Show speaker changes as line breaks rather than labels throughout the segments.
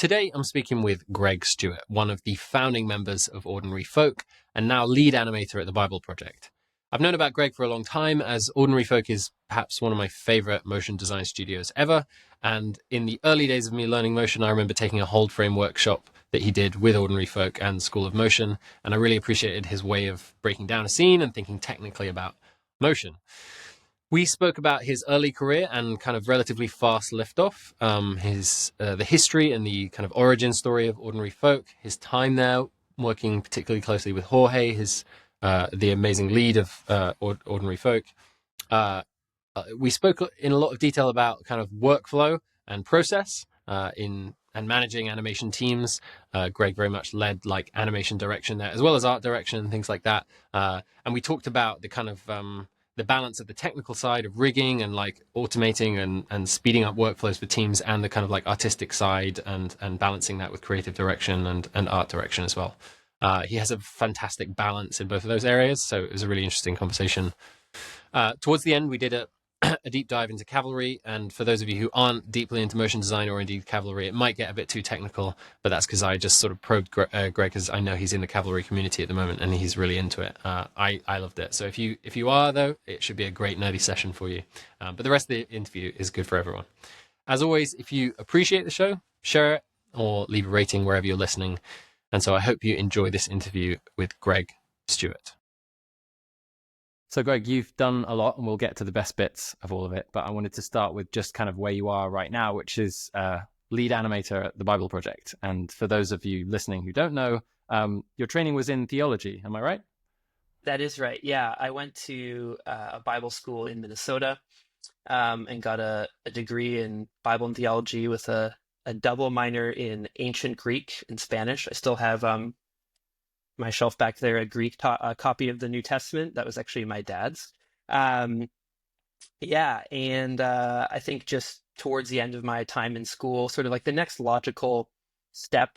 Today, I'm speaking with Greg Stewart, one of the founding members of Ordinary Folk and now lead animator at the Bible Project. I've known about Greg for a long time, as Ordinary Folk is perhaps one of my favorite motion design studios ever. And in the early days of me learning motion, I remember taking a Holdframe workshop that he did with Ordinary Folk and School of Motion. And I really appreciated his way of breaking down a scene and thinking technically about motion. We spoke about his early career and kind of relatively fast liftoff, the history and the kind of origin story of Ordinary Folk, his time there, working particularly closely with Jorge, the amazing lead of Ordinary Folk. We spoke in a lot of detail about kind of workflow and process and managing animation teams. Greg very much led like animation direction there, as well as art direction and things like that. And we talked about the kind of the balance of the technical side of rigging and like automating and speeding up workflows for teams, and the kind of like artistic side and balancing that with creative direction and art direction as well. He has a fantastic balance in both of those areas, so it was a really interesting conversation. Towards the end, we did a deep dive into Cavalry, and for those of you who aren't deeply into motion design or indeed Cavalry, it might get a bit too technical, but that's because I just sort of probed Greg, because I know he's in the Cavalry community at the moment and he's really into it. I loved it. So if you are, though, it should be a great nerdy session for you. But the rest of the interview is good for everyone. As always, if you appreciate the show, share it or leave a rating wherever you're listening. And so I hope you enjoy this interview with Greg Stewart. So Greg, you've done a lot, and we'll get to the best bits of all of it, but I wanted to start with just kind of where you are right now, which is lead animator at the Bible Project. And for those of you listening who don't know, your training was in theology, am I right?
That is right. Yeah, I went to a Bible school in Minnesota and got a degree in Bible and theology with a double minor in ancient Greek and Spanish. I still have my shelf back there, a Greek copy of the New Testament. That was actually my dad's. Yeah, and I think just towards the end of my time in school, sort of like the next logical step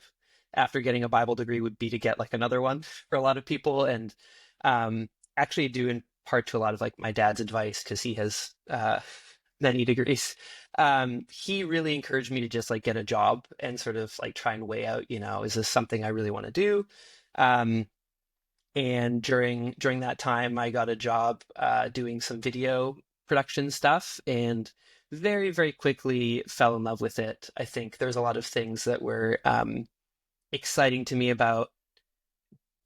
after getting a Bible degree would be to get like another one for a lot of people, and actually due in part to a lot of like my dad's advice, because he has many degrees. He really encouraged me to just like get a job and sort of like try and weigh out, is this something I really want to do? And during that time, I got a job doing some video production stuff, and very, very quickly fell in love with it. I think there's a lot of things that were exciting to me about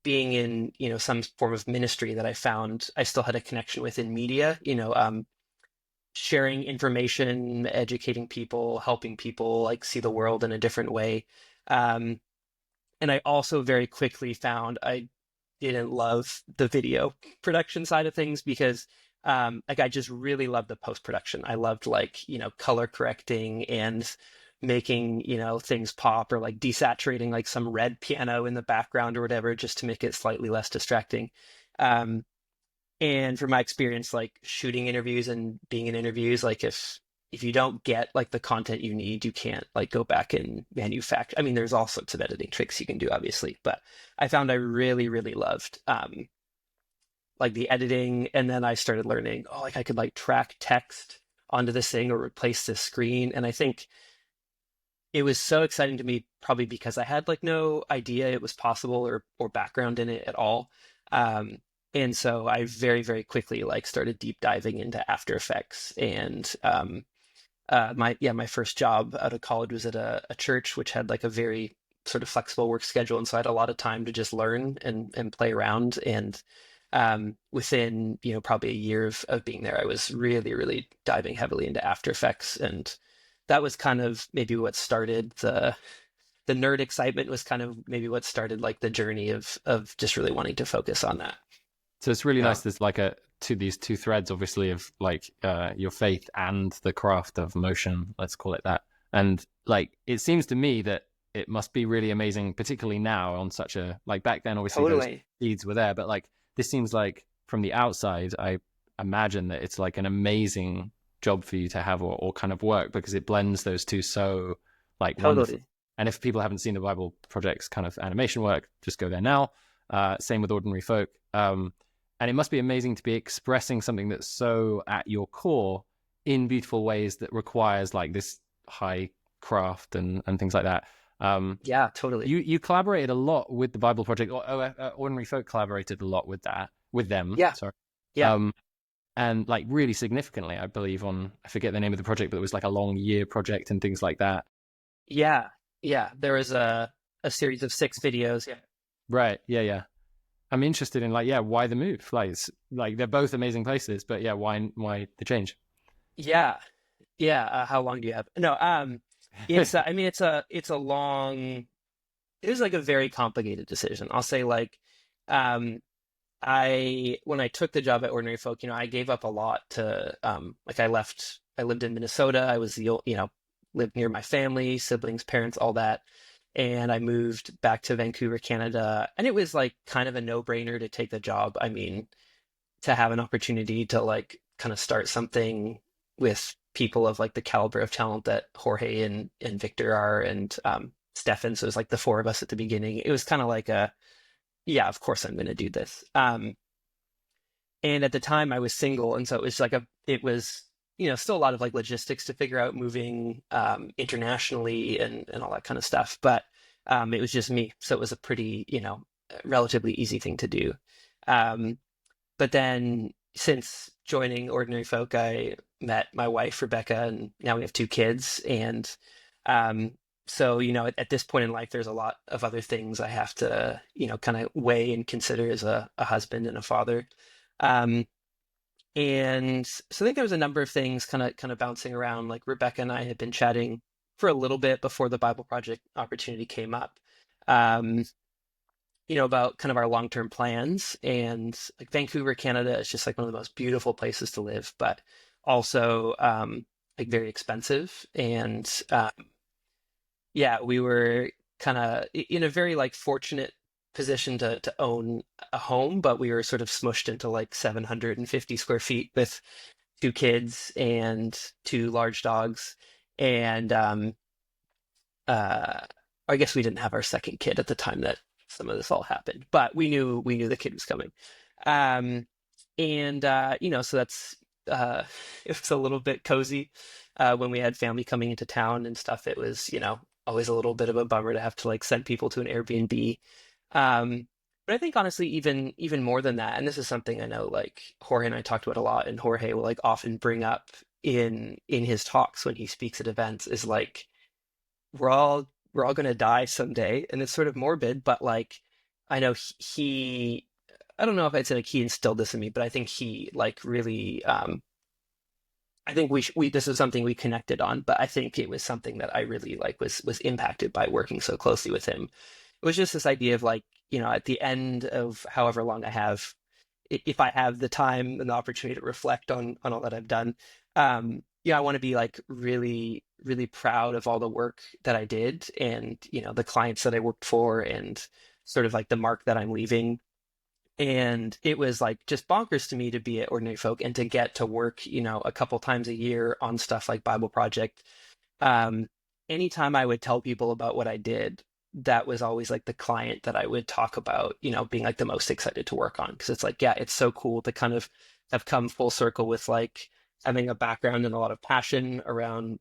being in, some form of ministry that I found I still had a connection with in media, sharing information, educating people, helping people like see the world in a different way. And I also very quickly found I didn't love the video production side of things, because like I just really loved the post-production. I loved like, color correcting and making, things pop, or like desaturating like some red piano in the background or whatever, just to make it slightly less distracting. And from my experience, like shooting interviews and being in interviews, like if you don't get like the content you need, you can't like go back and manufacture. I mean, there's all sorts of editing tricks you can do, obviously, but I found I really, really loved like the editing. And then I started learning, like I could like track text onto this thing or replace this screen. And I think it was so exciting to me, probably because I had like no idea it was possible or background in it at all. And so I very, very quickly like started deep diving into After Effects, and my first job out of college was at a church which had like a very sort of flexible work schedule, and so I had a lot of time to just learn and play around. And within probably a year of being there, I was really, really diving heavily into After Effects, and that was kind of maybe what started the nerd excitement. Was kind of maybe what started like the journey of just really wanting to focus on that.
So it's really nice. There's like these two threads, obviously, of like your faith and the craft of motion, let's call it that. And like, it seems to me that it must be really amazing, particularly now on such a, like back then, obviously
Totally.
Those seeds were there, but like, this seems like from the outside, I imagine that it's like an amazing job for you to have, or kind of work, because it blends those two so like
Totally.
wonderful. And if people haven't seen the Bible Project's kind of animation work, just go there now. Same with Ordinary Folk. And it must be amazing to be expressing something that's so at your core in beautiful ways that requires like this high craft and things like that.
Yeah, totally.
You collaborated a lot with the Bible Project. Ordinary Folk collaborated a lot with them.
Yeah,
Sorry,
yeah,
um, and like really significantly, I believe on I forget the name of the project, but it was like a long year project and things like that.
yeah, yeah. There was a series of 6 videos. Yeah,
Right? Yeah, yeah. I'm interested in like why the move? Like it's like they're both amazing places, but yeah, why the change?
yeah, yeah. How long do you have? No, it's I mean it's a long. It was like a very complicated decision. I'll say like, um, I when I took the job at Ordinary Folk, I gave up a lot to like I lived in Minnesota. I was lived near my family, siblings, parents, all that. And I moved back to Vancouver, Canada, and it was like kind of a no-brainer to take the job. I mean, to have an opportunity to like kind of start something with people of like the caliber of talent that Jorge and Victor are and Stefan. So it was like the 4 of us at the beginning. It was kind of like a yeah, of course I'm going to do this. And at the time I was single, and so it was like it was still a lot of like logistics to figure out moving internationally and all that kind of stuff. But it was just me, so it was a pretty relatively easy thing to do. Um, but then since joining Ordinary Folk, I met my wife Rebecca, and now we have 2 kids. And um, so at this point in life, there's a lot of other things I have to kind of weigh and consider as a husband and a father. Um, and so I think there was a number of things kind of bouncing around. Like Rebecca and I had been chatting for a little bit before the Bible Project opportunity came up. Um, about kind of our long-term plans, and like Vancouver, Canada is just like one of the most beautiful places to live, but also like very expensive. And yeah, we were kind of in a very like fortunate position to own a home, but we were sort of smushed into like 750 square feet with 2 kids and 2 large dogs. And uh, I guess we didn't have our second kid at the time that some of this all happened, but we knew the kid was coming. Um, and so that's it was a little bit cozy when we had family coming into town and stuff. It was always a little bit of a bummer to have to like send people to an Airbnb. But I think honestly, even more than that, and this is something I know like Jorge and I talked about a lot, and Jorge will like often bring up in his talks when he speaks at events, is like we're all gonna die someday, and it's sort of morbid, but like I know I don't know if I'd say like he instilled this in me, but I think he like really I think we this is something we connected on, but I think it was something that I really like was impacted by working so closely with him. It was just this idea of like, at the end of however long I have, if I have the time and the opportunity to reflect on all that I've done, I want to be like really, really proud of all the work that I did, and, the clients that I worked for, and sort of like the mark that I'm leaving. And it was like just bonkers to me to be at Ordinary Folk and to get to work, a couple times a year on stuff like Bible Project. um, Anytime I would tell people about what I did, that was always like the client that I would talk about, being like the most excited to work on. Because it's like, yeah, it's so cool to kind of have come full circle with like having a background and a lot of passion around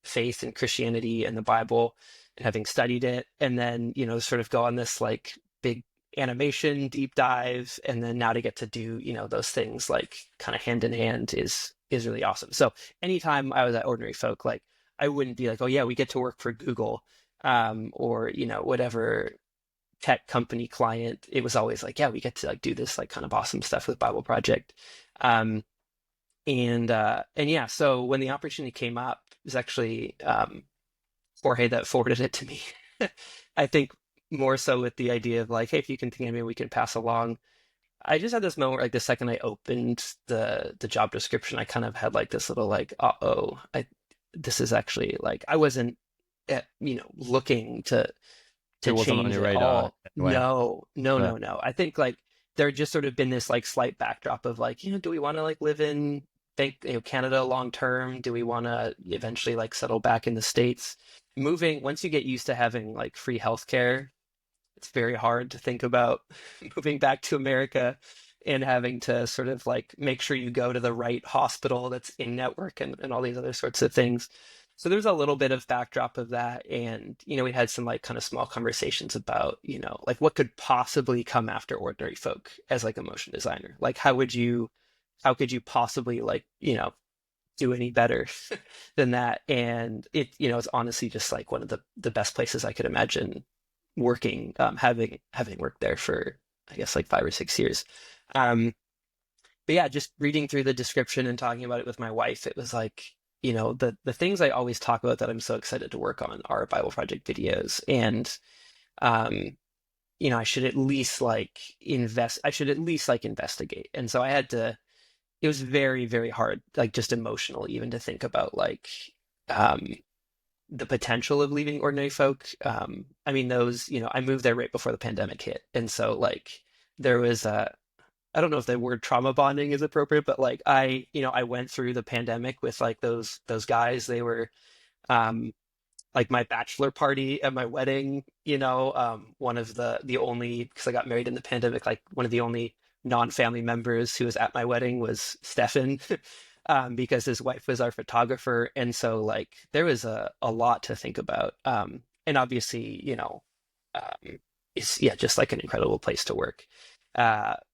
faith and Christianity and the Bible, and having studied it, and then, sort of go on this like big animation deep dive, and then now to get to do, those things like kind of hand in hand is really awesome. So anytime I was at Ordinary Folk, like I wouldn't be like, oh yeah, we get to work for Google, or whatever tech company client. It was always like, yeah, we get to like do this like kind of awesome stuff with Bible Project. Um, and yeah, so when the opportunity came up, it was actually Jorge that forwarded it to me. I think more so with the idea of like, hey, if you can think of me, we can pass along. I just had this moment where, like, the second I opened the job description, I kind of had like this little like, uh-oh, this is actually like I wasn't looking to
It wasn't on
change
your
at
radar
all.
anyway.
No, no,
But
no, no. I think like there had just sort of been this like slight backdrop of like, do we want to like live in Canada long term? Do we want to eventually like settle back in the States? Moving, once you get used to having like free healthcare, it's very hard to think about moving back to America and having to sort of like make sure you go to the right hospital that's in network, and all these other sorts of things. So there's a little bit of backdrop of that, and we had some like kind of small conversations about like what could possibly come after Ordinary Folk as like a motion designer. Like how could you possibly like do any better than that? And it's honestly just like one of the best places I could imagine working, having worked there for I guess like 5 or 6 years. Um, but yeah, just reading through the description and talking about it with my wife, it was like, the things I always talk about that I'm so excited to work on are Bible Project videos. And um, I should at least like investigate. And so I had to, it was very, very hard, like just emotional even to think about like um the potential of leaving Ordinary Folk. I mean, I moved there right before the pandemic hit. And so like there was I don't know if the word trauma bonding is appropriate, but like I went through the pandemic with like those guys. They were um like my bachelor party at my wedding, one of the only, because I got married in the pandemic, like one of the only non-family members who was at my wedding was Stefan, because his wife was our photographer. And so like there was a lot to think about. And obviously, it's yeah, just like an incredible place to work.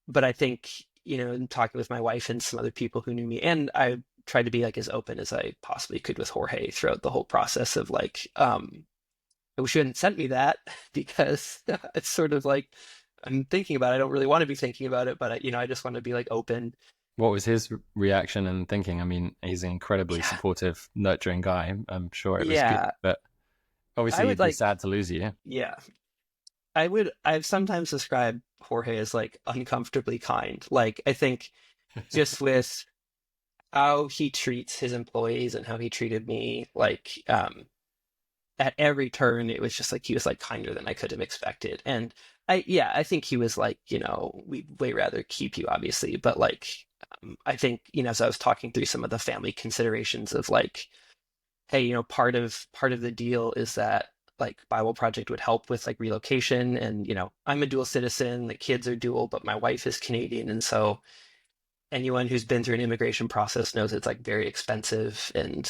But I think, in talking with my wife and some other people who knew me, and I tried to be like as open as I possibly could with Jorge throughout the whole process of like, I wish you hadn't sent me that because it's sort of like I'm thinking about it. I don't really want to be thinking about it, but I just want to be like open.
What was his reaction and thinking? I mean, he's an incredibly
Yeah,
supportive, nurturing guy. I'm sure it was good,
yeah.
but
I
obviously
would
he'd be
like,
sad to lose you.
yeah. I've sometimes described Jorge as like uncomfortably kind. Like I think just with how he treats his employees and how he treated me, like at every turn, it was just like he was like kinder than I could have expected. And I think he was like, we'd way rather keep you, obviously, but like, I think, as I was talking through some of the family considerations of like, hey, part of the deal is that like Bible Project would help with like relocation, and I'm a dual citizen, the kids are dual, but my wife is Canadian, and so anyone who's been through an immigration process knows it's like very expensive, and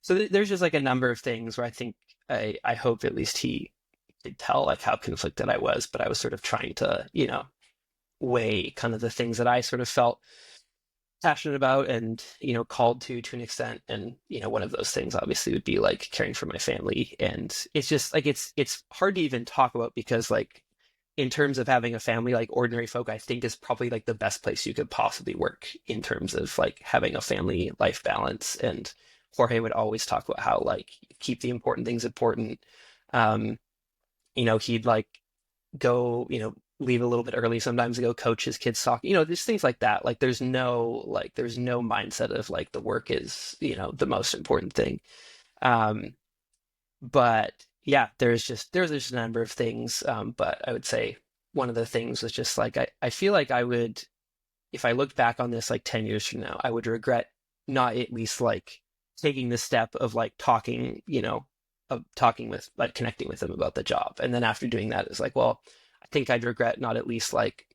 so there's just like a number of things where I think I hope at least he could tell like how conflicted I was, but I was sort of trying to weigh kind of the things that I sort of felt passionate about and called to an extent. And one of those things obviously would be like caring for my family. And it's just like it's hard to even talk about because like in terms of having a family, like Ordinary Folk I think is probably like the best place you could possibly work in terms of like having a family life balance. And Jorge would always talk about how like keep the important things important. um he'd like go, leave a little bit early sometimes to go coach his kids soccer, just things like that. Like there's no mindset of like the work is, the most important thing. Um, but yeah, there's a number of things. But I would say one of the things was just like, I feel like I would, if I looked back on this like 10 years from now, I would regret not at least like taking the step of like talking, of talking with like connecting with them about the job. And then after doing that, it's like, well, I think I'd regret not at least like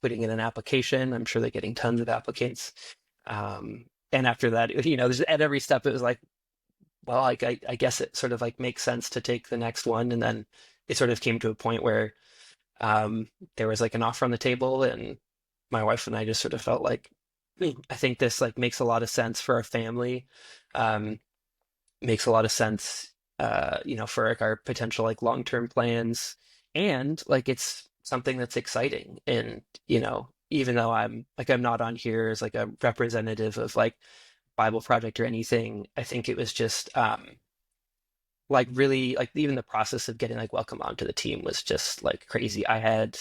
putting in an application. I'm sure they're getting tons of applicants. And after that, there's at every step, it was like, well, like I guess it sort of like makes sense to take the next one. And then it sort of came to a point where there was like an offer on the table, and my wife and I just sort of felt like, I think this like makes a lot of sense for our family. Um, Makes a lot of sense, for like our potential like long-term plans, and like it's something that's exciting. And even though I'm not on here as like a representative of like Bible Project or anything, I think it was just like really like even the process of getting like welcome onto the team was just like crazy. I had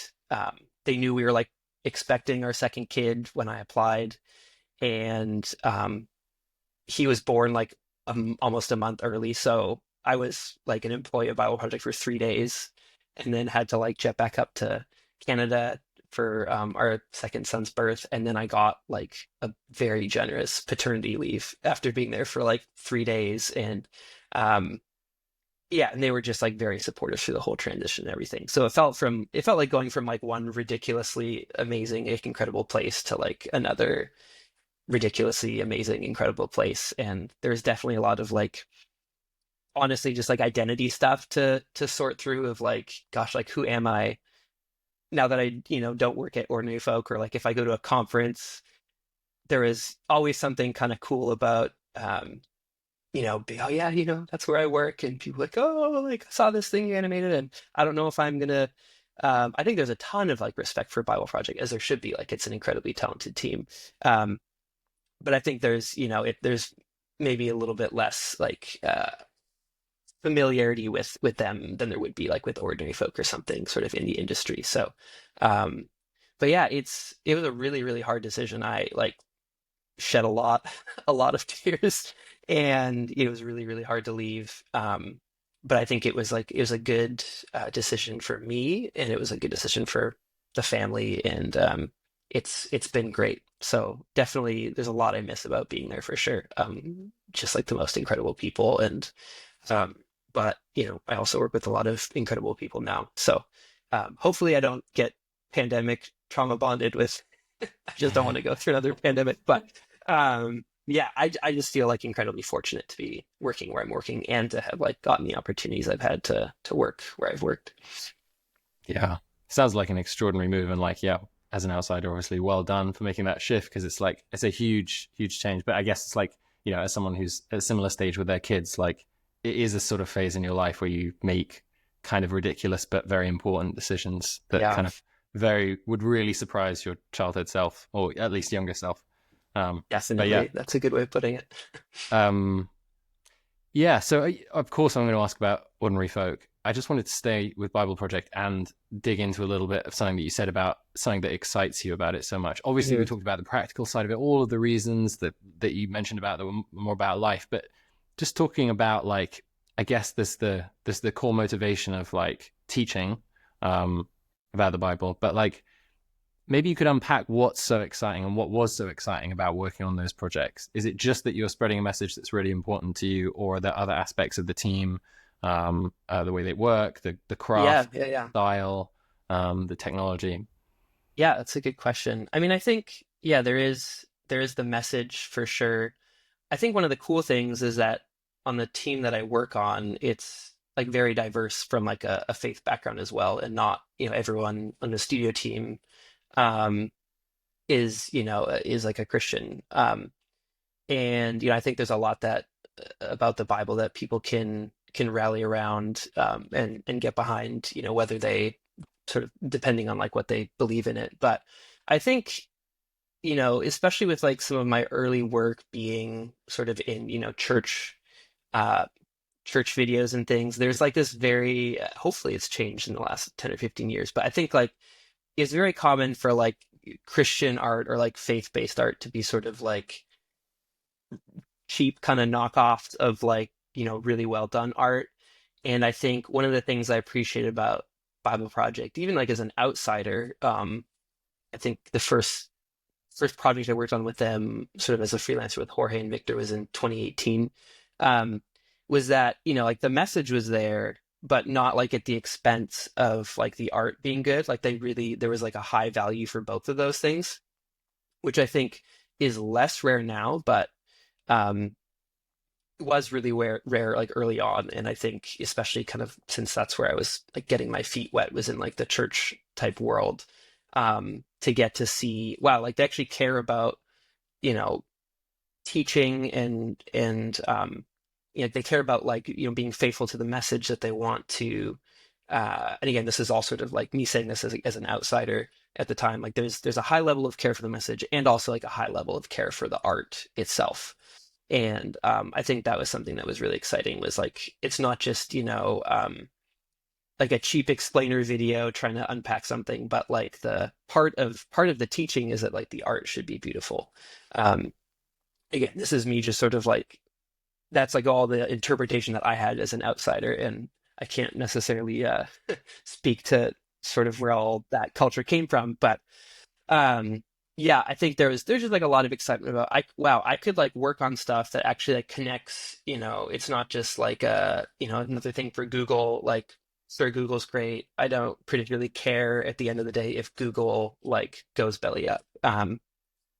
they knew we were like expecting our second kid when I applied, and he was born like almost a month early. So I was like an employee of Bible Project for 3 days, and then had to like jet back up to Canada for our second son's birth. And then I got like a very generous paternity leave after being there for like 3 days. And um, yeah, and they were just like very supportive through the whole transition and everything. So it felt like going from like one ridiculously amazing, incredible place to like another ridiculously amazing, incredible place. And there's definitely a lot of like, honestly, just like identity stuff to sort through of like, gosh, like who am I now that I, don't work at Ordinary Folk, or like if I go to a conference, there is always something kind of cool about, oh yeah, that's where I work, and people like, oh, like I saw this thing you animated, and I don't know if I'm gonna. I think there's a ton of like respect for Bible Project, as there should be. Like it's an incredibly talented team, um, but I think there's maybe a little bit less like familiarity with them than there would be like with Ordinary Folk or something sort of in the industry. So, um, but yeah, it was a really really hard decision. I like shed a lot a lot of tears, and it was really really hard to leave. But I think it was a good decision for me, and it was a good decision for the family, and it's been great. So definitely there's a lot I miss about being there for sure. Just like the most incredible people, and um, but I also work with a lot of incredible people now. So hopefully I don't get pandemic trauma bonded with. I just don't want to go through another pandemic. But yeah, I just feel like incredibly fortunate to be working where I'm working, and to have like gotten the opportunities I've had to work where I've worked.
Yeah. Sounds like an extraordinary move. And like, yeah, as an outsider, obviously, well done for making that shift, because it's like, it's a huge, huge change. But I guess it's like, as someone who's at a similar stage with their kids, like it is a sort of phase in your life where you make kind of ridiculous but very important decisions that
Yeah,
kind of would really surprise your childhood self, or at least younger self. But yeah,
definitely. That's a good way of putting it.
um, yeah, so of course I'm going to ask about Ordinary Folk. I just wanted to stay with Bible Project and dig into a little bit of something that you said about something that excites you about it so much. Obviously, we
Mhm.
talked about the practical side of it, all of the reasons that you mentioned about that were more about life, but just talking about like, I guess there's the core motivation of like teaching about the Bible, but like maybe you could unpack what's so exciting and what was so exciting about working on those projects. Is it just that you're spreading a message that's really important to you, or are there other aspects of the team, the way they work, the
Yeah,
craft
yeah, yeah.
style, the technology?
Yeah, that's a good question. I mean, I think, yeah, there is the message for sure. I think one of the cool things is that on the team that I work on, it's like very diverse from like a faith background as well, and not, everyone on the studio team um is like a Christian. And I think there's a lot that about the Bible that people can rally around, and get behind, whether they sort of depending on like what they believe in it. But I think, especially with like some of my early work being sort of in, uh, church videos and things, there's like this very, hopefully it's changed in the last 10 or 15 years, but I think like it's very common for like Christian art or like faith-based art to be sort of like cheap kind of knockoffs of like, really well done art. And I think one of the things I appreciate about Bible Project, even like as an outsider, I think the first project I worked on with them, sort of as a freelancer with Jorge and Victor, was in 2018. Um, was that like the message was there, but not like at the expense of like the art being good. Like there was like a high value for both of those things, which I think is less rare now, but um, was really rare like early on. And I think especially kind of since that's where I was like getting my feet wet, was in like the church type world, to get to see, wow, like they actually care about, you know, teaching, and they care about like, being faithful to the message that they want to. And again, this is all sort of like me saying this as an outsider at the time. Like there's a high level of care for the message, and also like a high level of care for the art itself. And I think that was something that was really exciting. Was like it's not just like a cheap explainer video trying to unpack something, but like the part of the teaching is that like the art should be beautiful. Um, Again, this is me just sort of like, that's like all the interpretation that I had as an outsider, and I can't necessarily speak to sort of where all that culture came from. But um, yeah, I think there's just like a lot of excitement about, I could like work on stuff that actually like connects. It's not just like another thing for Google. Like sure, Google's great. I don't particularly care at the end of the day if Google like goes belly up.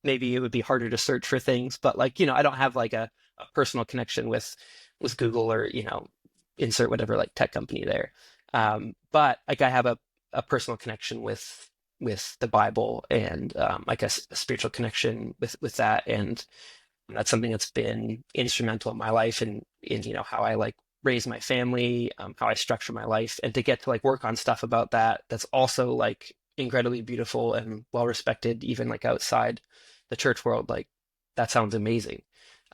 maybe it would be harder to search for things, but like, I don't have like a personal connection with Google or, insert whatever like tech company there. But like I have a personal connection with the Bible and like a spiritual connection with that. And that's something that's been instrumental in my life and in, how I like raise my family, how I structure my life, and to get to like work on stuff about that that's also like incredibly beautiful and well respected, even like outside the church world. Like that sounds amazing.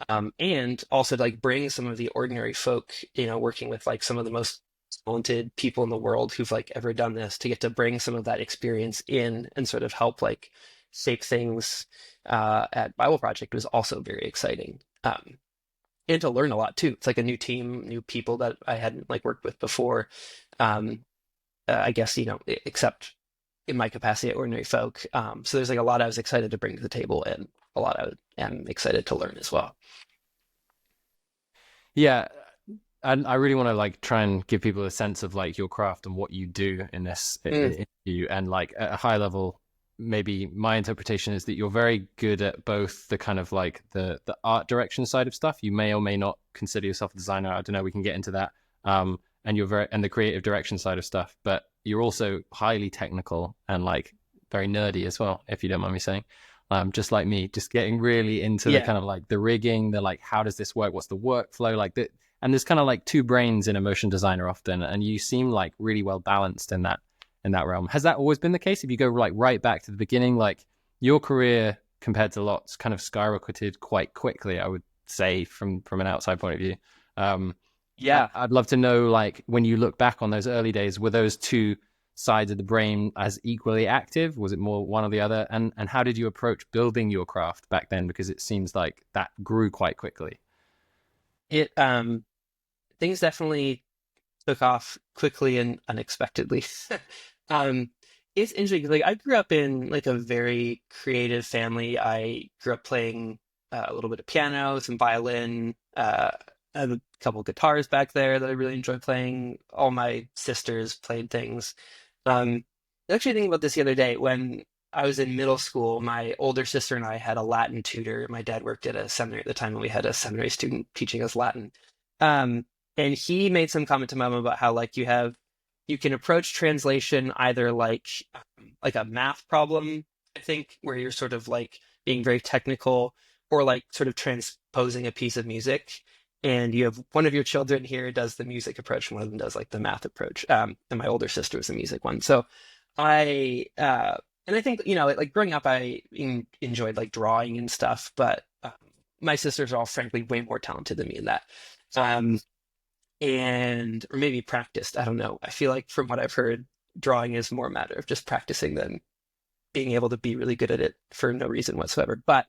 And also to like bring some of the ordinary folk, working with like some of the most talented people in the world who've like ever done this, to get to bring some of that experience in and sort of help like shape things at Bible Project was also very exciting. And to learn a lot too. It's like a new team, new people that I hadn't like worked with before. Um, I guess, except in my capacity at Ordinary Folk. So there's like a lot I was excited to bring to the table and a lot I am excited to learn as well.
Yeah, and I really want to like try and give people a sense of like your craft and what you do in this
Mm,
interview. And like at a high level, maybe my interpretation is that you're very good at both the kind of like the art direction side of stuff. You may or may not consider yourself a designer. I don't know. We can get into that. And you're very and the creative direction side of stuff, but you're also highly technical and like very nerdy as well, if you don't mind me saying. Just like me, just getting really into the
yeah.
kind of like the rigging, the like how does this work? What's the workflow? Like the and there's kind of like two brains in a motion designer often, and you seem like really well balanced in that realm. Has that always been the case? If you go like right back to the beginning, like your career compared to lots kind of skyrocketed quite quickly, I would say from an outside point of view. Um,
Yeah.
I'd love to know, like, when you look back on those early days, were those two sides of the brain as equally active? Was it more one or the other? And how did you approach building your craft back then? Because it seems like that grew quite quickly.
It things definitely took off quickly and unexpectedly. um it's interesting because like I grew up in like a very creative family. I grew up playing a little bit of piano, some violin, I had a couple guitars back there that I really enjoy playing. All my sisters played things. Um, I was actually thinking about this the other day when I was in middle school. My older sister and I had a Latin tutor. My dad worked at a seminary at the time, and we had a seminary student teaching us Latin. Um, and he made some comment to mom about how like you can approach translation either like a math problem, I think, where you're sort of like being very technical, or like sort of transposing a piece of music. And you have one of your children here does the music approach, and one of them does like the math approach. And my older sister was the music one. So and I think, like growing up, I enjoyed like drawing and stuff, but my sisters are all frankly way more talented than me in that. Um, and or maybe practiced. I don't know. I feel like from what I've heard, drawing is more a matter of just practicing than being able to be really good at it for no reason whatsoever. But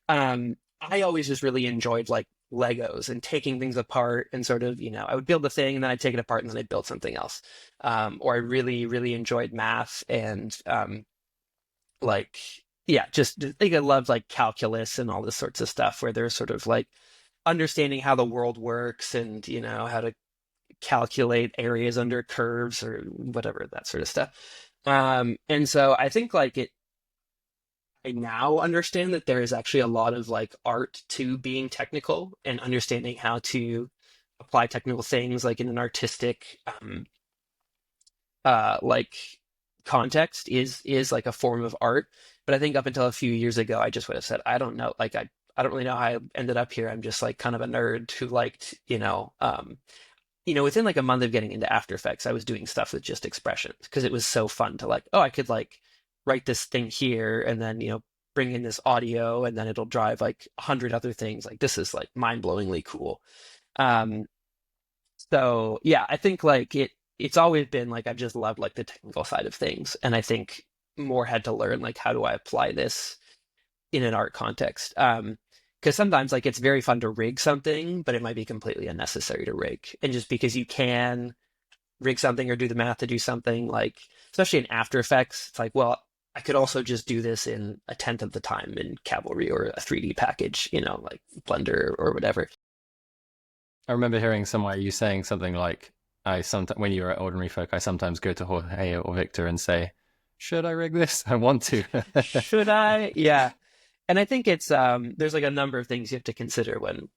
I always just really enjoyed like Legos and taking things apart and sort of, I would build a thing and then I'd take it apart and then I'd build something else. Or I really, really enjoyed math and like, yeah, just I think I loved like calculus and all this sorts of stuff where there's sort of like understanding how the world works and, how to calculate areas under curves or whatever, that sort of stuff. And so I think like I now understand that there is actually a lot of like art to being technical and understanding how to apply technical things like in an artistic like context is like a form of art. But I think up until a few years ago, I just would have said, I don't know, like I don't really know how I ended up here. I'm just like kind of a nerd who liked, within like a month of getting into After Effects, I was doing stuff with just expressions because it was so fun to like, oh, I could like write this thing here and then, bring in this audio and then it'll drive like 100 other things. Like this is like mind-blowingly cool. Um, so yeah, I think like it's always been like I've just loved like the technical side of things. And I think more had to learn like how do I apply this in an art context. Because sometimes like it's very fun to rig something, but it might be completely unnecessary to rig. And just because you can rig something or do the math to do something, like especially in After Effects, it's like, well, I could also just do this in a tenth of the time in Cavalry or a 3D package, like Blender or whatever.
I remember hearing somewhere you saying something like, I sometimes when you were at Ordinary Folk, I sometimes go to Jorge or Victor and say, should I rig this? I want to.
Should I? Yeah. And I think it's there's like a number of things you have to consider when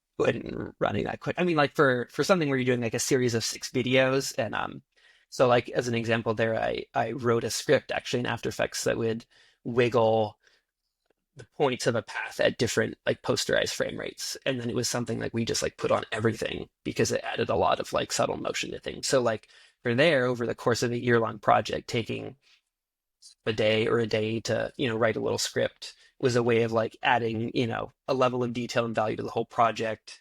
running that quick. I mean, like for something where you're doing like a series of 6 videos, and so like as an example there, I wrote a script actually in After Effects that would wiggle the points of a path at different like posterized frame rates, and then it was something like we just like put on everything because it added a lot of like subtle motion to things. So like for there, over the course of a year-long project, taking a day or a day to write a little script was a way of like adding a level of detail and value to the whole project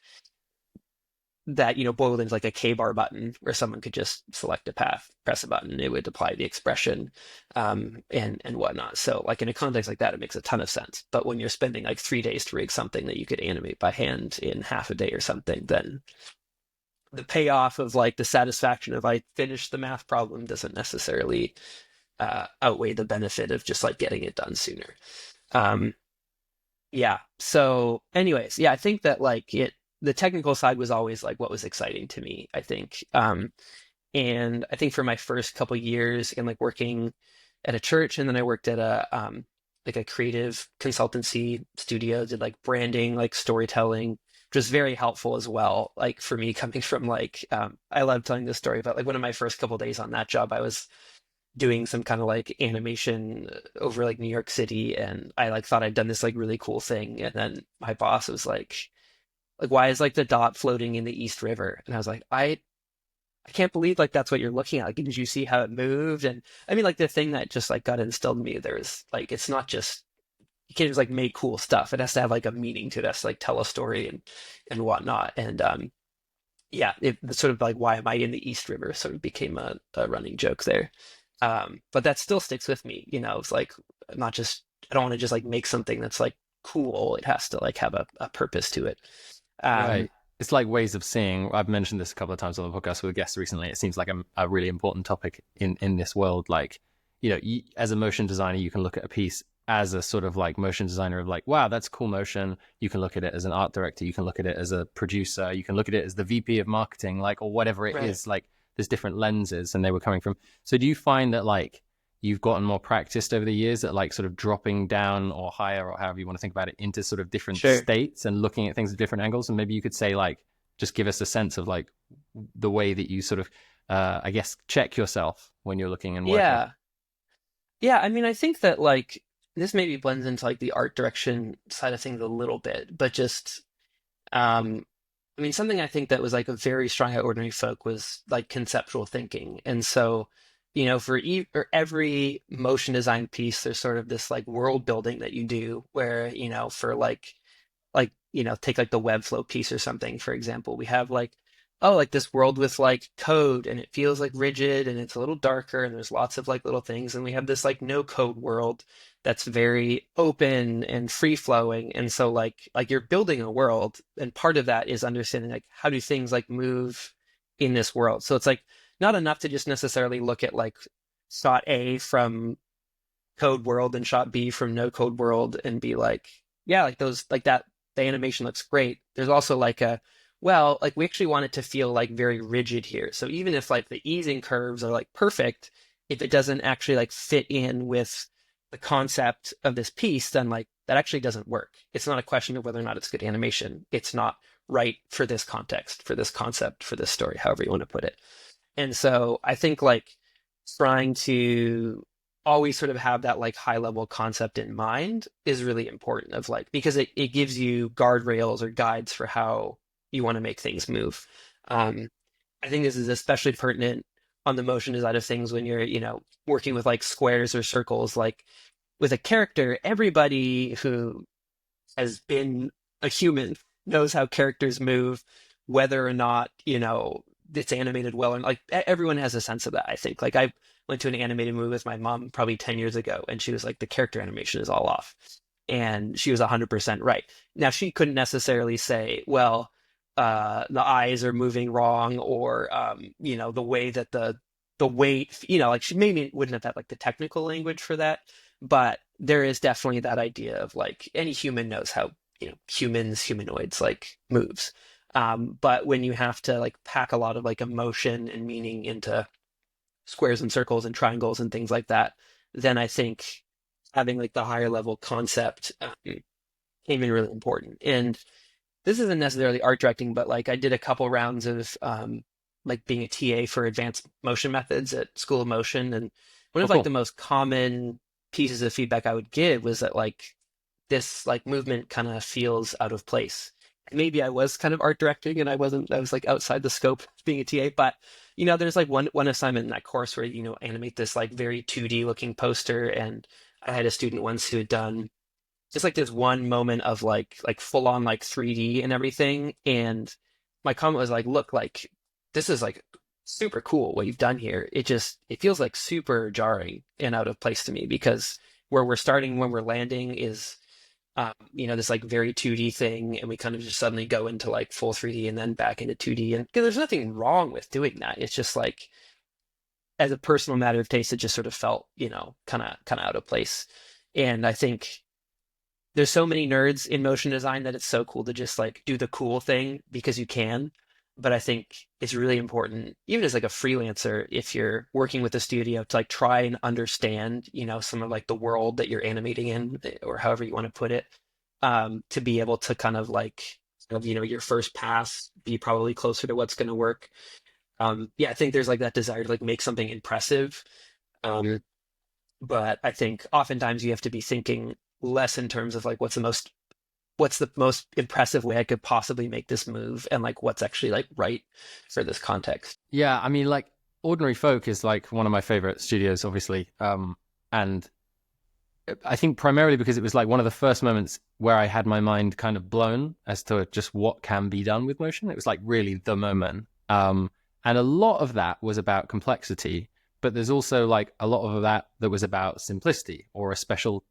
that boiled into like a K-bar button where someone could just select a path, press a button, it would apply the expression, and whatnot. So like in a context like that, it makes a ton of sense. But when you're spending like 3 days to rig something that you could animate by hand in half a day or something, then the payoff of like the satisfaction of I finished the math problem doesn't necessarily outweigh the benefit of just like getting it done sooner. Um, yeah. So, anyways, yeah, I think that like the technical side was always like what was exciting to me, I think. And I think for my first couple years in like working at a church, and then I worked at a like a creative consultancy studio, did like branding, like storytelling, which was very helpful as well. Like for me coming from like I love telling this story, but like one of my first couple days on that job, I was doing some kind of like animation over like New York City, and I like thought I'd done this like really cool thing, and then my boss was like why is like the dot floating in the East River? And I was like, I can't believe like that's what you're looking at. Like, did you see how it moved? And I mean, like the thing that just like got instilled in me, there's like it's not just you can't just like make cool stuff. It has to have like a meaning to it. It has to like tell a story and whatnot. And yeah, it sort of like why am I in the East River sort of became a running joke there. But that still sticks with me. It's like not just I don't want to just like make something that's like cool. It has to like have a purpose to it. Um,
Right. It's like ways of seeing. I've mentioned this a couple of times on the podcast with guests recently. It seems like a really important topic in this world. Like, as a motion designer, you can look at a piece as a sort of like motion designer of like, wow, that's cool motion. You can look at it as an art director. You can look at it as a producer. You can look at it as the VP of marketing, like, or whatever it
right.
is. Like, there's different lenses, and they were coming from. So, do you find that like you've gotten more practiced over the years at like sort of dropping down or higher or however you want to think about it into sort of different
Sure.
states and looking at things at different angles? And maybe you could say like just give us a sense of like the way that you sort of I guess check yourself when you're looking and working.
Yeah. Yeah. I mean, I think that like this maybe blends into like the art direction side of things a little bit, but just um, I mean, something I think that was like a very strong at Ordinary Folk was like conceptual thinking. And so, for every motion design piece, there's sort of this like world building that you do where, for take like the Webflow piece or something, for example, we have like, oh, like this world with like code and it feels like rigid and it's a little darker and there's lots of like little things. And we have this like no code world that's very open and free flowing. And so like you're building a world, and part of that is understanding like how do things like move in this world. So it's like not enough to just necessarily look at like shot A from code world and shot B from no code world and be like, yeah, like those, like that, the animation looks great. There's also like well, like we actually want it to feel like very rigid here. So even if like the easing curves are like perfect, if it doesn't actually like fit in with the concept of this piece, then like that actually doesn't work. It's not a question of whether or not it's good animation. It's not right for this context, for this concept, for this story, however you want to put it. And so I think like trying to always sort of have that like high level concept in mind is really important of like because it gives you guardrails or guides for how you want to make things move. Um, I think this is especially pertinent on the motion design of things when you're, working with like squares or circles. Like with a character, everybody who has been a human knows how characters move, whether or not, it's animated well. And like everyone has a sense of that, I think. Like I went to an animated movie with my mom probably 10 years ago, and she was like, the character animation is all off. And she was 100% right. Now, she couldn't necessarily say, well, the eyes are moving wrong, or, the way that the weight, like she maybe wouldn't have had like the technical language for that, but there is definitely that idea of like any human knows how humanoids like moves. But when you have to like pack a lot of like emotion and meaning into squares and circles and triangles and things like that, then I think having like the higher level concept came in really important. And this isn't necessarily art directing, but like I did a couple rounds of like being a TA for advanced motion methods at School of Motion, and one
Oh,
of like
cool.
the most common pieces of feedback I would give was that like this like movement kind of feels out of place. Maybe I was kind of art directing and I was like outside the scope of being a TA, but there's like one assignment in that course where, animate this like very 2D looking poster. And I had a student once who had done just like this one moment of like full on like 3D and everything. And my comment was like, look, like this is like super cool what you've done here. It feels like super jarring and out of place to me because where we're starting when we're landing is this like very 2D thing, and we kind of just suddenly go into like full 3D and then back into 2D. And there's nothing wrong with doing that. It's just like as a personal matter of taste, it just sort of felt, kind of out of place. And I think there's so many nerds in motion design that it's so cool to just like do the cool thing because you can. But I think it's really important, even as like a freelancer, if you're working with a studio, to like try and understand, some of like the world that you're animating in, or however you want to put it, to be able to kind of like, your first pass be probably closer to what's going to work. Yeah, I think there's like that desire to like make something impressive. Um, but I think oftentimes you have to be thinking less in terms of like what's the most impressive way I could possibly make this move, and like what's actually like right for this context.
Yeah, I mean, like Ordinary Folk is like one of my favorite studios, obviously. And I think primarily because it was like one of the first moments where I had my mind kind of blown as to just what can be done with motion. It was like really the moment. And a lot of that was about complexity, but there's also like a lot of that was about simplicity or a special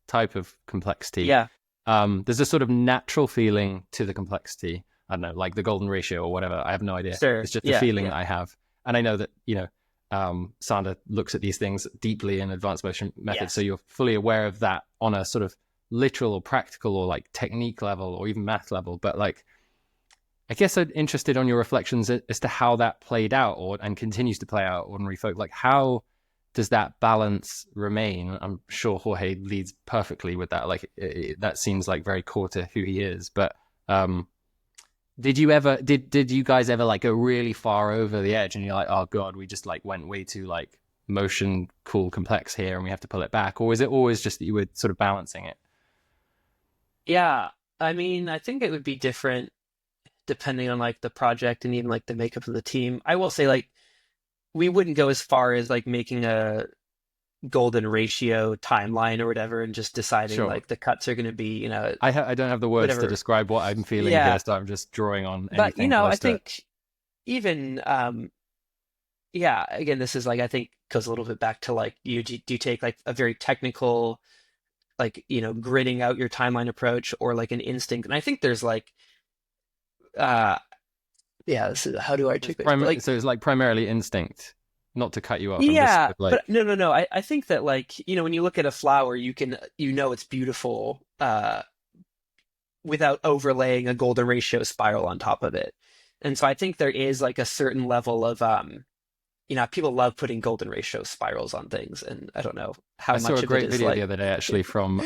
type of complexity.
Yeah,
There's a sort of natural feeling to the complexity. I don't know, like the golden ratio or whatever. I have no idea.
sure.
It's just a
Yeah,
feeling
yeah.
that I have. And I know that, Sander looks at these things deeply in advanced motion methods. So
Yes.
you're fully aware of that on a sort of literal or practical or like technique level or even math level. But like, I guess I'm interested on your reflections as to how that played out and continues to play out Ordinary Folk. Like, how does that balance remain? I'm sure Jorge leads perfectly with that. Like, that seems like very core to who he is. But did you guys ever like go really far over the edge and you're like, oh god, we just like went way too like motion cool complex here and we have to pull it back? Or is it always just that you were sort of balancing it?
Yeah. I mean, I think it would be different depending on like the project and even like the makeup of the team. I will say like we wouldn't go as far as like making a golden ratio timeline or whatever and just deciding
Sure.
like the cuts are going to be,
I don't have the words to
whatever.
describe what I'm feeling here,
Yeah.
so I'm just drawing on
But,
anything
I
close to it.
think even yeah, again, this is like I think goes a little bit back to like do you take like a very technical like gritting out your timeline approach or like an instinct, and I think there's like uh yeah, this is how do I articulate this? But like
So it's like primarily instinct. Not to cut you off, I'm just
yeah,
sort of like,
but no, I think that like when you look at a flower you can it's beautiful without overlaying a golden ratio spiral on top of it. And so I think there is like a certain level of people love putting golden ratio spirals on things, and I don't know
I
how
saw
much
a
of it
great
is
video the
like
other day actually from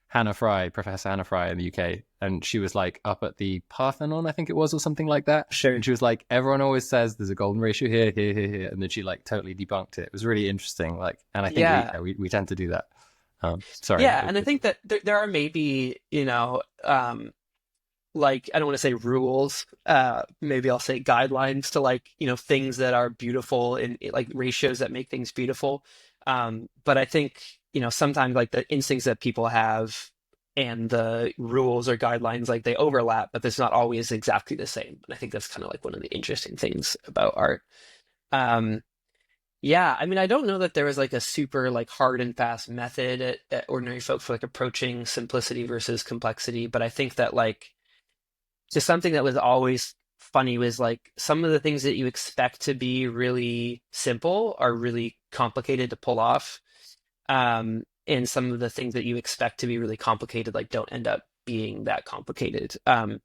Hannah Fry, Professor Hannah Fry in the UK, and she was like up at the Parthenon, I think it was, or something like that.
sure.
And she was like, everyone always says there's a golden ratio here, here, here, here, and then she like totally debunked it. It was really interesting. Like, and I think
Yeah.
we tend to do that. Sorry.
Yeah, and I think that there are maybe, like I don't want to say rules, maybe I'll say guidelines to like, things that are beautiful and like ratios that make things beautiful. But I think, sometimes like the instincts that people have and the rules or guidelines like they overlap, but it's not always exactly the same. And I think that's kind of like one of the interesting things about art. Um, yeah, I mean, I don't know that there was like a super like hard and fast method at Ordinary Folk for like approaching simplicity versus complexity, but I think that like just something that was always funny was like some of the things that you expect to be really simple are really complicated to pull off. And some of the things that you expect to be really complicated like don't end up being that complicated. Like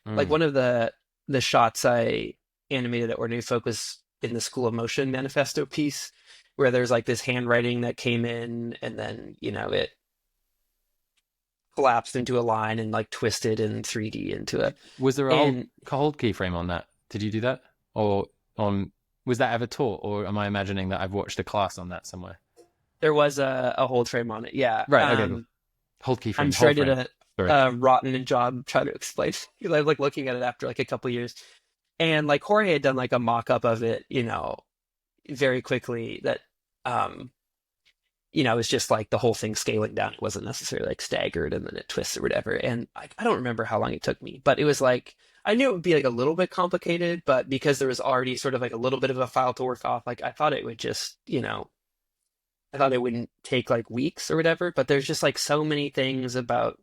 Mm.
one of the shots I animated at Ordinary Folk was in the School of Motion manifesto piece, where there's like this handwriting that came in, and then it collapsed into a line and like twisted in 3D into it.
Was there a
And
hold keyframe on that? Did you do that? Or on was that ever taught? Or am I imagining that I've watched a class on that somewhere?
there was a hold frame on it. Yeah.
Right. Okay. Cool. Hold
I'm
keyframe,
sure I
hold
did
frame. Sorry.
a rotten job trying to explain. I was like looking at it after like a couple years, and like Jorge had done like a mock up of it, very quickly. That um, it was just like the whole thing scaling down. It wasn't necessarily like staggered and then it twists or whatever. And I don't remember how long it took me, but it was like I knew it would be like a little bit complicated, but because there was already sort of like a little bit of a file to work off, like I thought it would just, I thought it wouldn't take like weeks or whatever. But there's just like so many things about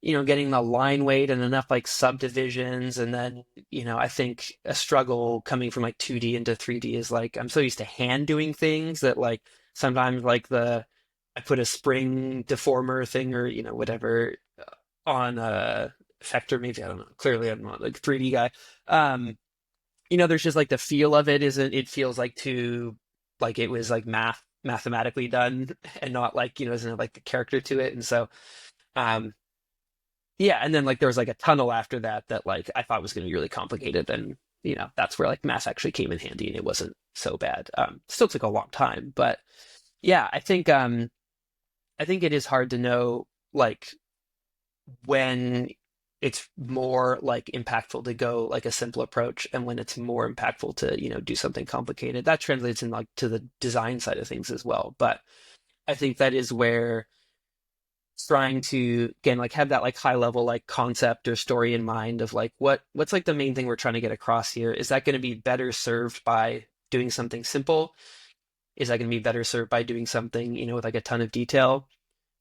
getting the line weight and enough like subdivisions. And then, I think a struggle coming from like 2D into 3D is like I'm so used to hand doing things that like sometimes like I put a spring deformer thing or, whatever on a Vector, maybe, I don't know. Clearly I'm not like a 3D guy. There's just like the feel of it feels like too like it was like mathematically done and not like, doesn't have like the character to it. And so um yeah, and then like there was like a tunnel after that like I thought was going to be really complicated, and that's where like math actually came in handy, and it wasn't so bad. Still took a long time, but yeah, I think it is hard to know like when it's more like impactful to go like a simple approach and when it's more impactful to do something complicated. That translates in like to the design side of things as well, but I think that is where trying to again like have that like high level like concept or story in mind of like what's like the main thing we're trying to get across here. Is that going to be better served by doing something simple? Is that going to be better served by doing something with like a ton of detail?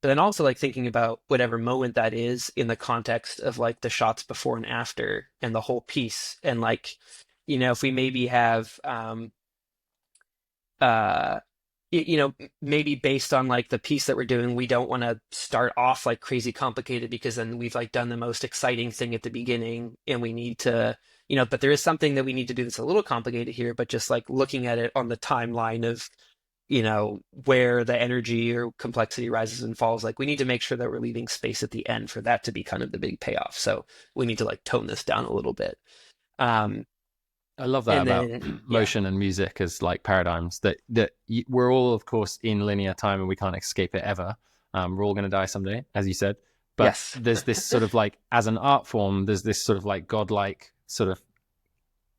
But then also like thinking about whatever moment that is in the context of like the shots before and after and the whole piece. And like if we maybe have uh maybe based on like the piece that we're doing, we don't want to start off like crazy complicated because then we've like done the most exciting thing at the beginning and we need to, but there is something that we need to do that's a little complicated here, but just like looking at it on the timeline of, where the energy or complexity rises and falls, like we need to make sure that we're leaving space at the end for that to be kind of the big payoff. So we need to like tone this down a little bit. Um,
I love that
and
about
then, yeah,
motion and music as like paradigms that we're all, of course, in linear time and we can't escape it ever. We're all going to die someday, as you said. But
yes,
there's this sort of like, as an art form, there's this sort of like godlike sort of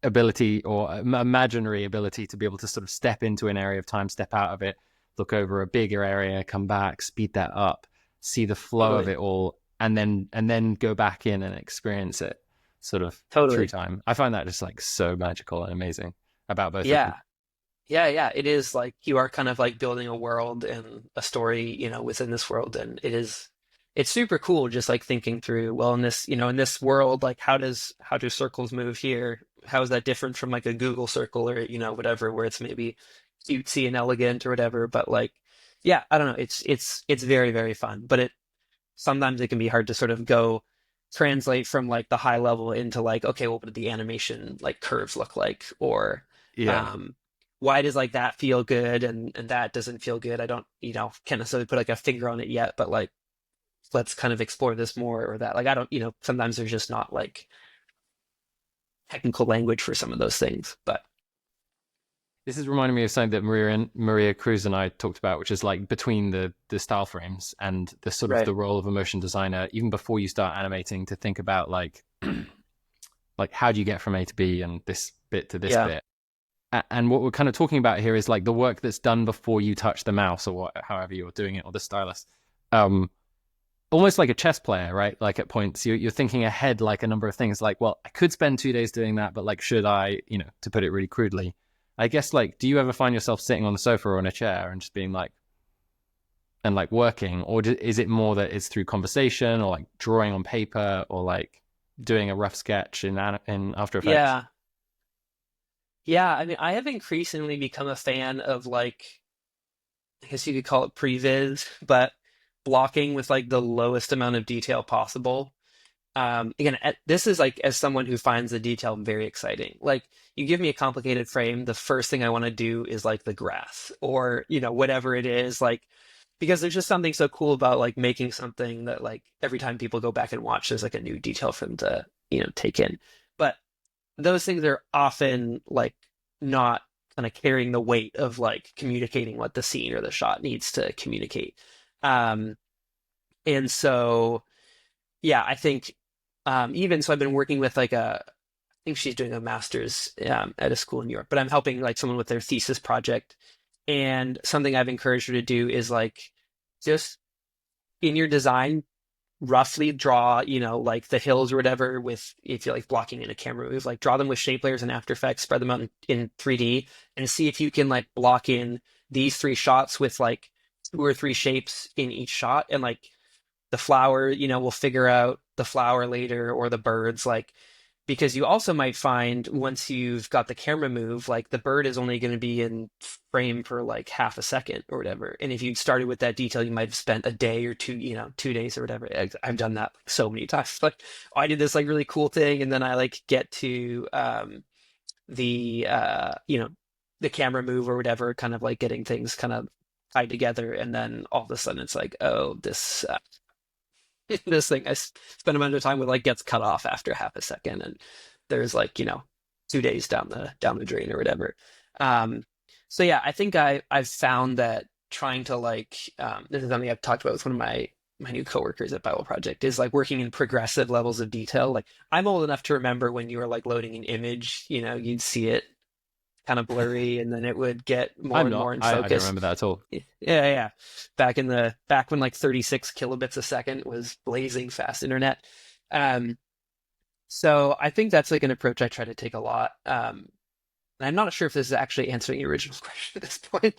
ability or imaginary ability to be able to sort of step into an area of time, step out of it, look over a bigger area, come back, speed that up, see the flow of
totally,
it all, and then go back in and experience it sort of through
totally.
time. I find that just like so magical and amazing about both of them.
Yeah. Yeah. It is like you are kind of like building a world and a story, within this world. And it's super cool just like thinking through, well, in this world, like how do circles move here? How is that different from like a Google circle or, whatever, where it's maybe cutesy and elegant or whatever. But like, yeah, I don't know. It's very, very fun, but sometimes it can be hard to sort of go translate from like the high level into like, okay, well, what do the animation like curves look like? Or,
Yeah.
um, why does like that feel good and that doesn't feel good? I don't, can't necessarily put like a finger on it yet, but like, let's kind of explore this more or that. Like, I don't, sometimes there's just not like technical language for some of those things, but
This is reminding me of something that Maria Cruz and I talked about, which is like between the style frames and the sort of
right.
the role of a motion designer, even before you start animating, to think about like like how do you get from A to B and this bit to this
Yeah.
bit. And what we're kind of talking about here is like the work that's done before you touch the mouse or however you're doing it, or the stylus. Almost like a chess player, right? Like at points you're thinking ahead, like a number of things like, well, I could spend 2 days doing that, but like, should I, to put it really crudely, I guess, like, do you ever find yourself sitting on the sofa or in a chair and just being like, and like working, or is it more that it's through conversation or like drawing on paper or like doing a rough sketch in After Effects?
Yeah. Yeah. I mean, I have increasingly become a fan of like, I guess you could call it previs, but blocking with like the lowest amount of detail possible. Again, this is like as someone who finds the detail very exciting. Like you give me a complicated frame, the first thing I want to do is like the grass or whatever it is. Like because there's just something so cool about like making something that like every time people go back and watch, there's like a new detail for them to, take in. But those things are often like not kind of carrying the weight of like communicating what the scene or the shot needs to communicate. Um, and so, yeah, I think even so, I've been working with like I think she's doing a master's at a school in New York, but I'm helping like someone with their thesis project. And something I've encouraged her to do is like just in your design, roughly draw, like the hills or whatever with, if you're like blocking in a camera move, like draw them with shape layers and After Effects, spread them out in 3D and see if you can like block in these three shots with like two or three shapes in each shot. And like the flower, we'll figure out the flower later or the birds, like, because you also might find once you've got the camera move, like the bird is only going to be in frame for like half a second or whatever. And if you started with that detail, you might have spent a day or two, 2 days or whatever. I've done that like so many times. Like, oh, I did this like really cool thing, and then I like get to the the camera move or whatever, kind of like getting things kind of tied together, and then all of a sudden it's like, oh, this this thing I spent a amount of time with like gets cut off after half a second, and there's like 2 days down the drain or whatever. Um, so yeah, I think I've found that trying to like this is something I've talked about with one of my new coworkers at Bible Project, is like working in progressive levels of detail. Like I'm old enough to remember when you were like loading an image, you'd see it kind of blurry, and then it would get more
I'm
and
not.
more in
I don't
focus.
remember that at all.
Yeah, yeah. Back when like 36 kilobits a second was blazing fast internet. Um, so I think that's like an approach I try to take a lot. And I'm not sure if this is actually answering your original question at this point,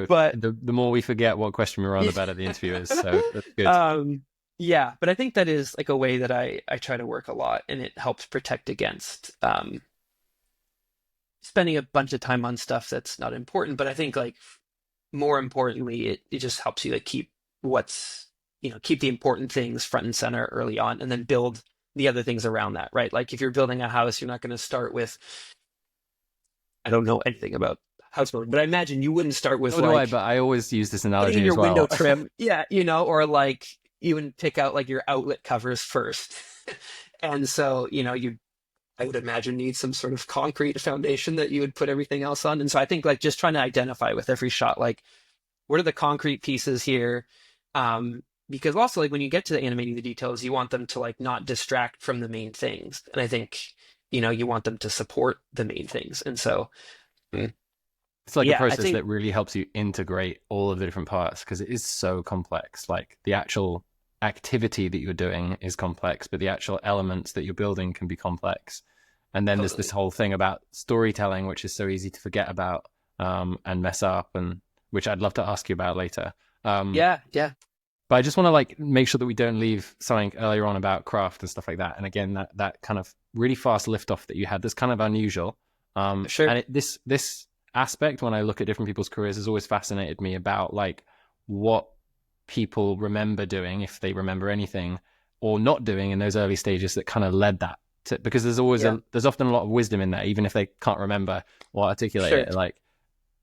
but
The more we forget what question we're on, the better the interview is. So that's good.
yeah, but I think that is like a way that I try to work a lot, and it helps protect against spending a bunch of time on stuff that's not important. But I think like more importantly, it just helps you like keep what's keep the important things front and center early on, and then build the other things around that, right? Like if you're building a house, you're not going to start with, I don't know anything about house building, but I imagine you wouldn't start with
So do I,
like
but I always use this
putting in
analogy
your
as well.
window trim, yeah, or like you would pick out like your outlet covers first. And so you, I would imagine, need some sort of concrete foundation that you would put everything else on. And so I think like just trying to identify with every shot, like what are the concrete pieces here? Because also like when you get to the animating the details, you want them to like not distract from the main things. And I think, you want them to support the main things. And so,
It's like a
yeah, I
process
think,
that really helps you integrate all of the different parts because it is so complex. Like the actual activity that you're doing is complex, but the actual elements that you're building can be complex. And then there's this
totally.
whole thing about storytelling, which is so easy to forget about and mess up, and which I'd love to ask you about later.
Yeah, yeah,
But I just want to like make sure that we don't leave something earlier on about craft and stuff like that. And again, that kind of really fast liftoff that you had, that's kind of unusual.
sure.
And this aspect, when I look at different people's careers, has always fascinated me about like what people remember doing, if they remember anything, or not doing in those early stages that kind of led that to, because
Yeah,
there's often a lot of wisdom in there, even if they can't remember or articulate
sure.
it. Like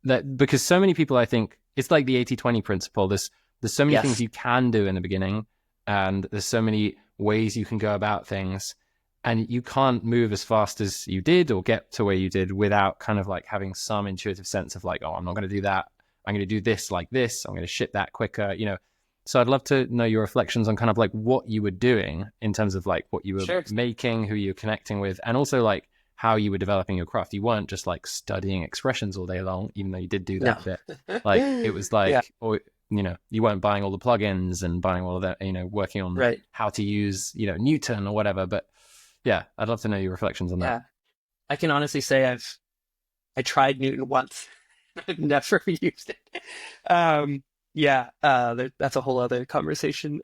that, because so many people, I think it's like the 80-20 principle. There's so many things
Yes.
you can do in the beginning, and there's so many ways you can go about things, and you can't move as fast as you did or get to where you did without kind of like having some intuitive sense of like, oh, I'm not going to do that. I'm going to do this like this. I'm going to ship that quicker. So I'd love to know your reflections on kind of like what you were doing in terms of like what you were
Sure.
making, who you were connecting with, and also like how you were developing your craft. You weren't just like studying expressions all day long, even though you did do
No.
that bit. Like it was
Yeah,
like, or you weren't buying all the plugins and buying all of that, working on
right.
how to use, Newton or whatever. But yeah, I'd love to know your reflections on that.
Yeah. I can honestly say I tried Newton once. I've never used it. Yeah, that's a whole other conversation.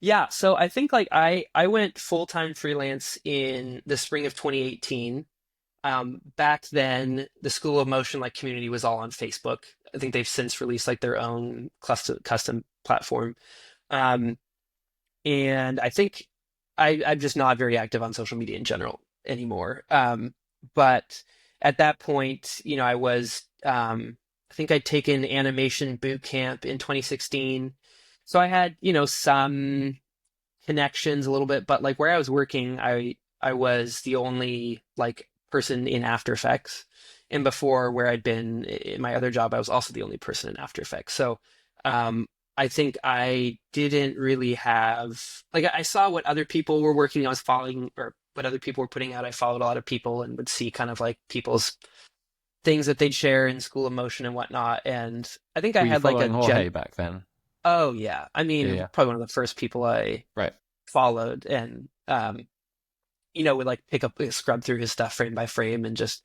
Yeah, so I think like I went full-time freelance in the spring of 2018. Back then, the School of Motion like community was all on Facebook. I think they've since released like their own custom platform. Um, and I think I'm just not very active on social media in general anymore. But at that point, I was. I think I'd taken animation boot camp in 2016. So I had, some connections a little bit, but like where I was working, I was the only like person in After Effects. And before where I'd been in my other job, I was also the only person in After Effects. So um I think I didn't really have like I saw what other people were working, I was following or what other people were putting out. I followed a lot of people and would see kind of like people's things that they'd share in School of Motion and whatnot. And I think I
Were you
had like a
following Jorge back then?
oh yeah. I
Yeah,
mean,
yeah.
probably one of the first people I
Right.
followed and would like pick up scrub through his stuff frame by frame and just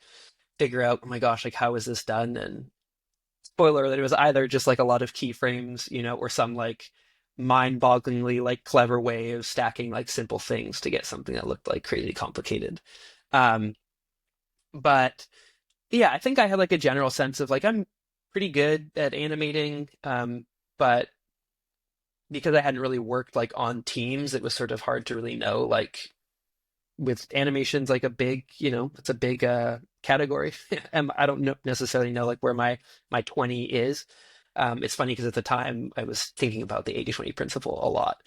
figure out, oh my gosh, like how is this done? And spoiler alert, it was either just like a lot of keyframes, or some like mind-bogglingly like clever way of stacking like simple things to get something that looked like crazy complicated. Um, but yeah, I think I had like a general sense of like I'm pretty good at animating, but because I hadn't really worked like on teams, it was sort of hard to really know like with animations like a big, it's a big category. And I don't necessarily know like where my 20 is. It's funny because at the time I was thinking about the 80/20 principle a lot.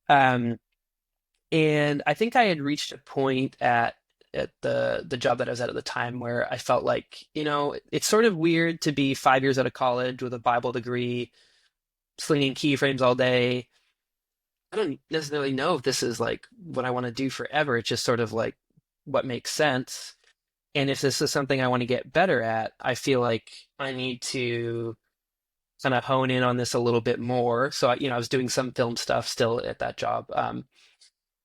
Um, and I think I had reached a point at the job that I was at the time where I felt like, it's sort of weird to be 5 years out of college with a Bible degree, slinging keyframes all day. I don't necessarily know if this is like what I want to do forever. It's just sort of like what makes sense. And if this is something I want to get better at, I feel like I need to kind of hone in on this a little bit more. So, I was doing some film stuff still at that job.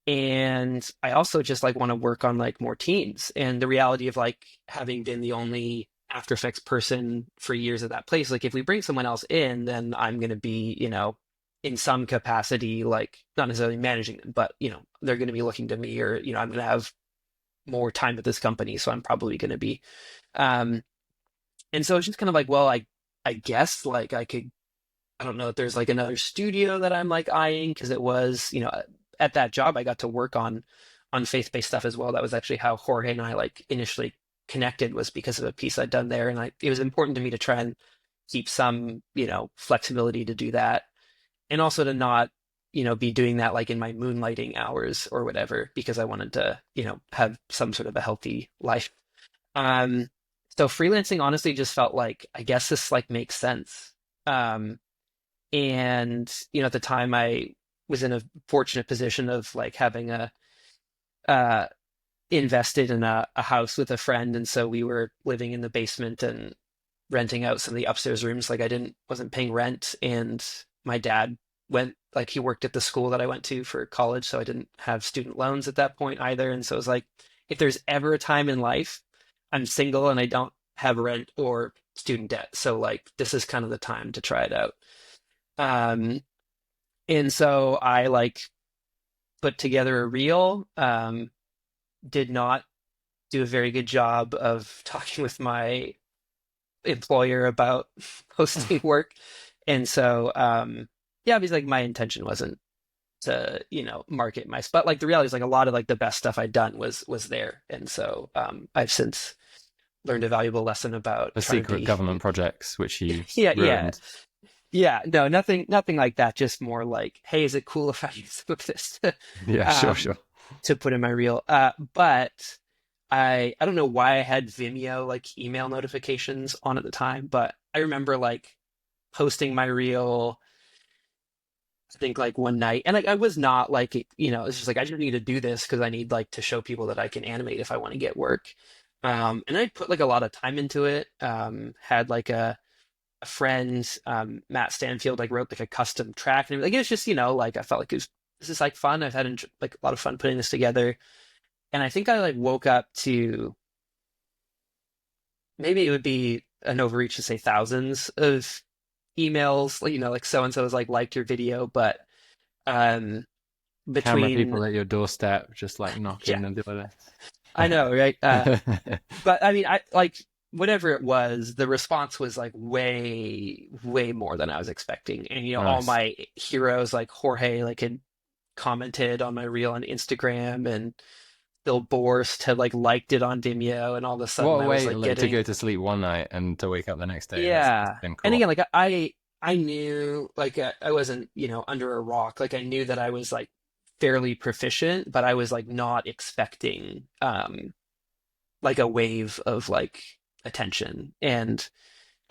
And I also just like want to work on like more teams. And the reality of like having been the only After Effects person for years at that place, like if we bring someone else in, then I'm going to be, in some capacity, like not necessarily managing them, but they're going to be looking to me, or I'm going to have more time at this company, so I'm probably going to be. Um, and so it's just kind of like, well, I guess like I could. I don't know if there's like another studio that I'm like eyeing because it was, at that job I got to work on faith-based stuff as well. That was actually how Jorge and I like initially connected, was because of a piece I'd done there, and it was important to me to try and keep some, flexibility to do that, and also to not, be doing that like in my moonlighting hours or whatever, because I wanted to, have some sort of a healthy life. Um, so freelancing honestly just felt like, I guess this like makes sense. Um, and at the time I was in a fortunate position of like having uh invested in a house with a friend, and so we were living in the basement and renting out some of the upstairs rooms. Like I didn't wasn't paying rent, and my dad went like he worked at the school that I went to for college, so I didn't have student loans at that point either. And so it was like, if there's ever a time in life, I'm single and I don't have rent or student debt, so like this is kind of the time to try it out. Um, and so I like put together a reel. Did not do a very good job of talking with my employer about posting work. And so, yeah, because like my intention wasn't to, market my but like the reality is like a lot of like the best stuff I'd done was there. And so, I've since learned a valuable lesson about
The
trying to
secret
be,
government projects which you
yeah, yeah,
ruined.
yeah, no, nothing like that. Just more like, hey, is it cool if I use some of this
Yeah, sure,
um,
sure.
to put in my reel? But I don't know why I had Vimeo like email notifications on at the time, but I remember like posting my reel, I think like one night, and like I was not like, it's just like I just need to do this because I need like to show people that I can animate if I want to get work. And I put like a lot of time into it. Had like a friend, Matt Stanfield, like wrote like a custom track, and like it was just, like I felt like this is like fun. I've had like a lot of fun putting this together, and I think I like woke up to, maybe it would be an overreach to say thousands of emails, like, like so and so has like liked your video, but um
Camera
between
people at your doorstep just like
yeah,
knocking and doing
I know, right?
this.
But I mean, I like whatever it was, the response was like way, way more than I was expecting. And all
Nice.
my heroes like Jorge like had commented on my reel on Instagram, and Bill Borst had like liked it on Vimeo, and all of a
What
sudden
a
I was
way
like
like to
getting,
go to sleep one night and to wake up the next day. That's
yeah.
been
And
cool.
again, like I knew like I wasn't, under a rock. Like I knew that I was like fairly proficient, but I was like not expecting like a wave of like attention. And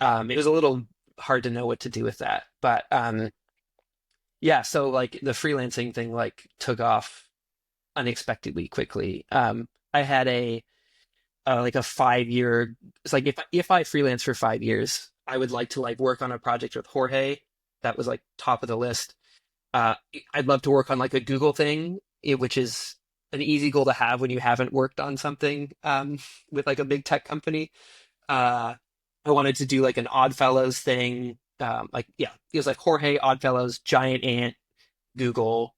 it was a little hard to know what to do with that. But yeah, so like the freelancing thing like took off unexpectedly quickly. I had a like a 5 year. It's like if I freelance for 5 years, I would like to like work on a project with Jorge. That was like top of the list. Uh, I'd love to work on like a Google thing, which is an easy goal to have when you haven't worked on something with like a big tech company. Uh, I wanted to do like an Oddfellows thing. Like yeah, it was like Jorge, Oddfellows, Giant Ant, Google.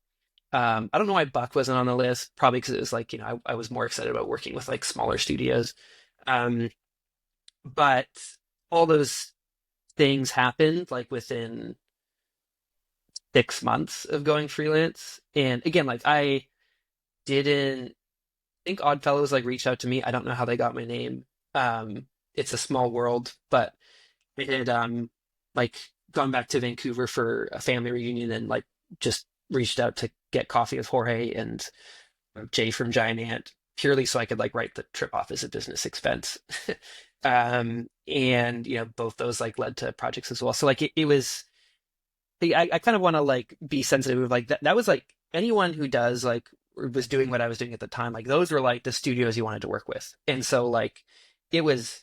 I don't know why Buck wasn't on the list. Probably because it was like I was more excited about working with like smaller studios. Um, but all those things happened like within 6 months of going freelance. And again, like I didn't think Oddfellows like reached out to me. I don't know how they got my name. It's a small world, but I had like gone back to Vancouver for a family reunion and like just reached out to get coffee with Jorge and Jay from Giant Ant purely so I could like write the trip off as a business expense. And both those like led to projects as well. So like it was I kind of want to like be sensitive of like that was like anyone who does like or was doing what I was doing at the time, like those were like the studios you wanted to work with. And so like it was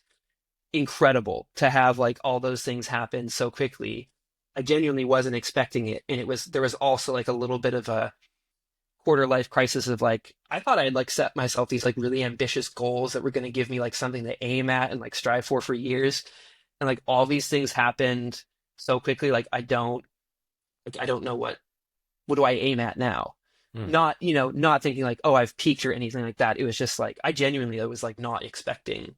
incredible to have like all those things happen so quickly. I genuinely wasn't expecting it. And there was also like a little bit of a quarter life crisis of like, I thought I'd like set myself these like really ambitious goals that were going to give me like something to aim at and like strive for years. And like all these things happened so quickly. Like I don't know what do I aim at now?
Hmm.
Not thinking like, oh, I've peaked or anything like that. It was just like, I genuinely was like not expecting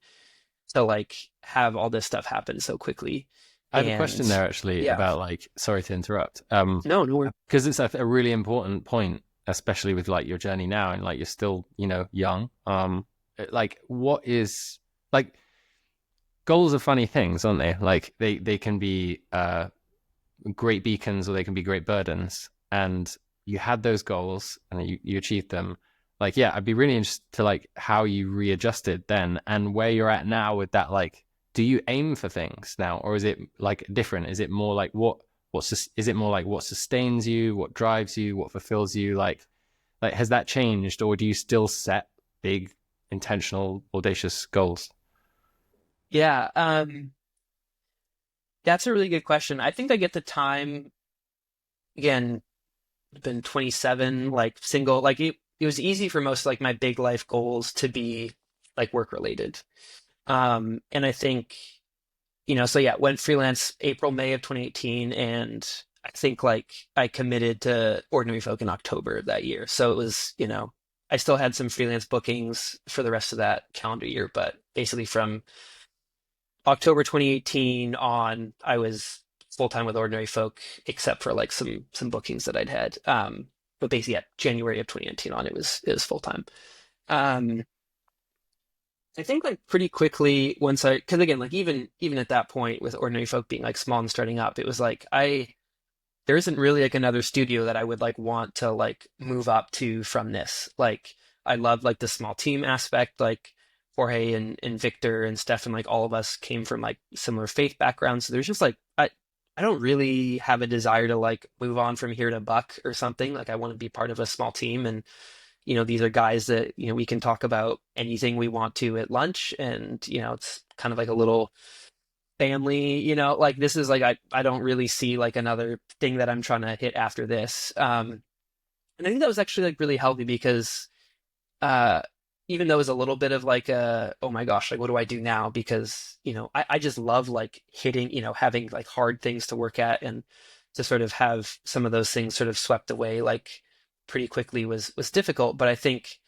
to like have all this stuff happen so quickly.
I have a question
And
there actually
yeah,
about like, sorry to interrupt,
no, worries.
because it's a really important point, especially with like your journey now and like you're still, young. Like what is like goals are funny things, aren't they? Like they can be great beacons or they can be great burdens. And you had those goals and you achieved them. Like, yeah, I'd be really interested to like how you readjusted then and where you're at now with that. Like, do you aim for things now, or is it like different? Is it more like is it more like what sustains you, what drives you, what fulfills you? Like has that changed, or do you still set big, intentional, audacious goals?
Yeah, that's a really good question. I think I get the time again, been 27, like single, like it was easy for most like my big life goals to be like work related. And I think, so yeah, went freelance April, May of 2018, and I think like I committed to Ordinary Folk in October of that year. So it was, I still had some freelance bookings for the rest of that calendar year, but basically from October 2018 on, I was full time with Ordinary Folk, except for like some bookings that I'd had. But basically, yeah, January of 2019 on, it was full time. Um, I think like pretty quickly once because again, like even at that point with Ordinary Folk being like small and starting up, it was like there isn't really like another studio that I would like want to like move up to from this. Like I love like the small team aspect, like Jorge and Victor and Stefan, like all of us came from like similar faith backgrounds. So there's just like I don't really have a desire to like move on from here to Buck or something. Like I want to be part of a small team and these are guys that, we can talk about anything we want to at lunch and, it's kind of like a little family, like this is like I don't really see like another thing that I'm trying to hit after this. And I think that was actually like really healthy because uh even though it was a little bit of like oh my gosh, like what do I do now? Because, I just love like hitting, having like hard things to work at and to sort of have some of those things sort of swept away like pretty quickly was difficult. But I think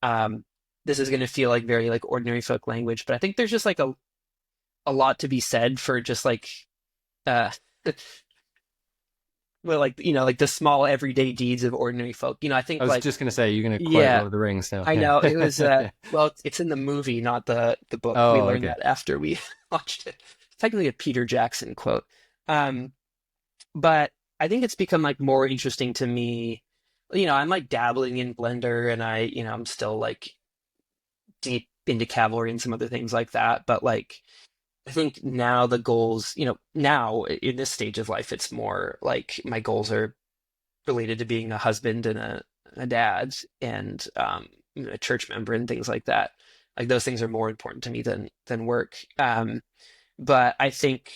um this is gonna feel like very like ordinary folk language, but I think there's just like a lot to be said for just like uh well, like, like the small everyday deeds of ordinary folk. I
I
think
was
like,
just going to say, you're going to quote
yeah,
Lord of the Rings now.
I
Yeah.
know it was, well, it's in the movie, not the book. We
Oh,
learned
okay.
that after we watched it. It's technically a Peter Jackson quote. Um, but I think it's become like more interesting to me. I'm like dabbling in Blender and I'm still like deep into Cavalry and some other things like that. But like, I think now the goals, now in this stage of life, it's more like my goals are related to being a husband and a dad and a church member and things like that. Like those things are more important to me than work. But I think,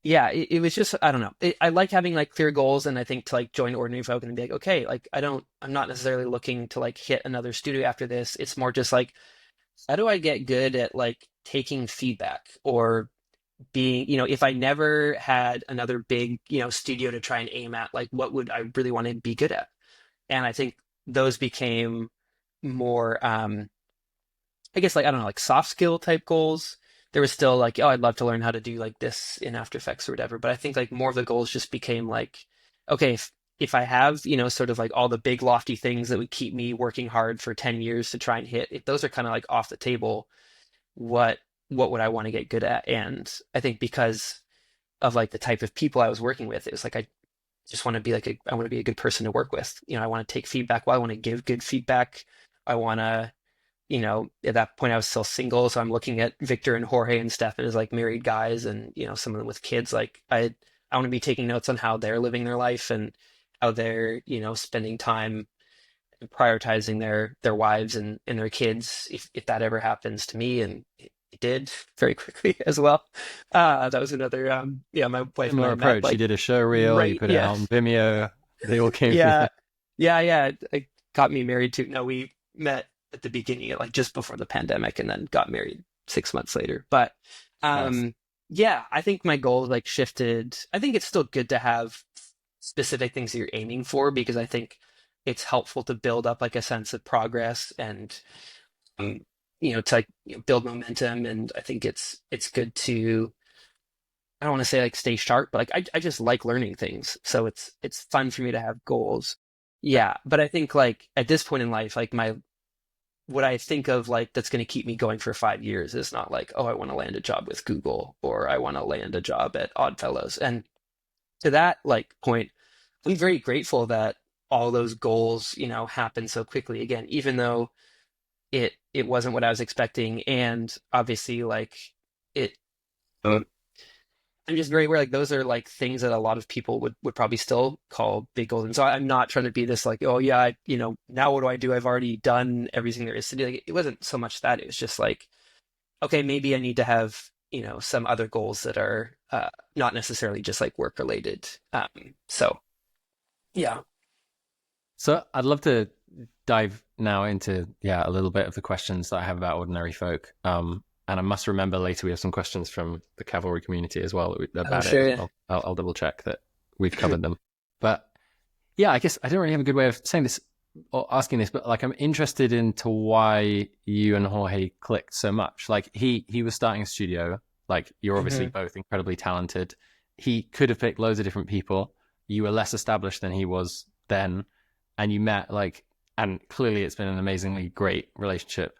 yeah, it was just I don't know. I like having like clear goals, and I think to like join Ordinary Folk and be like, okay, like I'm not necessarily looking to like hit another studio after this. It's more just like, how do I get good at like taking feedback or being, if I never had another big, studio to try and aim at, like what would I really want to be good at? And I think those became more, I guess like, I don't know, like soft skill type goals. There was still like, oh, I'd love to learn how to do like this in After Effects or whatever. But I think like more of the goals just became like, okay, if I have, sort of like all the big lofty things that would keep me working hard for 10 years to try and hit, if those are kind of like off the table, what what would I want to get good at? And I think because of like the type of people I was working with, it was like I just want to be like I want to be a good person to work with. I want to take feedback well, I want to give good feedback. I want to, at that point I was still single, so I'm looking at Victor and Jorge and Stefan as like married guys and, some of them with kids. Like I want to be taking notes on how they're living their life and how they're, spending time prioritizing their wives and their kids if that ever happens to me, and it did very quickly as well. That was another yeah, my wife and
Similar
I met
approach. You
like
did a show reel, you
right,
put it
yeah.
out on Vimeo. They all came.
Yeah,
Yeah.
yeah, it got me married too. No, we met at the beginning, like just before the pandemic, and then got married 6 months later. But
Nice.
yeah, I think my goal like shifted. I think it's still good to have specific things that you're aiming for, because I think it's helpful to build up like a sense of progress and um, to like build momentum. And I think it's good to, I don't want to say like stay sharp, but like I just like learning things, so it's fun for me to have goals. Yeah, but I think like at this point in life, like my what I think of like that's going to keep me going for 5 years is not like, oh, I want to land a job with Google or I want to land a job at Oddfellows. And to that like point, I'm very grateful that all those goals, happened so quickly. Again, even though it wasn't what I was expecting, and obviously like it. I'm just very aware like those are like things that a lot of people would probably still call big goals. And so I'm not trying to be this like, oh yeah, now what do I do? I've already done everything there is to do. Like, it wasn't so much that. It was just like, okay, maybe I need to have, some other goals that are not necessarily just like work related. So yeah.
So I'd love to dive now into a little bit of the questions that I have about ordinary folk. And I must remember later we have some questions from the Cavalry community as well
Oh,
about it as
sure.
well. I'll double check that we've covered them. But yeah, I guess I don't really have a good way of saying this or asking this, but like I'm interested into why you and Jorge clicked so much. Like he was starting a studio. Like you're obviously
Hmm.
both incredibly talented. He could have picked loads of different people. You were less established than he was then, and you met like, and clearly it's been an amazingly great relationship.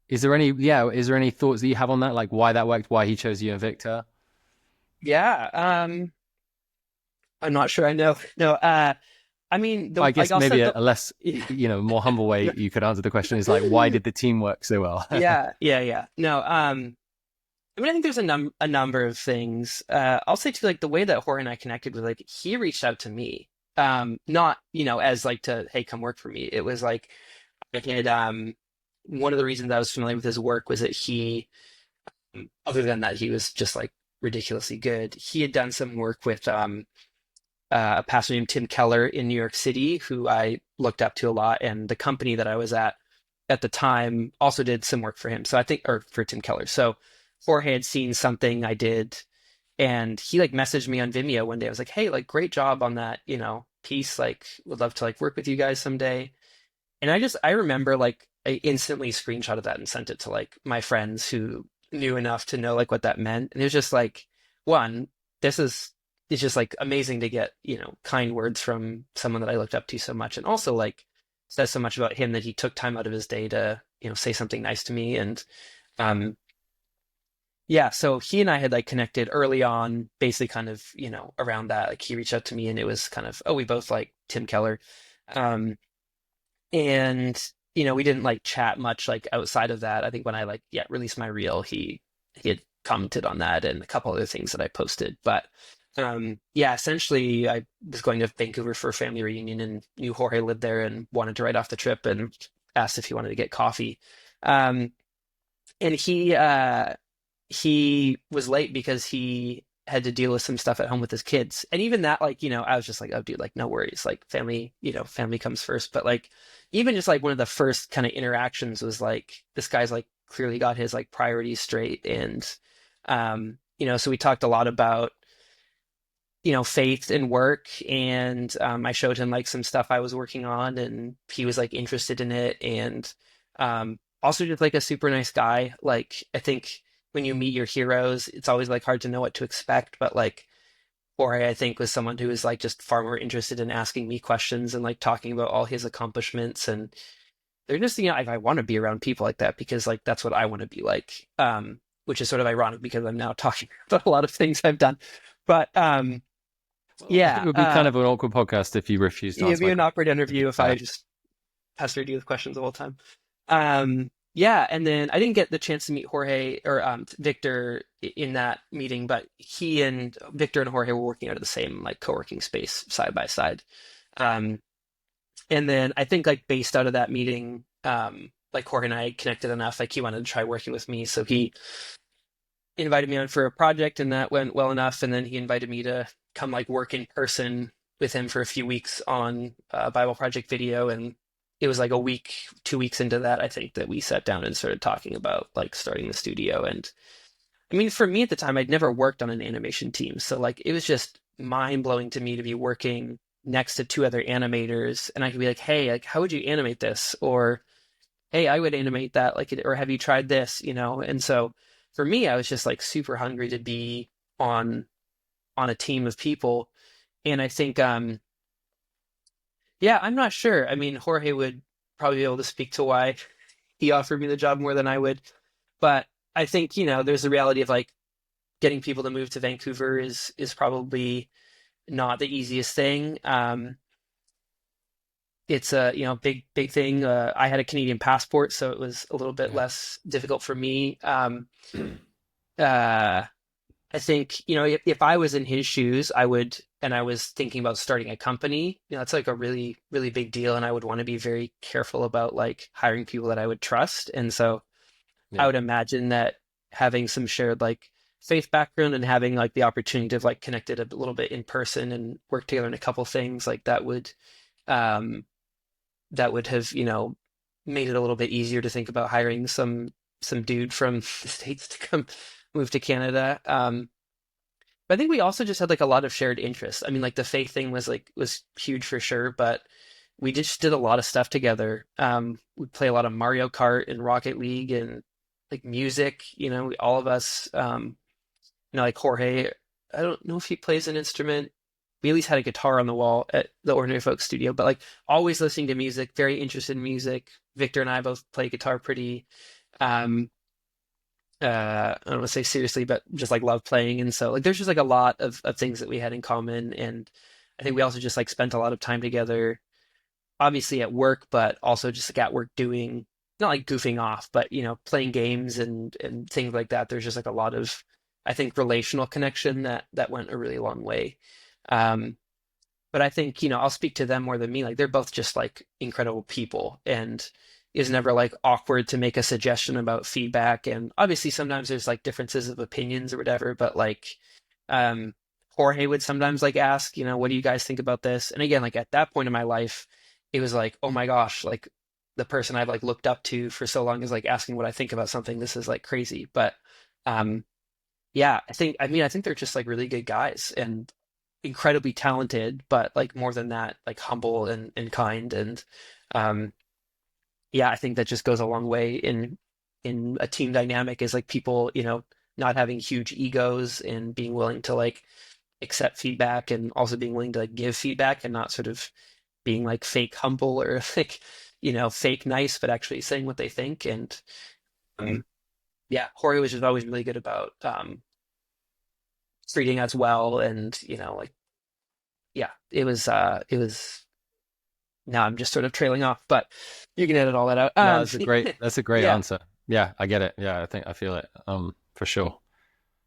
Is there any thoughts that you have on that? Like why that worked, why he chose you and Victor?
Yeah. I'm not sure I know. No, I mean,
I
like
guess
I'll
maybe
say
a less, more humble way you could answer the question is like, why did the team work so well?
yeah, yeah, yeah. No, I mean, I think there's a number of things. I'll say too, like the way that Jorge and I connected was like he reached out to me, not as like to hey come work for me. It was like I had one of the reasons I was familiar with his work was that he, other than that, he was just like ridiculously good. He had done some work with a pastor named Tim Keller in New York City, who I looked up to a lot, and the company that I was at the time also did some work for him. So I think, or for Tim Keller. So Jorge had seen something I did, and he like messaged me on Vimeo one day. I was like, "Hey, like great job on that, piece. Like, would love to like work with you guys someday." And I remember like I instantly screenshotted that and sent it to like my friends who knew enough to know like what that meant. And it was just like, one, this is it's just like amazing to get, kind words from someone that I looked up to so much, and also like says so much about him that he took time out of his day to, say something nice to me. And um, yeah, so he and I had like connected early on, basically kind of, around that. Like he reached out to me and it was kind of, oh, we both like Tim Keller. Um, and we didn't like chat much like outside of that. I think when I like released my reel, he had commented on that and a couple other things that I posted. But yeah, essentially I was going to Vancouver for a family reunion and knew Jorge lived there and wanted to write off the trip and asked if he wanted to get coffee. Um, and he was late because he had to deal with some stuff at home with his kids. And even that, like, I was just like, oh, dude, like, no worries. Like, family, family comes first. But like, even just like one of the first kind of interactions was like, this guy's like clearly got his like priorities straight. And, so we talked a lot about, faith and work. And I showed him like some stuff I was working on and he was like interested in it. And also just like a super nice guy. Like, I think when you meet your heroes, it's always like hard to know what to expect. But like Jorge, I think, was someone who was like just far more interested in asking me questions and like talking about all his accomplishments. And they're just, I want to be around people like that because like that's what I want to be like. Which is sort of ironic because I'm now talking about a lot of things I've done. But
Well, it
yeah,
would be kind of an awkward podcast if you refused to
it'd
answer
be
my
an awkward interview if I
question.
just pestered you with questions the whole time. Yeah, and then I didn't get the chance to meet Jorge or Victor in that meeting, but he and Victor and Jorge were working out of the same like co-working space side by side. Um, and then I think like based out of that meeting, like Jorge and I connected enough, like he wanted to try working with me, so he invited me on for a project, and that went well enough. And then he invited me to come like work in person with him for a few weeks on a Bible project video, and it was like a week, 2 weeks into that, I think, that we sat down and started talking about like starting the studio. And I mean, for me at the time, I'd never worked on an animation team, so like it was just mind blowing to me to be working next to two other animators, and I could be like, hey, like how would you animate this? Or hey, I would animate that, like, or have you tried this, And so for me, I was just like super hungry to be on a team of people. And I think, yeah, I'm not sure. I mean, Jorge would probably be able to speak to why he offered me the job more than I would. But I think, there's the reality of like getting people to move to Vancouver is probably not the easiest thing. It's a big thing. I had a Canadian passport, so it was a little bit
Yeah.
less difficult for me. Uh, I think if I was in his shoes, I would, and I was thinking about starting a company. It's like a really really big deal, and I would want to be very careful about like hiring people that I would trust. And so I
Yeah.
would imagine that having some shared like faith background and having like the opportunity to like connect it a little bit in person and work together in a couple things like um, that would have, made it a little bit easier to think about hiring some dude from the States to come move to Canada. But I think we also just had like a lot of shared interests. I mean, like the faith thing was huge for sure, but we just did a lot of stuff together. We play a lot of Mario Kart and Rocket League and like music, all of us, like Jorge, I don't know if he plays an instrument. We at least had a guitar on the wall at the Ordinary Folks studio, but like always listening to music, very interested in music. Victor and I both play guitar pretty, um, I don't want to say seriously, but just like love playing. And so like there's just like a lot of things that we had in common. And I think we also just like spent a lot of time together, obviously at work, but also just like at work doing not like goofing off, but playing games and things like that. There's just like a lot of I think relational connection that went a really long way. Um, but I think, I'll speak to them more than me. Like they're both just like incredible people, and is never like awkward to make a suggestion about feedback. And obviously sometimes there's like differences of opinions or whatever, but like um Jorge would sometimes like ask, what do you guys think about this? And again, like at that point in my life, it was like, oh my gosh, like the person I've like looked up to for so long is like asking what I think about something. This is like crazy. But um yeah, I think they're just like really good guys and incredibly talented, but like more than that, like humble and kind. And um, yeah, I think that just goes a long way in a team dynamic is like people, not having huge egos and being willing to like accept feedback and also being willing to like give feedback and not sort of being like fake humble or like, fake nice, but actually saying what they think. And um, yeah, Jorge was just always really good about treating us well. And, like, yeah, it was, now I'm just sort of trailing off, but you can edit all that out.
No, that's a great
Yeah,
answer. Yeah, I get it. Yeah, I feel it. For sure.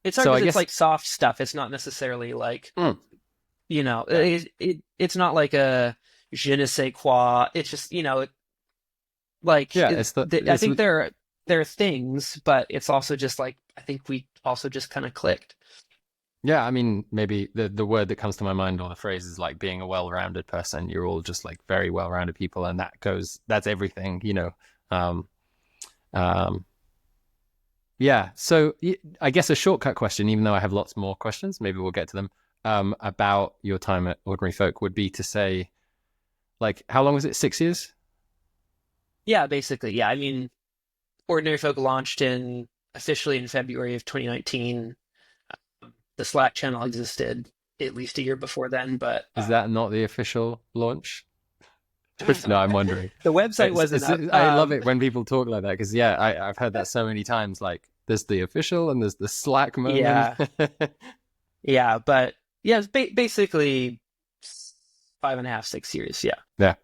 it's hard
So I
because it's
guess,
like soft stuff. It's not necessarily like,
mm, yeah,
it's not like a je ne sais quoi. It's just, like
yeah, it's the,
I
it's,
think there are things, but it's also just like I think we also just kind of clicked.
yeah, I mean, maybe the word that comes to my mind or the phrase is like being a well-rounded person. You're all just like very well-rounded people, and that's everything, you know. Um, um, yeah. So I guess a shortcut question, even though I have lots more questions, maybe we'll get to them, about your time at Ordinary Folk would be to say, like, how long was it? 6 years?
Yeah, basically. Yeah, I mean, Ordinary Folk launched in officially in February of 2019. The Slack channel existed at least a year before then, but
Is that not the official launch? No, I'm wondering.
the website wasn't up.
I love it when people talk like that because yeah, I've heard that so many times. Like, there's the official and there's the Slack moment.
Yeah, yeah, but yeah, it's basically 5.5, 6 years. Yeah.
Yeah.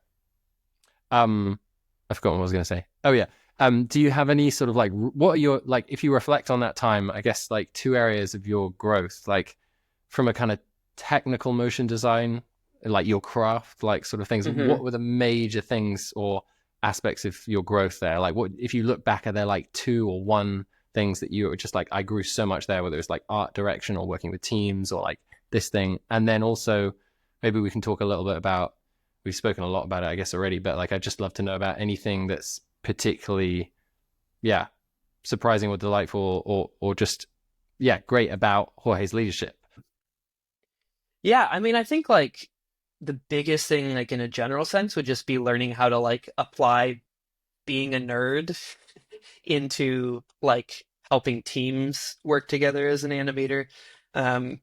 I've forgotten what I was going to say. Oh yeah. Do you have any sort of like what are your like if you reflect on that time? I guess like two areas of your growth, like from a kind of technical motion design, like your craft, like sort of things.
hmm
What were the major things or aspects of your growth there? Like, what if you look back, are there like two or one things that you were just like I grew so much there, whether it's like art direction or working with teams or like this thing, and then also maybe we can talk a little bit about we've spoken a lot about it, I guess, already, but like I'd just love to know about anything that's particularly, yeah, surprising or delightful or just, yeah, great about Jorge's leadership.
Yeah, I mean, I think like the biggest thing, like in a general sense, would just be learning how to like apply being a nerd into like helping teams work together as an animator. Um,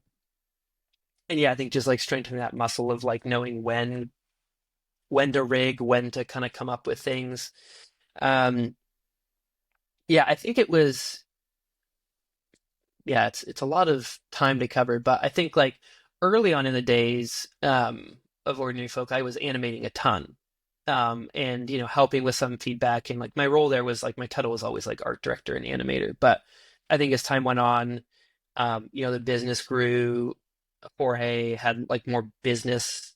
and yeah, I think just like strengthening that muscle of like knowing when to rig, when to kind of come up with things. Um, yeah, I think it was yeah, it's a lot of time to cover, but I think like early on in the days of Ordinary Folk, I was animating a ton. And helping with some feedback and like my role there was like my title was always like art director and animator. But I think as time went on, the business grew. Jorge had like more business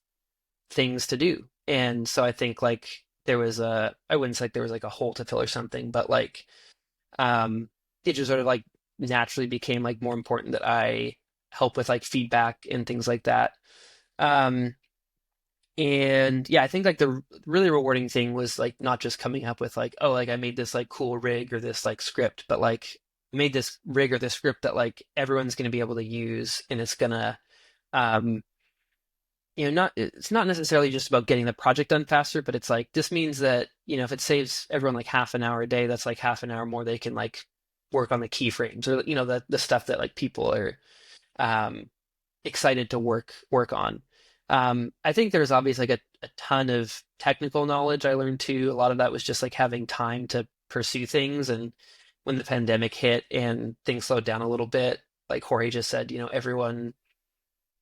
things to do. And so I think like I wouldn't say like there was like a hole to fill or something, but like um it just sort of like naturally became like more important that I help with like feedback and things like that. Um and yeah, I think like the really rewarding thing was like not just coming up with like, oh, like I made this like cool rig or this like script, but like made this rig or this script that like everyone's going to be able to use and it's gonna um not it's not necessarily just about getting the project done faster, but it's like this means that, if it saves everyone like half an hour a day, that's like half an hour more they can like work on the keyframes or the stuff that like people are um excited to work on. I think there's obviously like a ton of technical knowledge I learned too. A lot of that was just like having time to pursue things. And when the pandemic hit and things slowed down a little bit, like Jorge just said, everyone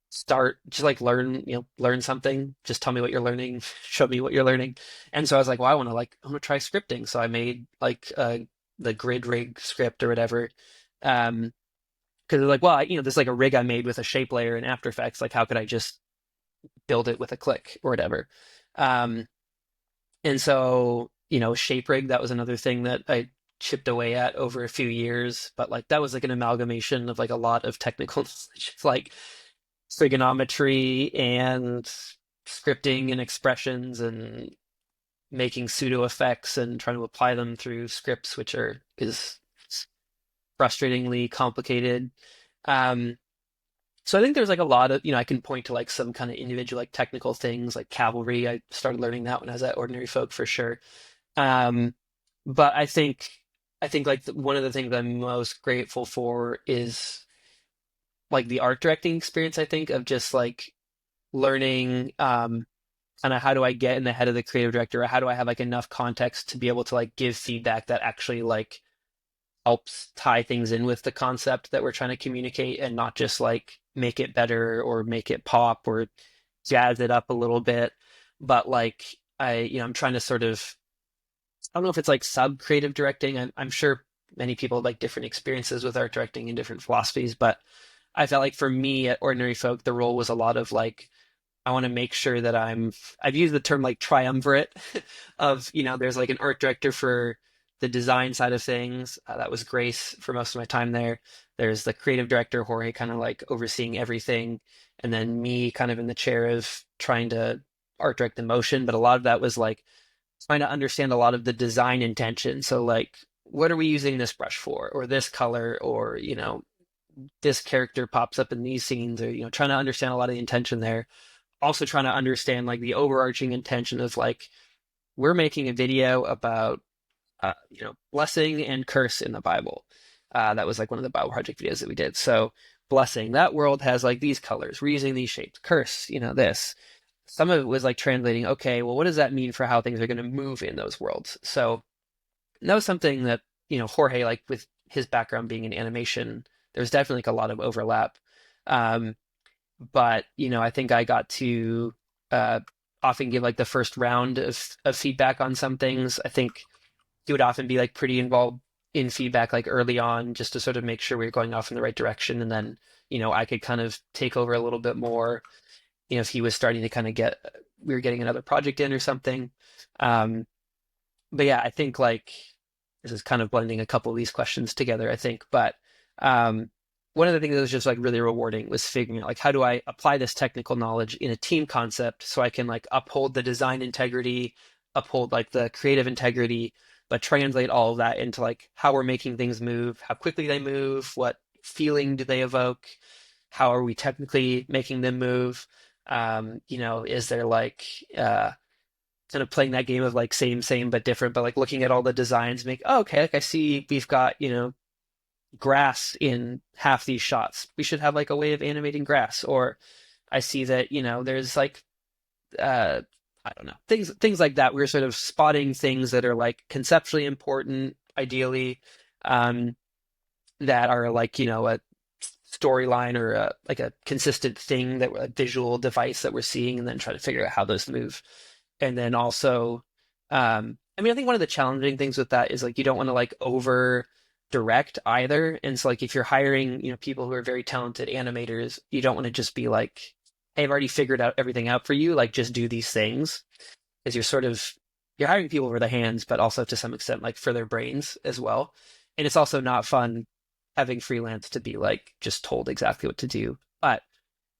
start just like learn something. Just tell me what you're learning, show me what you're learning. And so I was like, well, I want to try scripting. So I made like the grid rig script or whatever. Because they're like, well, there's like a rig I made with a shape layer in After Effects. Like, how could I just build it with a click or whatever? Um, and so, shape rig, that was another thing that I chipped away at over a few years. But like, that was like an amalgamation of like a lot of technical knowledge, like trigonometry and scripting and expressions and making pseudo effects and trying to apply them through scripts, which is frustratingly complicated. Um, So I think there's like a lot of, I can point to like some kind of individual like technical things like Cavalry. I started learning that when I was at Ordinary Folk for sure. Um, but I think like one of the things I'm most grateful for is like the art directing experience, I think, of just like learning kind of how do I get in the head of the creative director, or how do I have like enough context to be able to like give feedback that actually like helps tie things in with the concept that we're trying to communicate, and not just like make it better or make it pop or jazz it up a little bit. But like I'm trying to sort of, I don't know if it's like sub creative directing. I'm sure many people have like different experiences with art directing and different philosophies, but I felt like for me at Ordinary Folk, the role was a lot of like, I want to make sure that I've used the term like triumvirate of, there's like an art director for the design side of things. That was Grace for most of my time there. There's the creative director, Jorge, kind of like overseeing everything. And then me kind of in the chair of trying to art direct the motion. But a lot of that was like trying to understand a lot of the design intention. So like, what are we using this brush for? Or this color? Or, this character pops up in these scenes, or, trying to understand a lot of the intention there. Also trying to understand like the overarching intention of like, we're making a video about blessing and curse in the Bible. That was like one of the Bible project videos that we did. So blessing, that world has like these colors, we're using these shapes. Curse, this. Some of it was like translating, okay, well, what does that mean for how things are going to move in those worlds? So that was something that, Jorge, like with his background being in animation, there's definitely like a lot of overlap. Um, but I think I got to uh, often give like the first round of feedback on some things. I think he would often be like pretty involved in feedback like early on, just to sort of make sure we were going off in the right direction, and then I could kind of take over a little bit more. If he was starting to kind of we were getting another project in or something. Um, but yeah, I think like this is kind of blending a couple of these questions together, I think. But um, one of the things that was just like really rewarding was figuring out like, how do I apply this technical knowledge in a team concept so I can like uphold the design integrity, uphold like the creative integrity, but translate all of that into like how we're making things move, how quickly they move, what feeling do they evoke, how are we technically making them move? Is there like kind of playing that game of like same but different, but like looking at all the designs, okay, like I see we've got grass in half these shots. We should have like a way of animating grass. Or I see that there's like uh I don't know, things like that. We're sort of spotting things that are like conceptually important, ideally, um, that are like a storyline or like a consistent thing, that a visual device that we're seeing, and then try to figure out how those move. And then also, I think one of the challenging things with that is like you don't want to like over direct either. And so like if you're hiring, people who are very talented animators, you don't want to just be like, hey, I've already figured out everything out for you. Like just do these things. Because you're hiring people for the hands, but also to some extent like for their brains as well. And it's also not fun having freelance to be like just told exactly what to do. But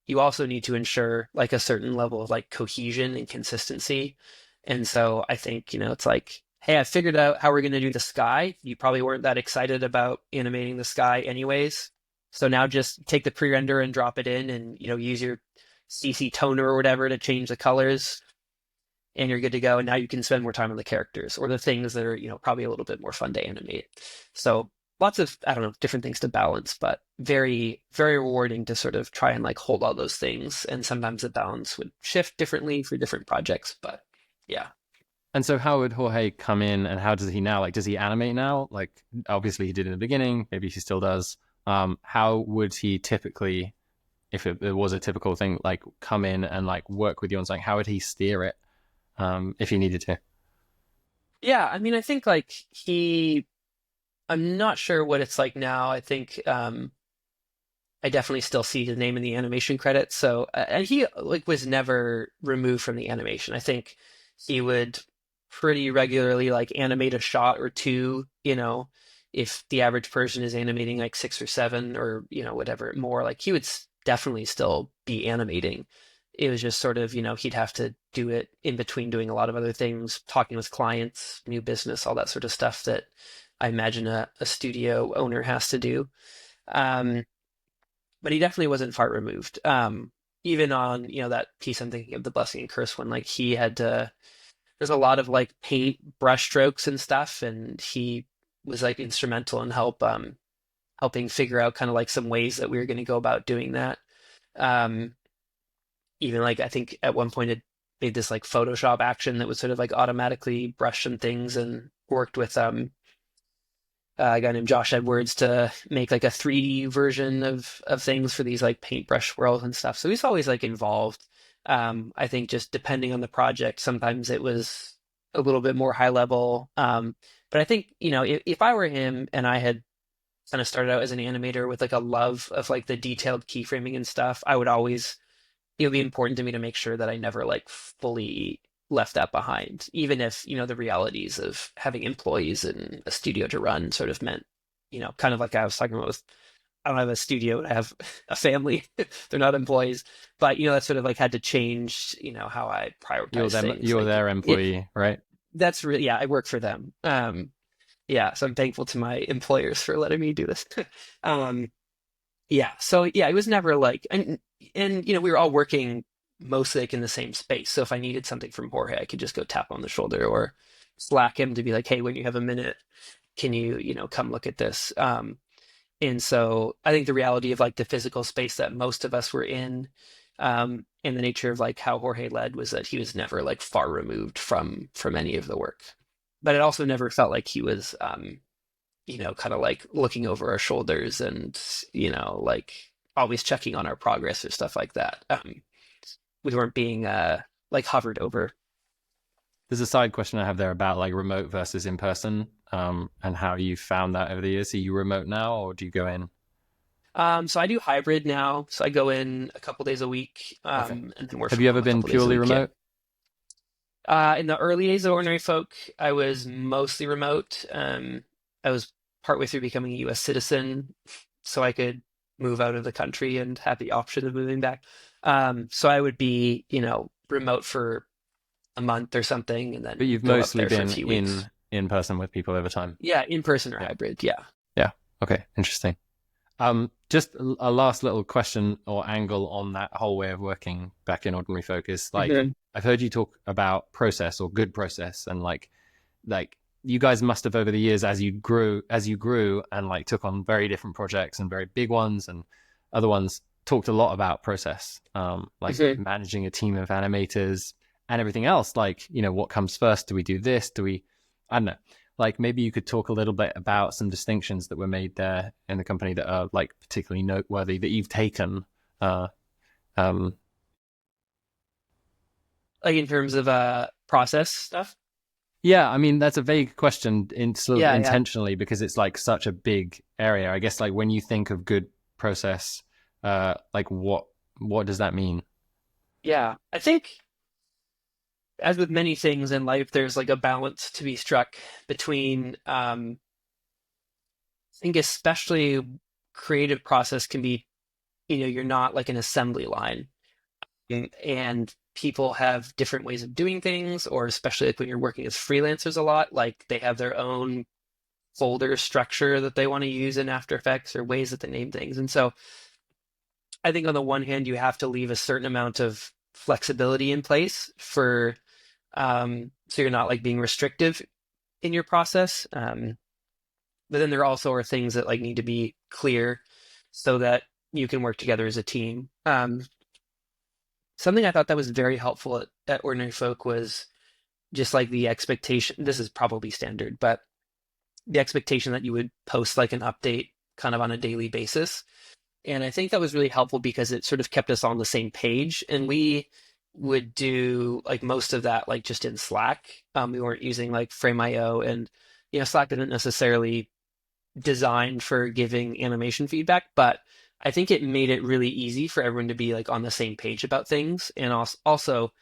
you also need to ensure like a certain level of like cohesion and consistency. And so I think, it's like, hey, I figured out how we're going to do the sky. You probably weren't that excited about animating the sky anyways. So now just take the pre-render and drop it in, and, use your CC toner or whatever to change the colors, and you're good to go. And now you can spend more time on the characters or the things that are, probably a little bit more fun to animate. So lots of, I don't know, different things to balance, but very, very rewarding to sort of try and like hold all those things. And sometimes the balance would shift differently for different projects, but yeah.
And so how would Jorge come in, and how does he now? Like, does he animate now? Like, obviously he did in the beginning, maybe he still does. How would he typically, if it was a typical thing, like come in and like work with you on something, how would he steer it, if he needed to?
Yeah, I think like I'm not sure what it's like now. I think I definitely still see his name in the animation credits. So, and he like was never removed from the animation. I think he would pretty regularly like animate a shot or two, if the average person is animating like six or seven or, whatever more, like he would definitely still be animating. It was just sort of, he'd have to do it in between doing a lot of other things, talking with clients, new business, all that sort of stuff that I imagine a studio owner has to do. Um, but he definitely wasn't far removed. Even on, that piece I'm thinking of, the blessing and curse one, like he had to, there's a lot of like paint brush strokes and stuff, and he was like instrumental in help helping figure out kind of like some ways that we were going to go about doing that. Um, Even like I think at one point it made this like Photoshop action that would sort of like automatically brush some things, and worked with a guy named Josh Edwards to make like a 3D version of things for these like paintbrush worlds and stuff. So he's always like involved. I think just depending on the project, sometimes it was a little bit more high level. But I think, if I were him and I had kind of started out as an animator with like a love of like the detailed keyframing and stuff, I would always, it would be important to me to make sure that I never like fully left that behind, even if, the realities of having employees and a studio to run sort of meant, kind of like I was talking about with, I don't have a studio, I have a family. They're not employees, but that sort of like had to change, how I prioritize things.
You're
Like
their employee, right?
that's really, yeah, I work for them. Yeah, so I'm thankful to my employers for letting me do this. um, yeah, so yeah, it was never like, and we were all working mostly like in the same space. So if I needed something from Jorge, I could just go tap on the shoulder or Slack him to be like, hey, when you have a minute, can you, come look at this? And so I think the reality of like the physical space that most of us were in, and the nature of like how Jorge led, was that he was never like far removed from any of the work. But it also never felt like he was kind of like looking over our shoulders and, like always checking on our progress or stuff like that. We weren't being like hovered over.
There's a side question I have there about like remote versus in person, and how you found that over the years. Are you remote now, or do you go in?
So I do hybrid now. So I go in a couple days a week,
Okay.
and then work
Have
from
you
home
ever
a
been
couple days a
purely
week. Yeah.
remote?
In the early days of Ordinary Folk, I was mostly remote. I was partway through becoming a U.S. citizen, so I could move out of the country and have the option of moving back. So I would be, remote for a month or something, and
But
then
you've
go up
mostly
there for a
been
few weeks.
in person with people over time.
Yeah, in person or
Yeah.
hybrid. Yeah.
Yeah. Okay. Interesting. Just a last little question or angle on that whole way of working back in Ordinary Focus. Like,
Mhm.
I've heard you talk about process or good process, and like you guys must have over the years, as you grew and like took on very different projects and very big ones and other ones, talked a lot about process, like
Mhm.
managing a team of animators and everything else. Like, what comes first? Do we do this? I don't know. Like, maybe you could talk a little bit about some distinctions that were made there in the company that are like particularly noteworthy that you've taken. Uh, um,
Like in terms of process stuff.
yeah, I mean that's a vague question in sort of
Yeah, yeah,
intentionally because it's like such a big area. I guess like when you think of good process, like what does that mean?
yeah. I think, as with many things in life, there's like a balance to be struck between. I think especially creative process can be, you're not like an assembly line. And people have different ways of doing things, or especially like when you're working as freelancers a lot, like they have their own folder structure that they want to use in After Effects, or ways that they name things. And so I think on the one hand, you have to leave a certain amount of flexibility in place for, so you're not like being restrictive in your process. But then there also are things that like need to be clear so that you can work together as a team. Something I thought that was very helpful at Ordinary Folk was just like the expectation. This is probably standard, but the expectation that you would post like an update kind of on a daily basis. And I think that was really helpful because it sort of kept us on the same page. And we would do like most of that like just in Slack. We weren't using like Frame.io, and Slack didn't necessarily design for giving animation feedback, but I think it made it really easy for everyone to be like on the same page about things. And also,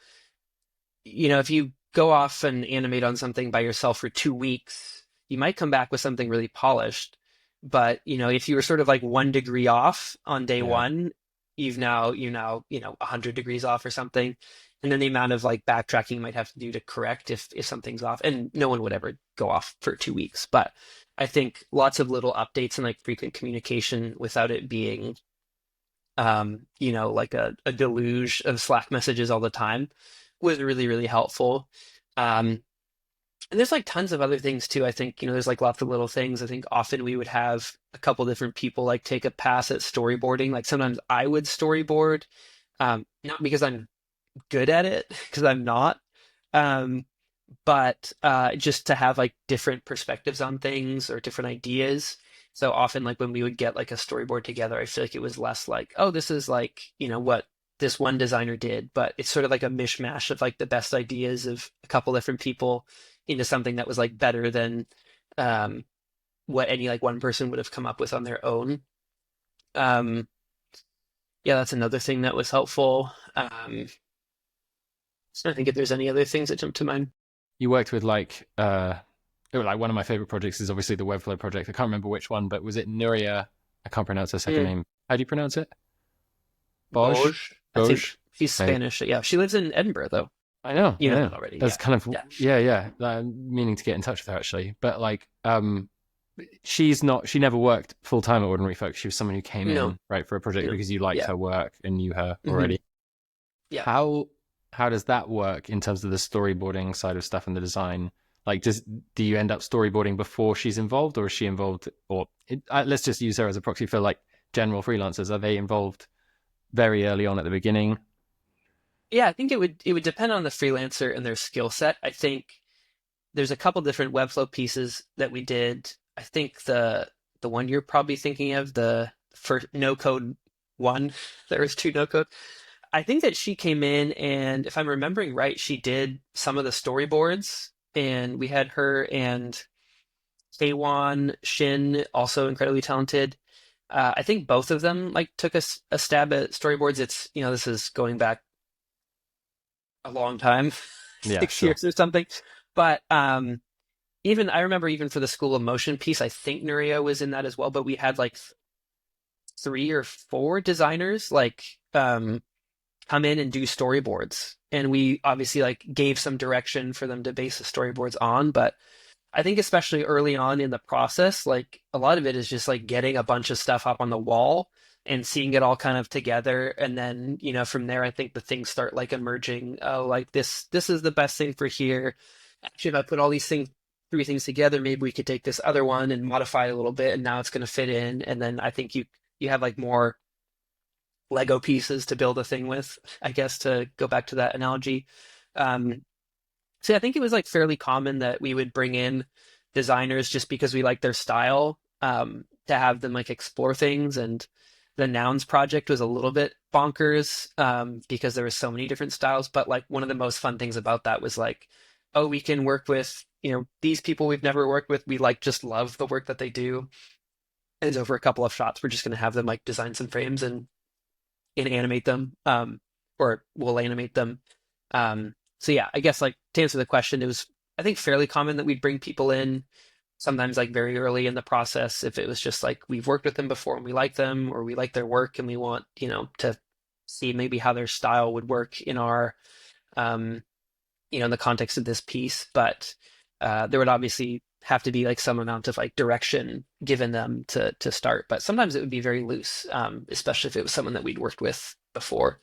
if you go off and animate on something by yourself for 2 weeks, you might come back with something really polished. But if you were sort of like 1 degree off on day
Yeah.
one, you're now 100 degrees off or something. And then the amount of like backtracking you might have to do to correct if something's off. And no one would ever go off for 2 weeks. But I think lots of little updates and like frequent communication without it being like a deluge of Slack messages all the time was really, really helpful. Um, And there's like tons of other things too. I think, there's like lots of little things. I think often we would have a couple different people like take a pass at storyboarding. Like sometimes I would storyboard, not because I'm good at it, because I'm not, um, but just to have like different perspectives on things or different ideas. So often, like when we would get like a storyboard together, I feel like it was less like, oh, this is like, what this one designer did, but it's sort of like a mishmash of like the best ideas of a couple different people into something that was like better than um, what any like one person would have come up with on their own. Um, yeah, that's another thing that was helpful. So I think if there's any other things that jump to mind.
You worked with like one of my favorite projects is obviously the Webflow project. I can't remember which one, but was it Nuria? I can't pronounce her second
Mm.
name. How do you pronounce it? Bosch?
Boj. I think
Bosch?
she's Spanish. Yeah, she lives in Edinburgh though.
I know,
You
I
know
know.
that already.
That's
Yeah.
kind of
Yeah.
yeah. I'm meaning to get in touch with her actually, but like, she never worked full time at Ordinary Folk. She was someone who came
No.
in right for a project
No.
because you liked
Yeah.
her work and knew her
Hmm.
already.
Yeah.
How how does that work in terms of the storyboarding side of stuff and the design? Like, do you end up storyboarding before she's involved, or is she involved? Or let's just use her as a proxy for like general freelancers. Are they involved very early on at the beginning?
Yeah. I think it would depend on the freelancer and their skill set. I think there's a couple different Webflow pieces that we did. I think the one you're probably thinking of, the first no code one, there was two no code. I think that she came in and if I'm remembering right, she did some of the storyboards and we had her and Kwan Shin, also incredibly talented. I think both of them like took a stab at storyboards. It's this is going back a long time,
Yeah,
six
sure.
years or something. But even I remember even for the School of Motion piece, I think Nuria was in that as well. But we had like three or four designers like come in and do storyboards, and we obviously like gave some direction for them to base the storyboards on. But I think especially early on in the process, like a lot of it is just like getting a bunch of stuff up on the wall and seeing it all kind of together. And then, from there, I think the things start like emerging. Oh, like this is the best thing for here. Actually, if I put all these three things together, maybe we could take this other one and modify it a little bit, and now it's going to fit in. And then I think you have like more Lego pieces to build a thing with, I guess, to go back to that analogy. Um, so I think it was like fairly common that we would bring in designers just because we like their style, to have them like explore things. And the Nouns project was a little bit bonkers, because there was so many different styles. But like one of the most fun things about that was like, oh, we can work with these people we've never worked with. We like just love the work that they do. And over a couple of shots, we're just going to have them like design some frames and animate them, or we'll animate them. So yeah, I guess like to answer the question, it was I think fairly common that we'd bring people in sometimes like very early in the process if it was just like we've worked with them before and we like them or we like their work and we want to see maybe how their style would work in our um, in the context of this piece. But there would obviously have to be like some amount of like direction given them to start. But sometimes it would be very loose, especially if it was someone that we'd worked with before.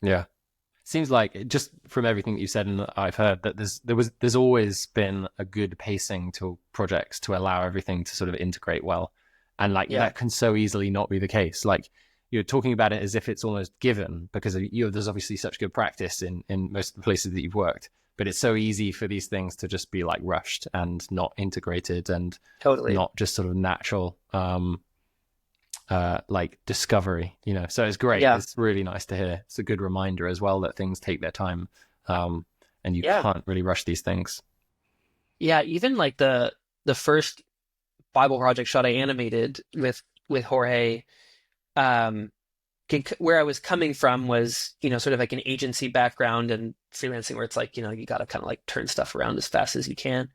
Yeah. Seems like just from everything that you said and that I've heard that there's always been a good pacing to projects to allow everything to sort of integrate well, and like
Yeah,
that can so easily not be the case. Like you're talking about it as if it's almost given because there's obviously such good practice in most of the places that you've worked, but it's so easy for these things to just be like rushed and not integrated and
totally.
not just sort of natural. Like discovery, so it's great.
Yeah,
It's really nice to hear. It's a good reminder as well that things take their time, and you
yeah,
can't really rush these things.
yeah. Even like the first Bible project shot I animated with Jorge, um, where I was coming from was sort of like an agency background and freelancing, where it's like you got to kind of like turn stuff around as fast as you can,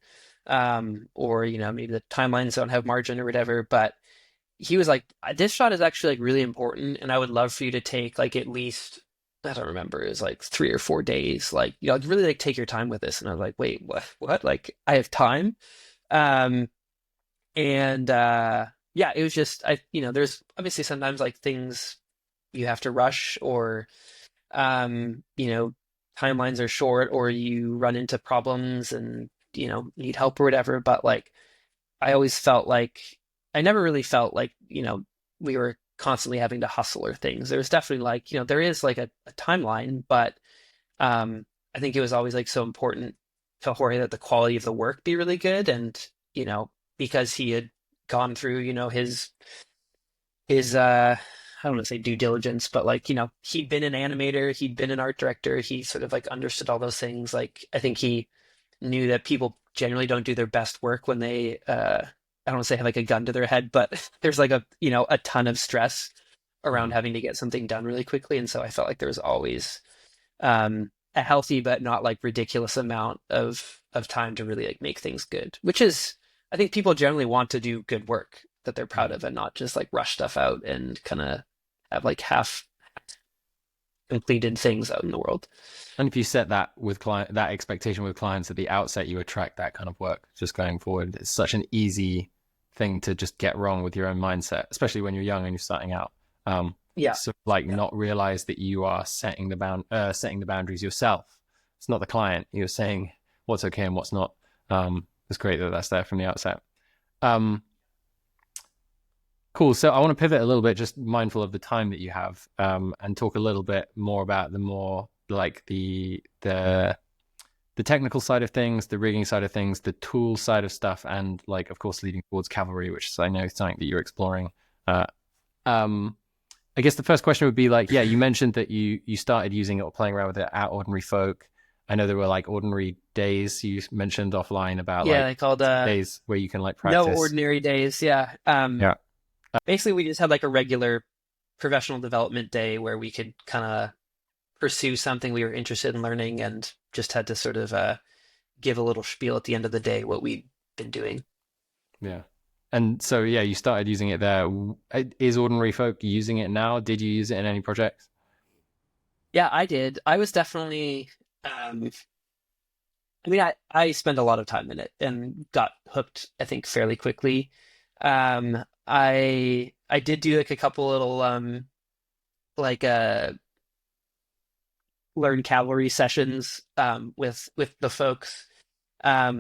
or maybe the timelines don't have margin or whatever. But he was like, this shot is actually like really important, and I would love for you to take like at least, I don't remember, it was like 3 or 4 days, like really like take your time with this. And I was like, wait, what? Like I have time? Um, and yeah, it was just there's obviously sometimes like things you have to rush, or um, you know, timelines are short, or you run into problems, and need help or whatever. But like, I always felt like I never really felt like, we were constantly having to hustle or things. There was definitely like, there is like a timeline, but I think it was always like so important to Jorge that the quality of the work be really good. And, because he had gone through, his I don't want to say due diligence, but like, he'd been an animator, he'd been an art director, he sort of like understood all those things. Like I think he knew that people generally don't do their best work when they I don't want to say have like a gun to their head, but there's like a ton of stress around having to get something done really quickly. And so I felt like there was always a healthy but not like ridiculous amount of time to really like make things good, which is I think people generally want to do good work that they're proud of and not just like rush stuff out and kind of have like half completed things out in the world.
And if you set that with that expectation with clients at the outset, you attract that kind of work just going forward. It's such an easy thing to just get wrong with your own mindset, especially when you're young and you're starting out.
Yeah.
So like not realize that you are setting the boundaries yourself. It's not the client. You're saying what's okay and what's not. It's great that that's there from the outset. Cool. So I want to pivot a little bit, just mindful of the time that you have, and talk a little bit more about the more like the technical side of things, the rigging side of things, the tool side of stuff, and like of course leading towards Cavalry, which is I know something that you're exploring. I guess the first question would be like, yeah, you mentioned that you started using it or playing around with it at Ordinary Folk. I know there were like ordinary days you mentioned offline about
Yeah,
like
they called
days where you can like practice.
No Ordinary Days. Yeah.
Yeah.
Basically, we just had like a regular professional development day where we could kind of pursue something we were interested in learning and just had to sort of give a little spiel at the end of the day what we'd been doing.
Yeah. And so, yeah, you started using it there. Is Ordinary Folk using it now? Did you use it in any projects?
Yeah, I did. I was definitely, I mean, I spent a lot of time in it and got hooked, I think, fairly quickly. I did do like a couple little like learn cavalry sessions with the folks,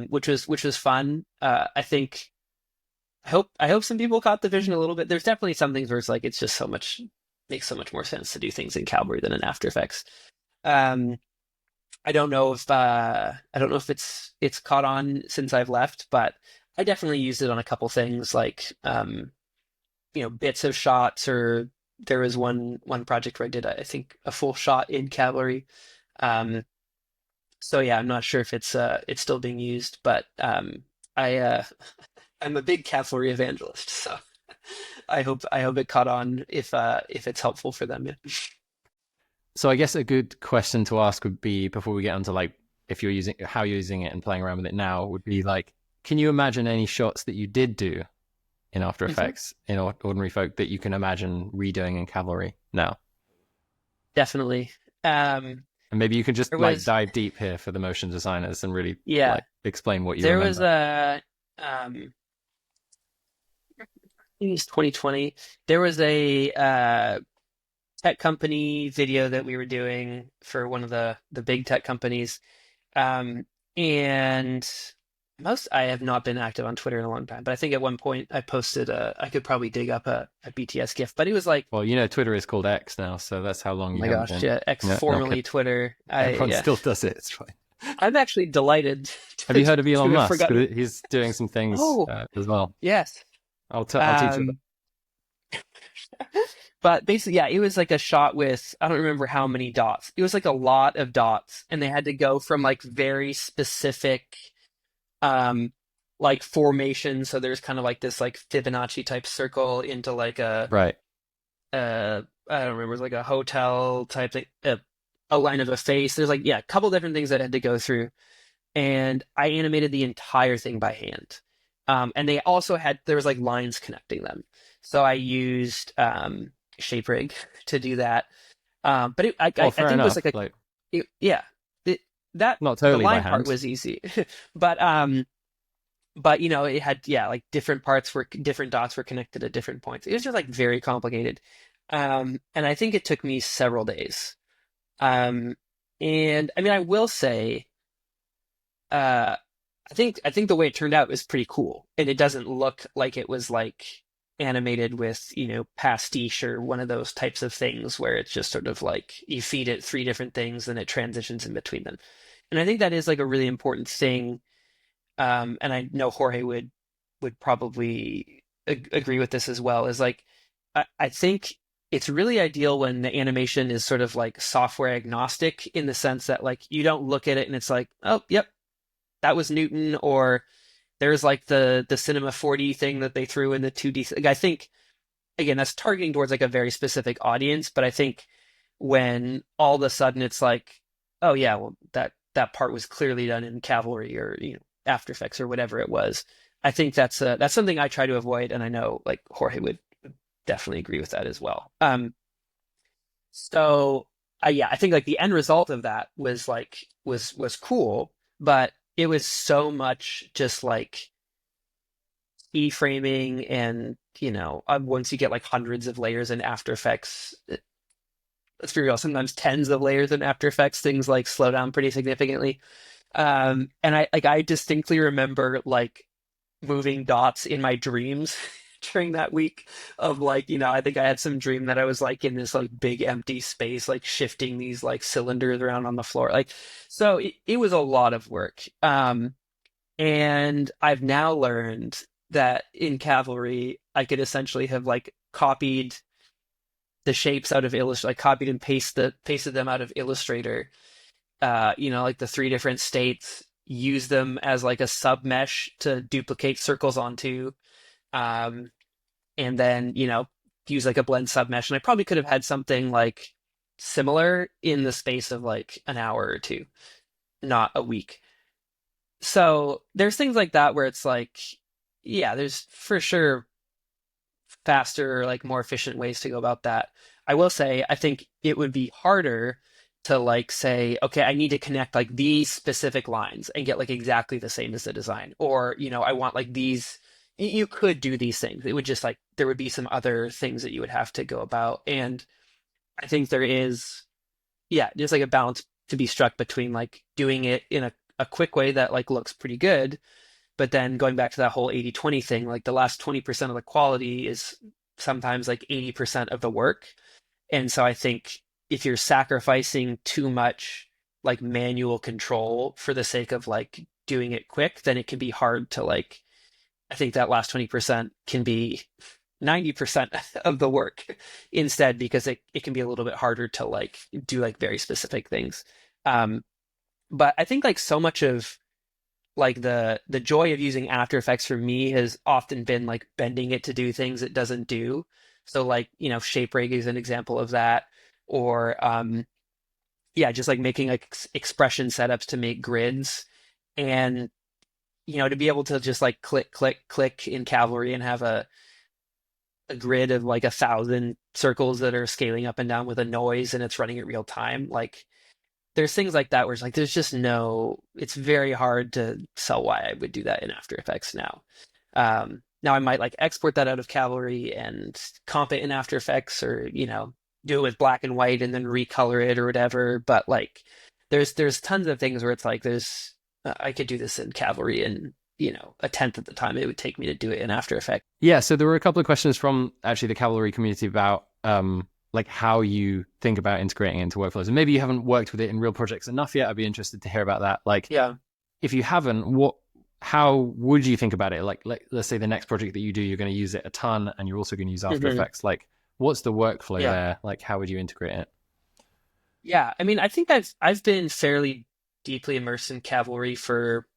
which was fun. I think I hope some people caught the vision a little bit. There's definitely some things where it's like it's just so much makes so much more sense to do things in Cavalry than in After Effects. Um, I don't know if it's caught on since I've left, but I definitely used it on a couple things like bits of shots, or there was one project where I did I think a full shot in Cavalry. Um, so yeah, I'm not sure if it's still being used, but I I'm a big Cavalry evangelist, so I hope it caught on if it's helpful for them. Yeah.
So I guess a good question to ask would be before we get onto like if you're using how you're using it and playing around with it now would be like, can you imagine any shots that you did do in After Effects in Ordinary Folk that you can imagine redoing in Cavalry now?
Definitely.
And maybe you can just
There
like
was
dive deep here for the motion designers and really
yeah,
like explain what you
there
remember.
was a maybe it's 2020. There was a tech company video that we were doing for one of the big tech companies. And I have not been active on Twitter in a long time, but I think at one point I posted I could probably dig up a BTS GIF, but it was like,
Well, Twitter is called X now, so that's how long
oh
you
my
haven't
gosh,
been.
yeah, X
No,
formerly Twitter.
everyone
Yeah,
still does it. It's fine.
I'm actually delighted
Have you heard of
to
Elon
have
Musk?
forgotten.
He's doing some things
Oh,
as well.
yes.
I'll teach you.
Um, but basically, yeah, it was like a shot with, I don't remember how many dots. It was like a lot of dots, and they had to go from like very specific um like formation. So there's kind of like this like Fibonacci type circle into like
Right.
I don't remember, it was like a hotel type thing, a line of a face. There's like, yeah, a couple different things that I had to go through, and I animated the entire thing by hand. And they also there was like lines connecting them. So I used ShapeRig to do that. But I
Fair
think it was
enough.
like
Like,
yeah, that
not
the
totally by
line part
hand.
was easy, but it had, yeah, like different different dots were connected at different points. It was just like very complicated. And I think it took me several days. Um, and I mean, I will say, uh, I think the way it turned out was pretty cool, and it doesn't look like it was like animated with pastiche or one of those types of things where it's just sort of like you feed it three different things and it transitions in between them. And I think that is like a really important thing. And I know Jorge would probably agree with this as well. Is like I think it's really ideal when the animation is sort of like software agnostic in the sense that like you don't look at it and it's like, oh, yep, that was Newton, or there's like the Cinema 4D thing that they threw in the 2D. Like, I think again that's targeting towards like a very specific audience, but I think when all of a sudden it's like, oh yeah, well that part was clearly done in Cavalry or After Effects or whatever it was. I think that's something I try to avoid, and I know like Jorge would definitely agree with that as well. So yeah, I think like the end result of that was like was cool, but it was so much just like keyframing and once you get like hundreds of layers in After Effects, let's be real, sometimes tens of layers in After Effects, things like slow down pretty significantly. And I distinctly remember like moving dots in my dreams during that week of like, I think I had some dream that I was like in this like big empty space, like shifting these like cylinders around on the floor. Like, so it was a lot of work. And I've now learned that in Cavalry, I could essentially have like copied the shapes out of Illustrator, like copied and pasted them out of Illustrator, like the three different states, use them as like a sub mesh to duplicate circles onto, and then, use like a blend sub mesh. And I probably could have had something like similar in the space of like an hour or two, not a week. So there's things like that where it's like, yeah, there's for sure faster, like more efficient ways to go about that. I will say, I think it would be harder to like say, okay, I need to connect like these specific lines and get like exactly the same as the design. Or, I want like these. You could do these things. It would just like there would be some other things that you would have to go about. And I think there is, yeah, there's like a balance to be struck between like doing it in a quick way that like looks pretty good, but then going back to that whole 80/20 thing, like the last 20% of the quality is sometimes like 80% of the work. And so I think if you're sacrificing too much like manual control for the sake of like doing it quick, then it can be hard to like, I think that last 20% can be 90% of the work instead, because it can be a little bit harder to like do like very specific things. Um, but I think like so much of like the joy of using After Effects for me has often been like bending it to do things it doesn't do. So like, shape rig is an example of that. Or yeah, just like making like expression setups to make grids. And to be able to just like click, click, click in Cavalry and have a grid of like 1,000 circles that are scaling up and down with a noise and it's running at real time. Like there's things like that where it's like there's just it's very hard to sell why I would do that in After Effects now. Now I might like export that out of Cavalry and comp it in After Effects, or do it with black and white and then recolor it or whatever. But like there's tons of things where it's like there's I could do this in Cavalry in a tenth of the time it would take me to do it in After Effects.
Yeah, so there were a couple of questions from actually the Cavalry community about like how you think about integrating it into workflows. And maybe you haven't worked with it in real projects enough yet. I'd be interested to hear about that. Like,
Yeah.
if you haven't, how would you think about it? Like let's say the next project that you do, you're going to use it a ton and you're also going to use After Effects. Like, what's the workflow there? Like, how would you integrate it?
Yeah, I mean, I think I've been fairly deeply immersed in Cavalry for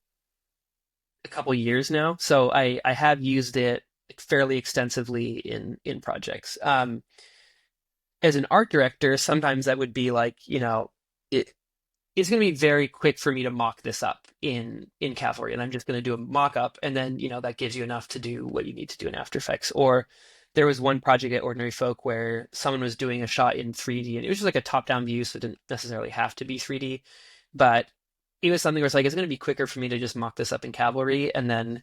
a couple years now, so I have used it fairly extensively in projects. As an art director, sometimes that would be like, it's going to be very quick for me to mock this up in Cavalry, and I'm just going to do a mock up, and then that gives you enough to do what you need to do in After Effects. Or there was one project at Ordinary Folk where someone was doing a shot in 3D, and it was just like a top-down view, so it didn't necessarily have to be 3D, but it was something where it's like it's going to be quicker for me to just mock this up in Cavalry, and then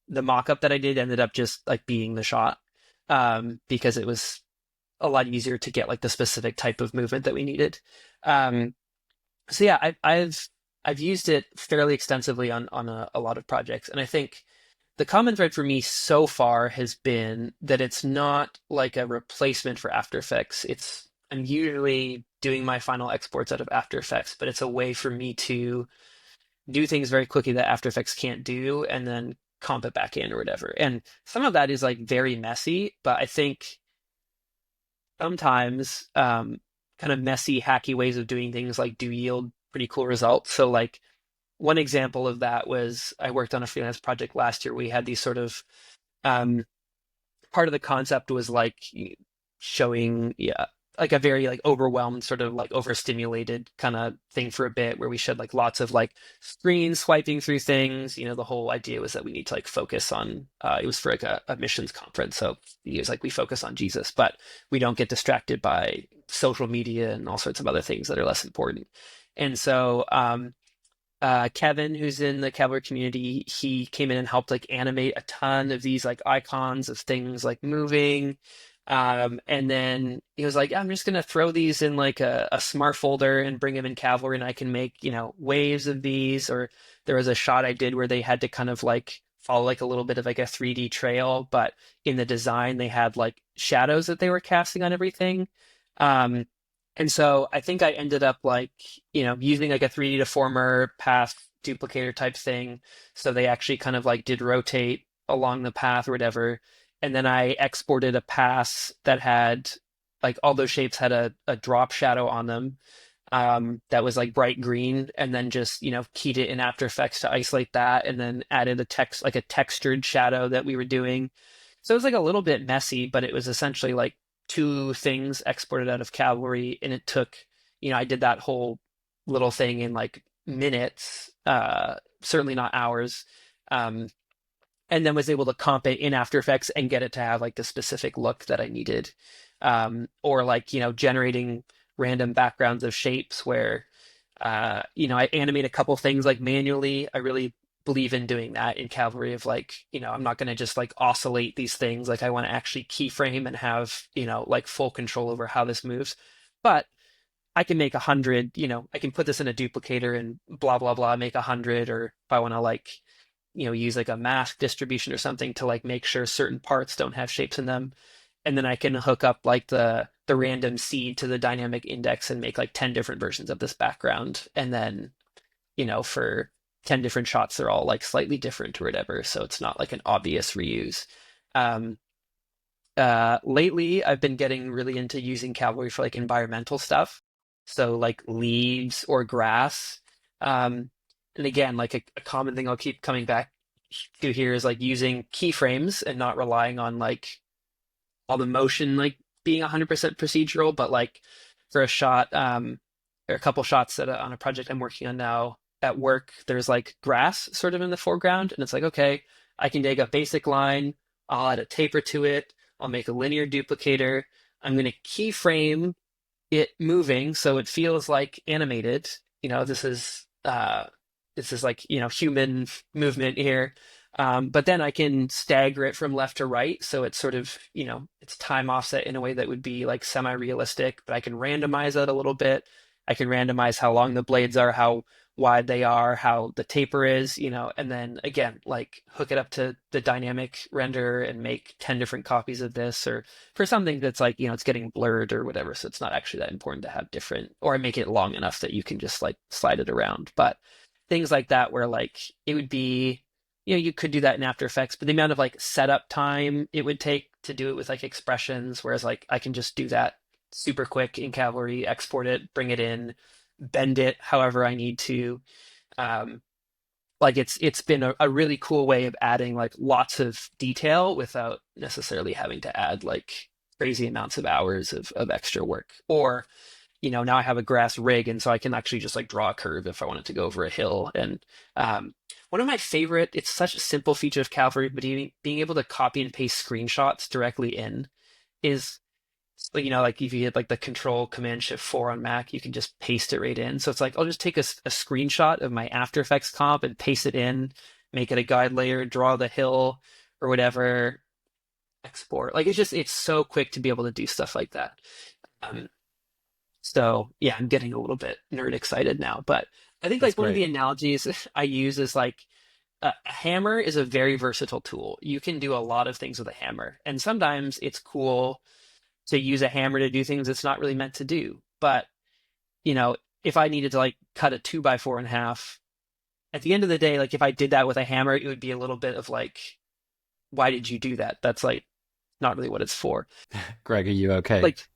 the mock up that I did ended up just like being the shot, because it was a lot easier to get like the specific type of movement that we needed. So yeah, I've used it fairly extensively on a lot of projects, and I think the common thread for me so far has been that it's not like a replacement for After Effects. I'm usually doing my final exports out of After Effects, but it's a way for me to do things very quickly that After Effects can't do, and then comp it back in or whatever. And some of that is like very messy, but I think sometimes kind of messy, hacky ways of doing things like do yield pretty cool results. So like one example of that was I worked on a freelance project last year. We had these sort of um, part of the concept was like showing, yeah, like a very like overwhelmed, sort of like overstimulated kind of thing for a bit, where we showed like lots of like screens swiping through things. The whole idea was that we need to like focus on. It was for like a missions conference, so it was like we focus on Jesus, but we don't get distracted by social media and all sorts of other things that are less important. And so Kevin, who's in the Cavalry community, he came in and helped like animate a ton of these like icons of things like moving. And then he was like, I'm just gonna throw these in like a smart folder and bring them in Cavalry, and I can make, waves of these. Or there was a shot I did where they had to kind of like follow like a little bit of like a 3D trail, but in the design they had like shadows that they were casting on everything. Um, and so I think I ended up like, using like a 3D deformer path duplicator type thing. So they actually kind of like did rotate along the path or whatever. And then I exported a pass that had like all those shapes had a drop shadow on them, that was like bright green, and then just, keyed it in After Effects to isolate that, and then added a textured shadow that we were doing. So it was like a little bit messy, but it was essentially like two things exported out of Cavalry, and it took, I did that whole little thing in like minutes, certainly not hours, um, and then was able to comp it in After Effects and get it to have like the specific look that I needed, or like generating random backgrounds of shapes where I animate a couple things like manually. I really believe in doing that in Cavalry of like, I'm not going to just like oscillate these things. Like I want to actually keyframe and have, like full control over how this moves. But I can make 100, I can put this in a duplicator and blah, blah, blah, make 100. Or if I want to like, use like a mask distribution or something to like make sure certain parts don't have shapes in them. And then I can hook up like the random seed to the dynamic index and make like 10 different versions of this background. And then, for 10 different shots, they're all like slightly different or whatever. So it's not like an obvious reuse. Um, Lately, I've been getting really into using Cavalry for like environmental stuff. So like leaves or grass. And again, like a common thing I'll keep coming back to here is like using keyframes and not relying on like all the motion like being 100% procedural, but like for a shot, or a couple shots that on a project I'm working on now at work, there's like grass sort of in the foreground, and it's like, okay, I can take a basic line, I'll add a taper to it, I'll make a linear duplicator, I'm going to keyframe it moving so it feels like animated. This is like, human movement here. But then I can stagger it from left to right. So it's sort of, it's time offset in a way that would be like semi-realistic, but I can randomize that a little bit. I can randomize how long the blades are, how wide they are, how the taper is, and then again, like hook it up to the dynamic render and make 10 different copies of this, or for something that's like, it's getting blurred or whatever. So it's not actually that important to have different, or make it long enough that you can just like slide it around. But things like that, where like it would be, you could do that in After Effects, but the amount of like setup time it would take to do it with like expressions, whereas like I can just do that super quick in Cavalry, export it, bring it in, bend it however I need to. Um, like it's been a really cool way of adding like lots of detail without necessarily having to add like crazy amounts of hours of extra work. Or now I have a grass rig, and so I can actually just like draw a curve if I wanted to go over a hill. And one of my favorite, it's such a simple feature of Cavalry, but being able to copy and paste screenshots directly in is, like if you hit like the Control Command Shift 4 on Mac, you can just paste it right in. So it's like I'll just take a screenshot of my After Effects comp and paste it in, make it a guide layer, draw the hill or whatever, export. Like it's so quick to be able to do stuff like that. Um, So yeah, I'm getting a little bit nerd excited now. But I think
That's
like one of
great.
the analogies I use is like a hammer is a very versatile tool. You can do a lot of things with a hammer, and sometimes it's cool to use a hammer to do things it's not really meant to do. But you know, if I needed to like cut a 2x4 in half, at the end of the day, like if I did that with a hammer, it would be a little bit of like, why did you do that? That's like not really what it's for.
Greg, are you okay?
Like,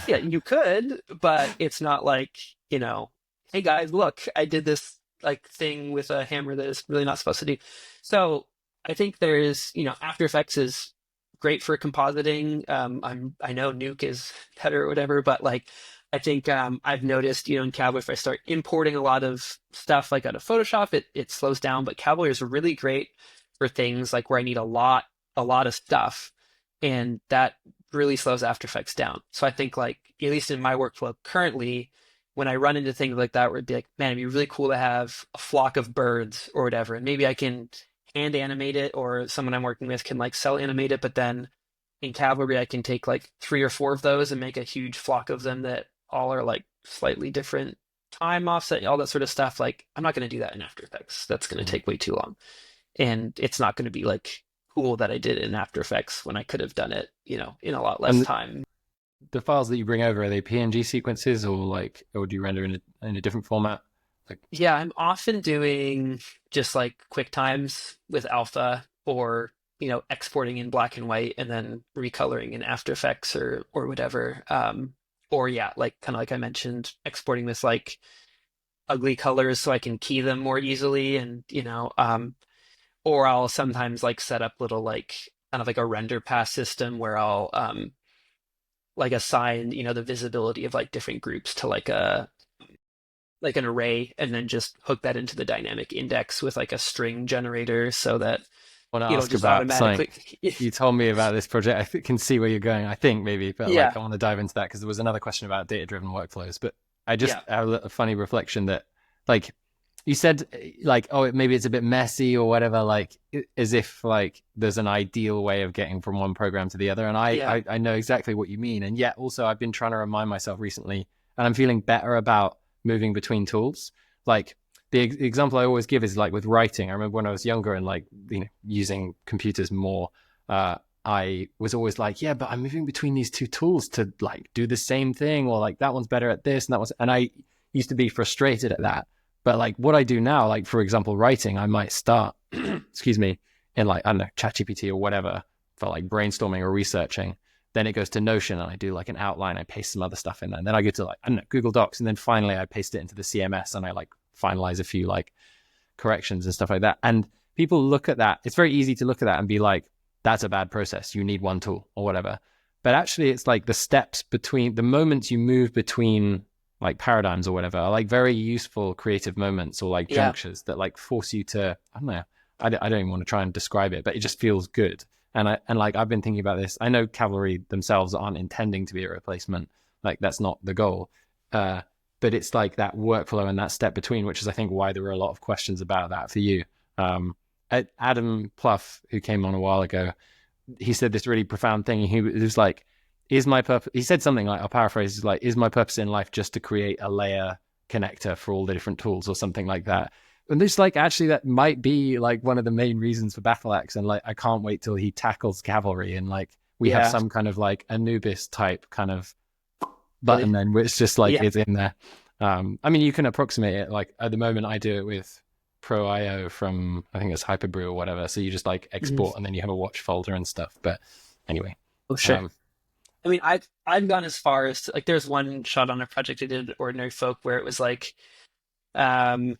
yeah, you could, but it's not like, you know, hey guys, look, I did this like thing with a hammer that is really not supposed to do. So I think there's, After Effects is great for compositing. I know Nuke is better or whatever, but like I think I've noticed, in Cavalry, if I start importing a lot of stuff like out of Photoshop, it slows down. But Cavalry is really great for things like where I need a lot of stuff, and that really slows After Effects down. So I think like at least in my workflow currently, when I run into things like that, where it'd be like, man, it'd be really cool to have a flock of birds or whatever, and maybe I can hand animate it, or someone I'm working with can like cell animate it. But then in Cavalry, I can take like 3 or 4 of those and make a huge flock of them that all are like slightly different time offset, all that sort of stuff. Like I'm not going to do that in After Effects. That's going to
Mhm.
take way too long, and it's not going to be like cool that I did it in After Effects when I could have done it, in a lot less
And
time.
the files that you bring over, are they PNG sequences or like, or do you render in a different format? Like,
Yeah, I'm often doing just like quick times with alpha, or exporting in black and white and then recoloring in After Effects or whatever. Or yeah, like kind of like I mentioned, exporting with like ugly colors so I can key them more easily, and or I'll sometimes like set up little like kind of like a render pass system where I'll like assign the visibility of like different groups to like an array, and then just hook that into the dynamic index with like a string generator so that
I want to
it'll
ask
just
about something.
automatically.
You told me about this project. Can see where you're going, I think maybe, but like
Yeah,
I want to dive into that because there was another question about data-driven workflows. But I just
yeah,
have a funny reflection that, like, you said, like, oh, maybe it's a bit messy or whatever, like, as if like there's an ideal way of getting from one program to the other. And
yeah,
I know exactly what you mean. And yet also I've been trying to remind myself recently, and I'm feeling better about moving between tools. Like, the example I always give is like with writing. I remember when I was younger and like using computers more. I was always like, yeah, but I'm moving between these two tools to like do the same thing, or like that one's better at this and that one's. And I used to be frustrated at that. But like what I do now, like for example, writing, I might start, excuse me, in like I don't know, ChatGPT or whatever for like brainstorming or researching. Then it goes to Notion and I do like an outline. I paste some other stuff in there. And then I go to like I don't know, Google Docs, and then finally I paste it into the CMS and I like finalize a few like corrections and stuff like that. And people look at that. It's very easy to look at that and be like, that's a bad process. You need one tool or whatever. But actually, it's like the steps between the moments you move between like paradigms or whatever are like very useful creative moments or like
yeah.
junctures that like force you to, I don't know, I don't even want to try and describe it, but it just feels good. And like I've been thinking about this. I know Cavalry themselves aren't intending to be a replacement. Like that's not the goal. Uh, but it's like that workflow and that step between, which is I think why there were a lot of questions about that for you. Um, Adam Pluff, who came on a while ago, he said this really profound thing. He was like, "Is my purpose?" He said something like, I'll paraphrase, is like, "Is my purpose in life just to create a layer connector for all the different tools or something like that?" And this, like, actually, that might be like one of the main reasons for Battle Axe. And like, I can't wait till he tackles Cavalry and like we have
Yeah,
some kind of like Anubis type kind of
really.
button then, which just like
Yeah.
is in there. I mean, you can approximate it. Like at the moment, I do it with Pro IO from I think it's Hyperbrew or whatever. So you just like
Mhm.
export and then you have a watch folder and stuff. But anyway,
Oh, sure.
um,
I mean, I've gone as far as to, like there's one shot on a project I did, Ordinary Folk, where it was like um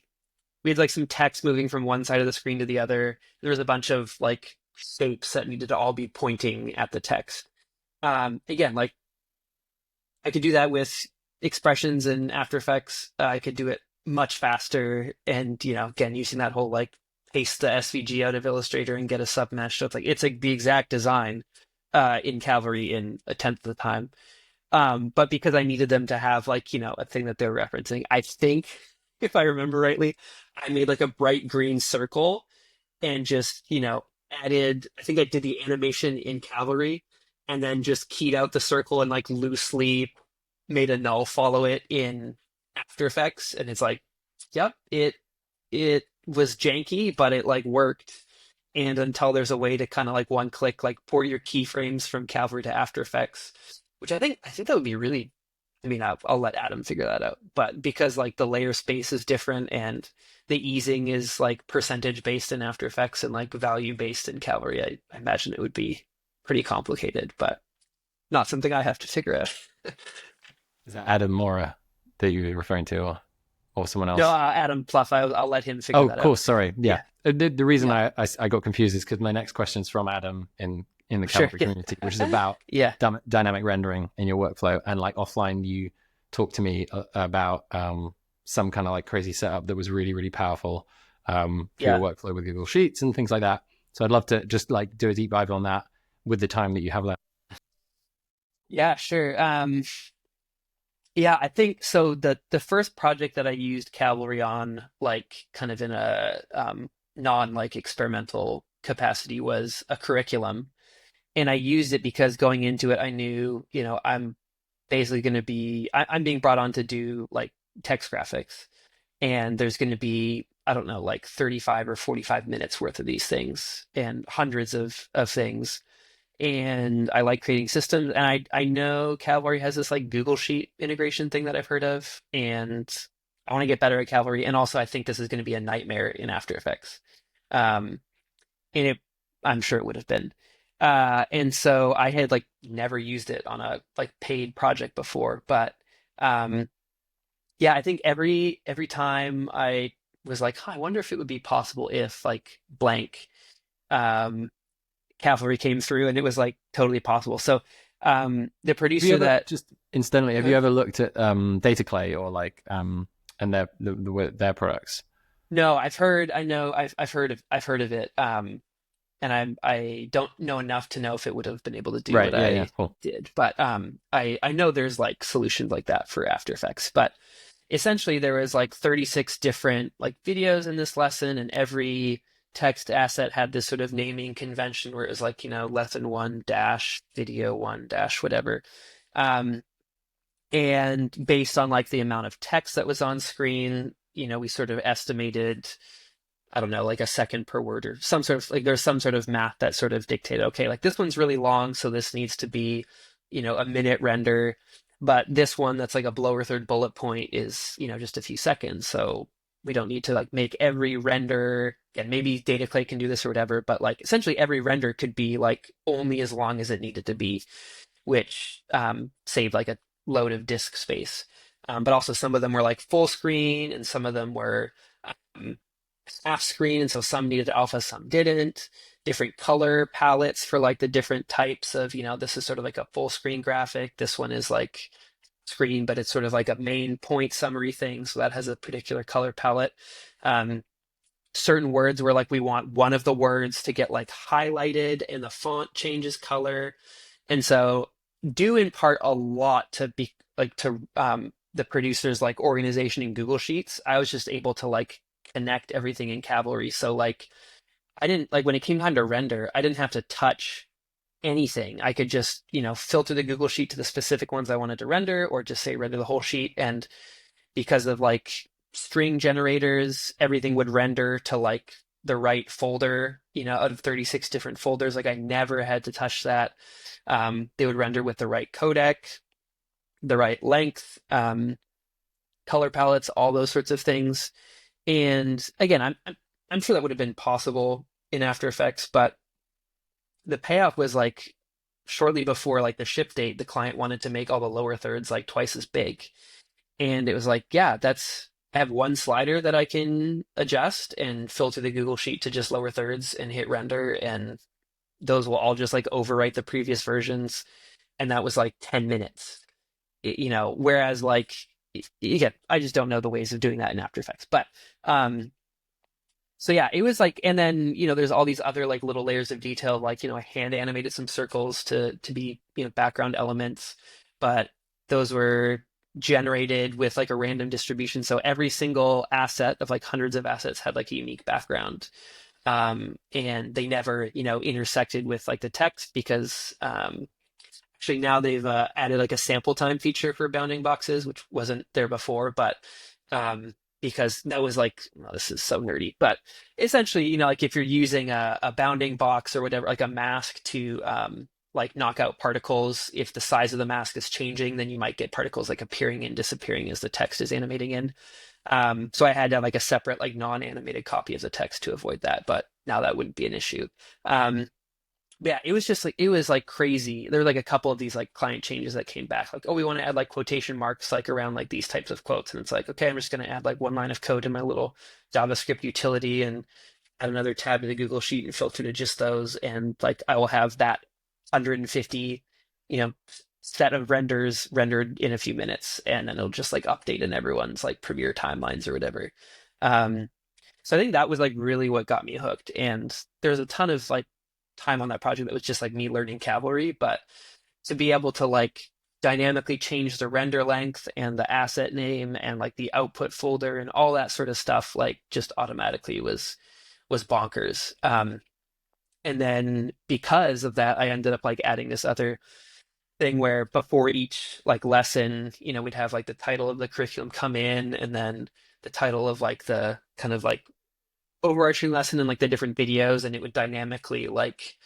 we had like some text moving from one side of the screen to the other. There was a bunch of like shapes that needed to all be pointing at the text. Again, like I could do that with expressions in After Effects. I could do it much faster, and again, using that whole like paste the SVG out of Illustrator and get a submesh. So it's like the exact design in Cavalry in a tenth of the time. But because I needed them to have like a thing that they're referencing, I think if I remember rightly, I made like a bright green circle and just added. I think I did the animation in Cavalry, and then just keyed out the circle and like loosely made a null follow it in After Effects, and it's like, yep, it was janky, but it like worked. And until there's a way to kind of like one click, like port your keyframes from Cavalry to After Effects, which I think that would be really, I mean, I'll let Adam figure that out. But because like the layer space is different and the easing is like percentage based in After Effects and like value based in Cavalry, I imagine it would be pretty complicated, but not something I have to figure out.
Is that Adam Mora that you were referring to, or someone else?
No, Adam Pluff, I'll let him figure
Oh,
that
of
out.
course. Sorry. Yeah.
Yeah.
The reason
Yeah.
I got confused is because my next question is from Adam in the
Sure.
Cavalry
Yeah.
community, which is about
Yeah.
dynamic rendering in your workflow. And like offline, you talked to me about some kind of like crazy setup that was really, really powerful for your
Yeah.
workflow with Google Sheets and things like that. So I'd love to just like do a deep dive on that with the time that you have left.
Yeah, sure. Yeah, I think so. The first project that I used Cavalry on, like kind of in a non like experimental capacity, was a curriculum, and I used it because going into it, I knew, I'm basically going to be I'm being brought on to do like text graphics, and there's going to be, I don't know, like 35 or 45 minutes worth of these things and hundreds of things. And I like creating systems. And I know Cavalry has this like Google Sheet integration thing that I've heard of, and I want to get better at Cavalry. And also, I think this is going to be a nightmare in After Effects. Um, and I'm sure it would have been. And so I had like never used it on a like paid project before, but um, yeah, I think every time I was like, huh, I wonder if it would be possible if like blank. Um, Cavalry came through, and it was like totally possible. So the
Have you
producer
ever
that
just incidentally? Have
uh,
you ever looked at Data Clay or like and their products?
no, I've heard of it. And I don't know enough to know if it would have been able to do
Right.
what
Yeah. Yeah.
I
Cool.
did. But I know there's like solutions like that for After Effects. But essentially there was like 36 different like videos in this lesson, and every text asset had this sort of naming convention where it was like, lesson one dash video one dash whatever. Um, and based on like the amount of text that was on screen, we sort of estimated, I don't know, like a second per word or some sort of like there's some sort of math that sort of dictated, okay, like this one's really long, so this needs to be, a minute render. But this one that's like a blower third bullet point is, just a few seconds. So we don't need to like make every render, and maybe Data Clay can do this or whatever, but like essentially every render could be like only as long as it needed to be, which saved like a load of disk space. But also some of them were like full screen, and some of them were um, half screen, and so some needed alpha, some didn't. Different color palettes for like the different types of, this is sort of like a full screen graphic. This one is like screen, but it's sort of like a main point summary thing, so that has a particular color palette. Um, Certain words where like we want one of the words to get like highlighted and the font changes color, and so due in part a lot to be like to the producer's like organization in Google Sheets, I was just able to like connect everything in Cavalry. So like I didn't like when it came time to render, I didn't have to touch anything. I could just, filter the Google Sheet to the specific ones I wanted to render, or just say render the whole sheet. And because of like string generators, everything would render to like the right folder, out of 36 different folders. Like I never had to touch that. They would render with the right codec, the right length, color palettes, all those sorts of things. And again, I'm sure that would have been possible in After Effects, but the payoff was like shortly before like the ship date, the client wanted to make all the lower thirds like twice as big. And it was like, yeah, I have one slider that I can adjust and filter the Google Sheet to just lower thirds and hit render, and those will all just like overwrite the previous versions. And that was like 10 minutes, whereas like, again, I just don't know the ways of doing that in After Effects. But so yeah, it was like, and then, there's all these other like little layers of detail, like, I hand animated some circles to be, background elements, but those were generated with like a random distribution. So every single asset of like hundreds of assets had like a unique background. And they never, intersected with like the text because Actually, now they've added like a sample time feature for bounding boxes, which wasn't there before, but because that was like, well, this is so nerdy, but essentially, like if you're using a bounding box or whatever, like a mask to like knock out particles, if the size of the mask is changing, then you might get particles like appearing and disappearing as the text is animating in. So I had to have like a separate like non-animated copy of the text to avoid that, but now that wouldn't be an issue. Um, yeah, it was just like it was like crazy. There were like a couple of these like client changes that came back, like, oh, we want to add like quotation marks like around like these types of quotes, and it's like, okay, I'm just going to add like one line of code in my little JavaScript utility and add another tab to the Google Sheet and filter to just those, and like I will have that 150, you know, set of renders rendered in a few minutes, and then it'll just like update in everyone's like Premiere timelines or whatever. Um, so I think that was like really what got me hooked. And there's a ton of like time on that project that was just like me learning Cavalry, but to be able to like dynamically change the render length and the asset name and like the output folder and all that sort of stuff, like just automatically was bonkers. And then because of that, I ended up like adding this other thing where before each like lesson, we'd have like the title of the curriculum come in, and then the title of like the kind of like overarching lesson and like the different videos, and it would dynamically like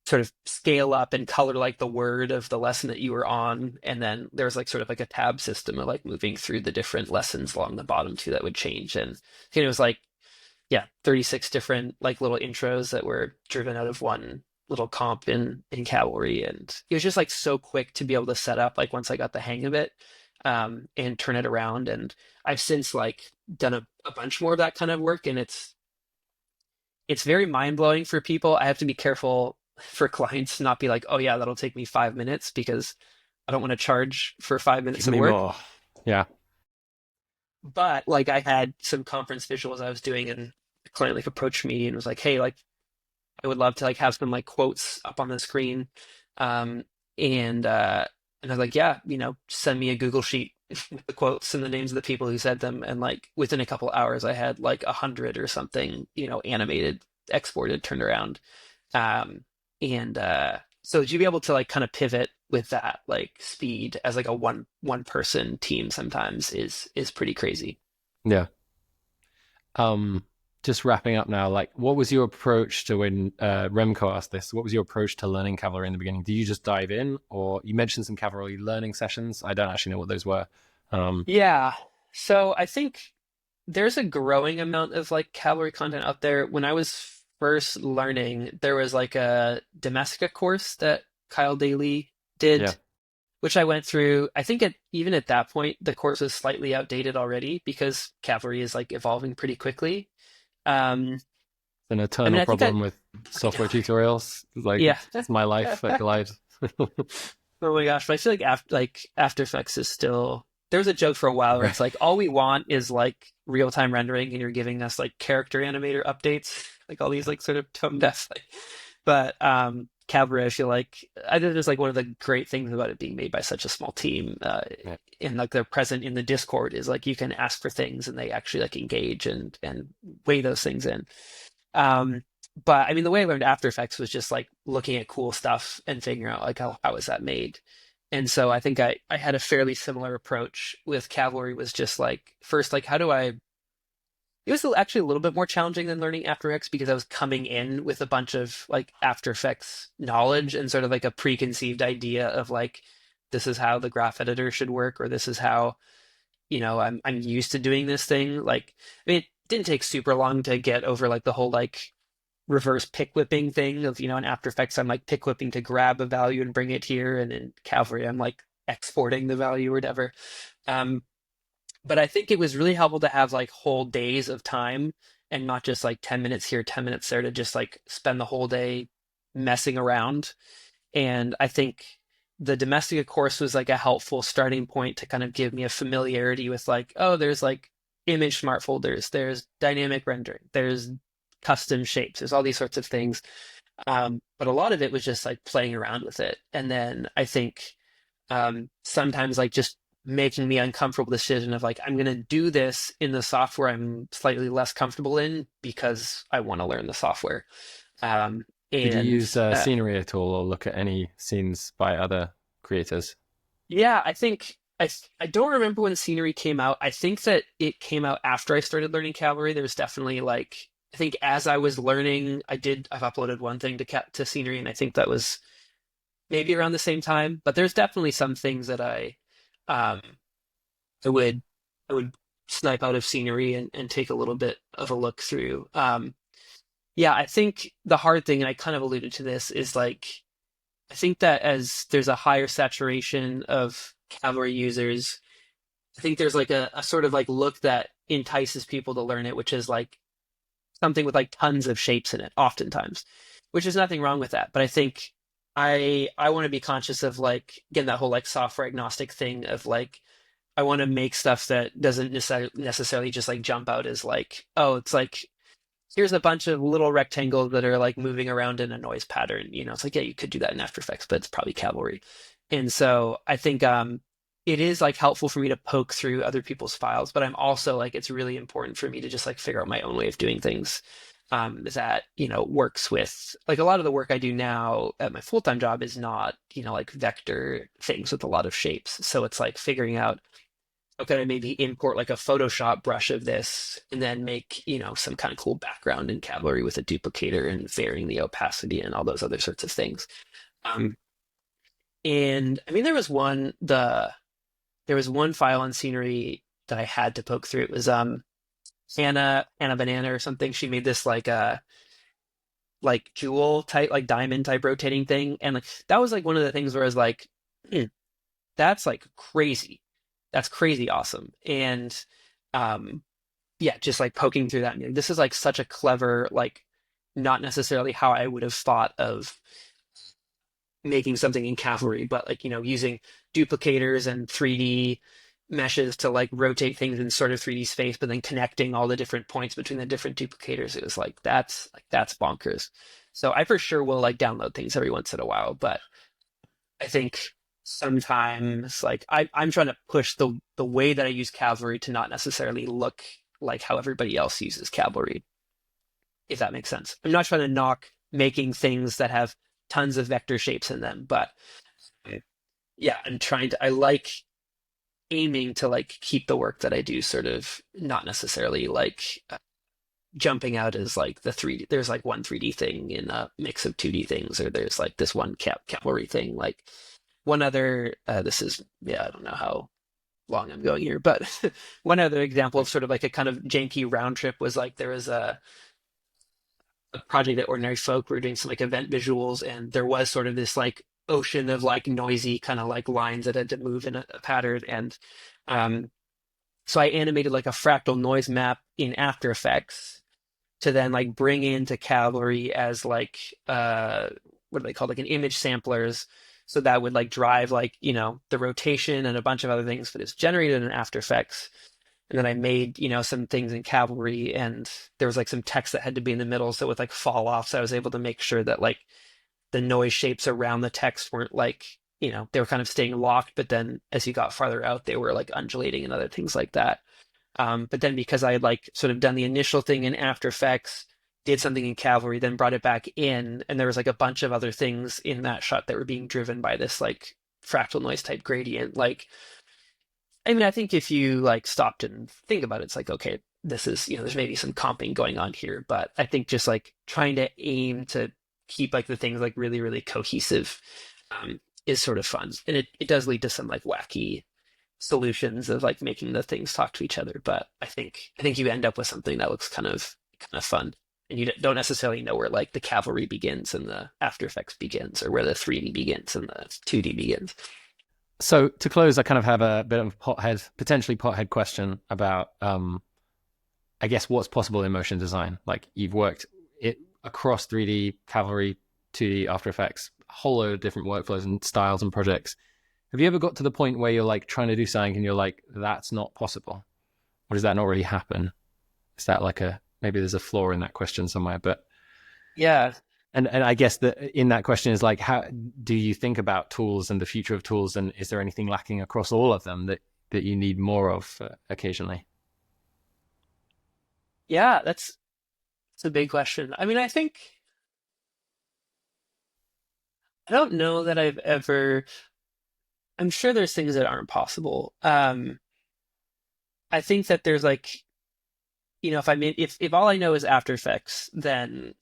sort of scale up and color like the word of the lesson that you were on. And then there was like sort of like a tab system of like moving through the different lessons along the bottom too that would change. And it was like, yeah, 36 different like little intros that were driven out of one little comp in Cavalry. And it was just like so quick to be able to set up like once I got the hang of it, and turn it around. And I've since like done a bunch more of that kind of work, and it's very mind blowing for people. I have to be careful for clients to not be like, oh yeah, that'll take me 5 minutes, because I don't want to charge for 5 minutes
Give
of
me
work.
more. Yeah.
But like I had some conference visuals I was doing, and the client like approached me and was like, hey, like I would love to like have some like quotes up on the screen. Um, and I was like, yeah, send me a Google sheet with the quotes and the names of the people who said them. And like within a couple hours, I had like 100 or something, animated, exported, turned around. And so to be able to like kind of pivot with that like speed as like a one person team sometimes is pretty crazy.
Yeah. Um, just wrapping up now, like what was your approach to when Remco asked this? What was your approach to learning Cavalry in the beginning? Did you just dive in, or you mentioned some Cavalry learning sessions? I don't actually know what those were. Um,
Yeah. So I think there's a growing amount of like cavalry content out there. When I was first learning, there was like a Domestica course that Kyle Daly
yeah.
did, which I went through. I think even at that point, the course was slightly outdated already because cavalry is like evolving pretty quickly. Um,
An
I mean,
eternal
I think
problem with software tutorials. Like
yeah.
it's my life at Glide.
Oh my gosh, but I feel like After Effects is still. There was a joke for a while where
Right.
it's like all we want is like real time rendering, and you're giving us like character animator updates, like all these like sort of tone deaf. But Cavalry, I feel like I think there's like one of the great things about it being made by such a small team,
Yeah.
and like they're present in the Discord is like you can ask for things and they actually like engage and weigh those things in. Um, but I mean, the way I learned After Effects was just like looking at cool stuff and figuring out like how is that made. And so I think I had a fairly similar approach with Cavalry, was just like first like how do I. It was actually a little bit more challenging than learning After Effects because I was coming in with a bunch of like After Effects knowledge and sort of like a preconceived idea of like this is how the graph editor should work, or this is how I'm used to doing this thing. Like I mean, it didn't take super long to get over like the whole like reverse pick whipping thing of in After Effects I'm like pick whipping to grab a value and bring it here, and in Cavalry I'm like exporting the value or whatever. Um, but I think it was really helpful to have like whole days of time and not just like 10 minutes here, 10 minutes there, to just like spend the whole day messing around. And I think the Domestica course was like a helpful starting point to kind of give me a familiarity with like, oh, there's like image smart folders, there's dynamic rendering, there's custom shapes, there's all these sorts of things. But a lot of it was just like playing around with it. And then I think sometimes like just making the uncomfortable decision of like, I'm going to do this in the software I'm slightly less comfortable in because I want to learn the software.
Did you
And
use scenery at all or look at any scenes by other creators?
yeah, I think I don't remember when Scenery came out. I think that it came out after I started learning Cavalry. There's definitely like I think as I was learning, I've uploaded one thing to Scenery, and I think that was maybe around the same time. But there's definitely some things that um I would I would snipe out of Scenery and take a little bit of a look through. Yeah, I think the hard thing, and I kind of alluded to this, is like I think that as there's a higher saturation of Cavalry users, I think there's like a sort of like look that entices people to learn it, which is like something with like tons of shapes in it, oftentimes, which is nothing wrong with that. But I think I want to be conscious of like again that whole like software agnostic thing of like I want to make stuff that doesn't necessarily just like jump out as like oh it's like here's a bunch of little rectangles that are like moving around in a noise pattern. You know, it's like, yeah, you could do that in After Effects, but it's probably Cavalry. And so I think it is like helpful for me to poke through other people's files, but I'm also like, it's really important for me to just like figure out my own way of doing things that, you know, works with like a lot of the work I do now at my full-time job is not, you know, like vector things with a lot of shapes. So it's like figuring out okay, maybe import like a Photoshop brush of this and then make, you know, some kind of cool background in Cavalry with a duplicator and varying the opacity and all those other sorts of things. Um, and I mean, there was one file on Scenery that I had to poke through. It was Hannah Banana or something. She made this like jewel type, like diamond type rotating thing. And like that was like one of the things where I was like, hmm, that's like crazy. That's crazy awesome. And um yeah, just like poking through that. And this is like such a clever, like not necessarily how I would have thought of making something in Cavalry, but like, you know, using duplicators and 3D meshes to like rotate things in sort of 3D space, but then connecting all the different points between the different duplicators. It was like that's bonkers. So I for sure will like download things every once in a while, but I think sometimes like I'm trying to push the way that I use Cavalry to not necessarily look like how everybody else uses Cavalry, if that makes sense. I'm not trying to knock making things that have tons of vector shapes in them, but yeah, I like aiming to like keep the work that I do sort of not necessarily like jumping out as like the 3D. There's like one 3D thing in a mix of 2D things, or there's like this one Cavalry thing. Like one other, this is, yeah, I don't know how long I'm going here, but one other example of sort of like a kind of janky round trip was like there was a project at Ordinary Folk. We were doing some like event visuals, and there was sort of this like ocean of like noisy kind of like lines that had to move in a pattern. And um, so I animated like a fractal noise map in After Effects to then like bring into Cavalry as like what do they call like an image samplers. So that would like drive like, you know, the rotation and a bunch of other things, but it's generated in After Effects. And then I made, you know, some things in Cavalry, and there was like some text that had to be in the middle so it would like fall off. So I was able to make sure that like the noise shapes around the text weren't like, you know, they were kind of staying locked, but then as you got farther out, they were like undulating and other things like that. But then because I had like sort of done the initial thing in After Effects, did something in Cavalry, then brought it back in, and there was like a bunch of other things in that shot that were being driven by this like fractal noise type gradient. Like, I mean, I think if you like stopped and think about it, it's like, okay, this is, you know, there's maybe some comping going on here, but I think just like trying to aim to keep like the things like really, really cohesive is sort of fun. And it does lead to some like wacky solutions of like making the things talk to each other. But I think you end up with something that looks kind of fun. And you don't necessarily know where like the Cavalry begins and the After Effects begins, or where the 3D begins and the 2D begins.
So to close, I kind of have a bit of a potentially pothead question about, I guess, what's possible in motion design. Like you've worked it across 3D, Cavalry, 2D, After Effects, a whole load of different workflows and styles and projects. Have you ever got to the point where you're like trying to do something and you're like, that's not possible? Or does that not really happen? Is that like maybe there's a flaw in that question somewhere, but
Yeah,
and I guess that in that question is like, how do you think about tools and the future of tools, and is there anything lacking across all of them that you need more of occasionally?
yeah, that's a big question. I mean, I think I don't know that I've ever. I'm sure there's things that aren't possible. I think that there's like, if I mean, if all I know is After Effects, then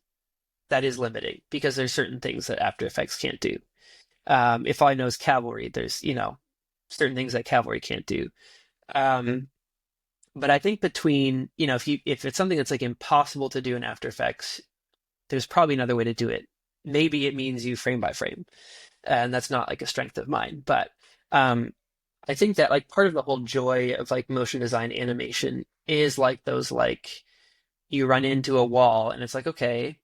that is limiting because there's certain things that After Effects can't do. If all I know is Cavalry, there's, certain things that Cavalry can't do. Um, but I think between, if it's something that's like impossible to do in After Effects, there's probably another way to do it. Maybe it means you frame by frame, and that's not like a strength of mine. But um, I think that like part of the whole joy of like motion design animation is like those like you run into a wall and it's like, okay,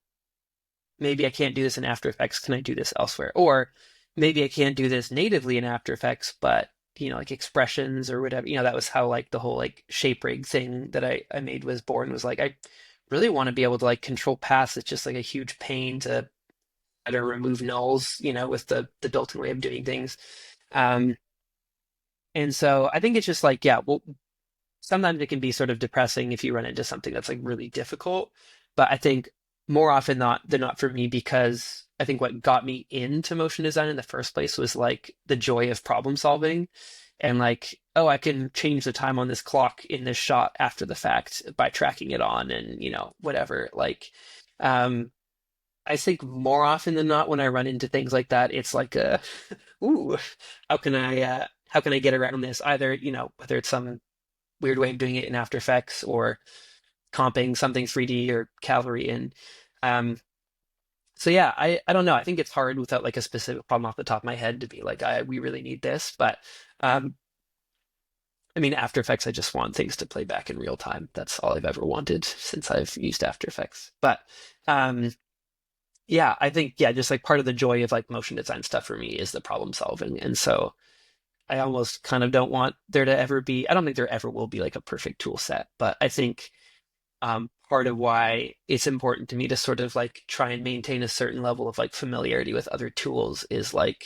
maybe I can't do this in After Effects. Can I do this elsewhere? Or maybe I can't do this natively in After Effects, but like expressions or whatever. That was how like the whole like shape rig thing that I made was born, was like I really want to be able to like control paths. It's just like a huge pain to try to remove nulls, with the built-in way of doing things. Um, and so I think it's just like, yeah, well, sometimes it can be sort of depressing if you run into something that's like really difficult. But I think more often not than not for me, because I think what got me into motion design in the first place was like the joy of problem solving and like, oh, I can change the time on this clock in this shot after the fact by tracking it on and, whatever. Like, um, I think more often than not when I run into things like that, it's like ooh, how can I get around this? Either, whether it's some weird way of doing it in After Effects or comping something 3D or Cavalry in. Um, so yeah, I don't know. I think it's hard without like a specific problem off the top of my head to be like, we really need this. But um, I mean, After Effects, I just want things to play back in real time. That's all I've ever wanted since I've used After Effects. But um, yeah, I think, yeah, just like part of the joy of like motion design stuff for me is the problem solving. And so I almost kind of don't want there to ever be, I don't think there ever will be like a perfect tool set, but I think part of why it's important to me to sort of like try and maintain a certain level of like familiarity with other tools is like,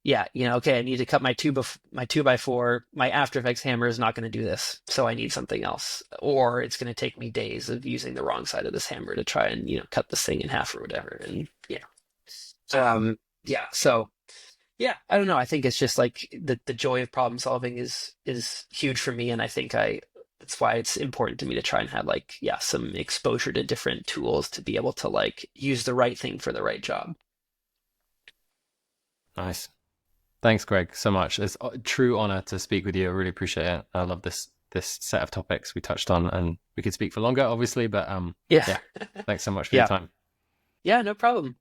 yeah, okay, I need to cut my 2x4. My After Effects hammer is not going to do this, so I need something else, or it's going to take me days of using the wrong side of this hammer to try and cut this thing in half or whatever. And yeah, so yeah, I don't know. I think it's just like the joy of problem solving is huge for me, and I think that's why it's important to me to try and have like, yeah, some exposure to different tools to be able to like use the right thing for the right job.
Nice. Thanks, Greg, so much. It's a true honor to speak with you. I really appreciate it. I love this set of topics we touched on, and we could speak for longer, obviously, but
Yeah.
yeah, thanks so much for your
Yeah.
time.
Yeah, no problem.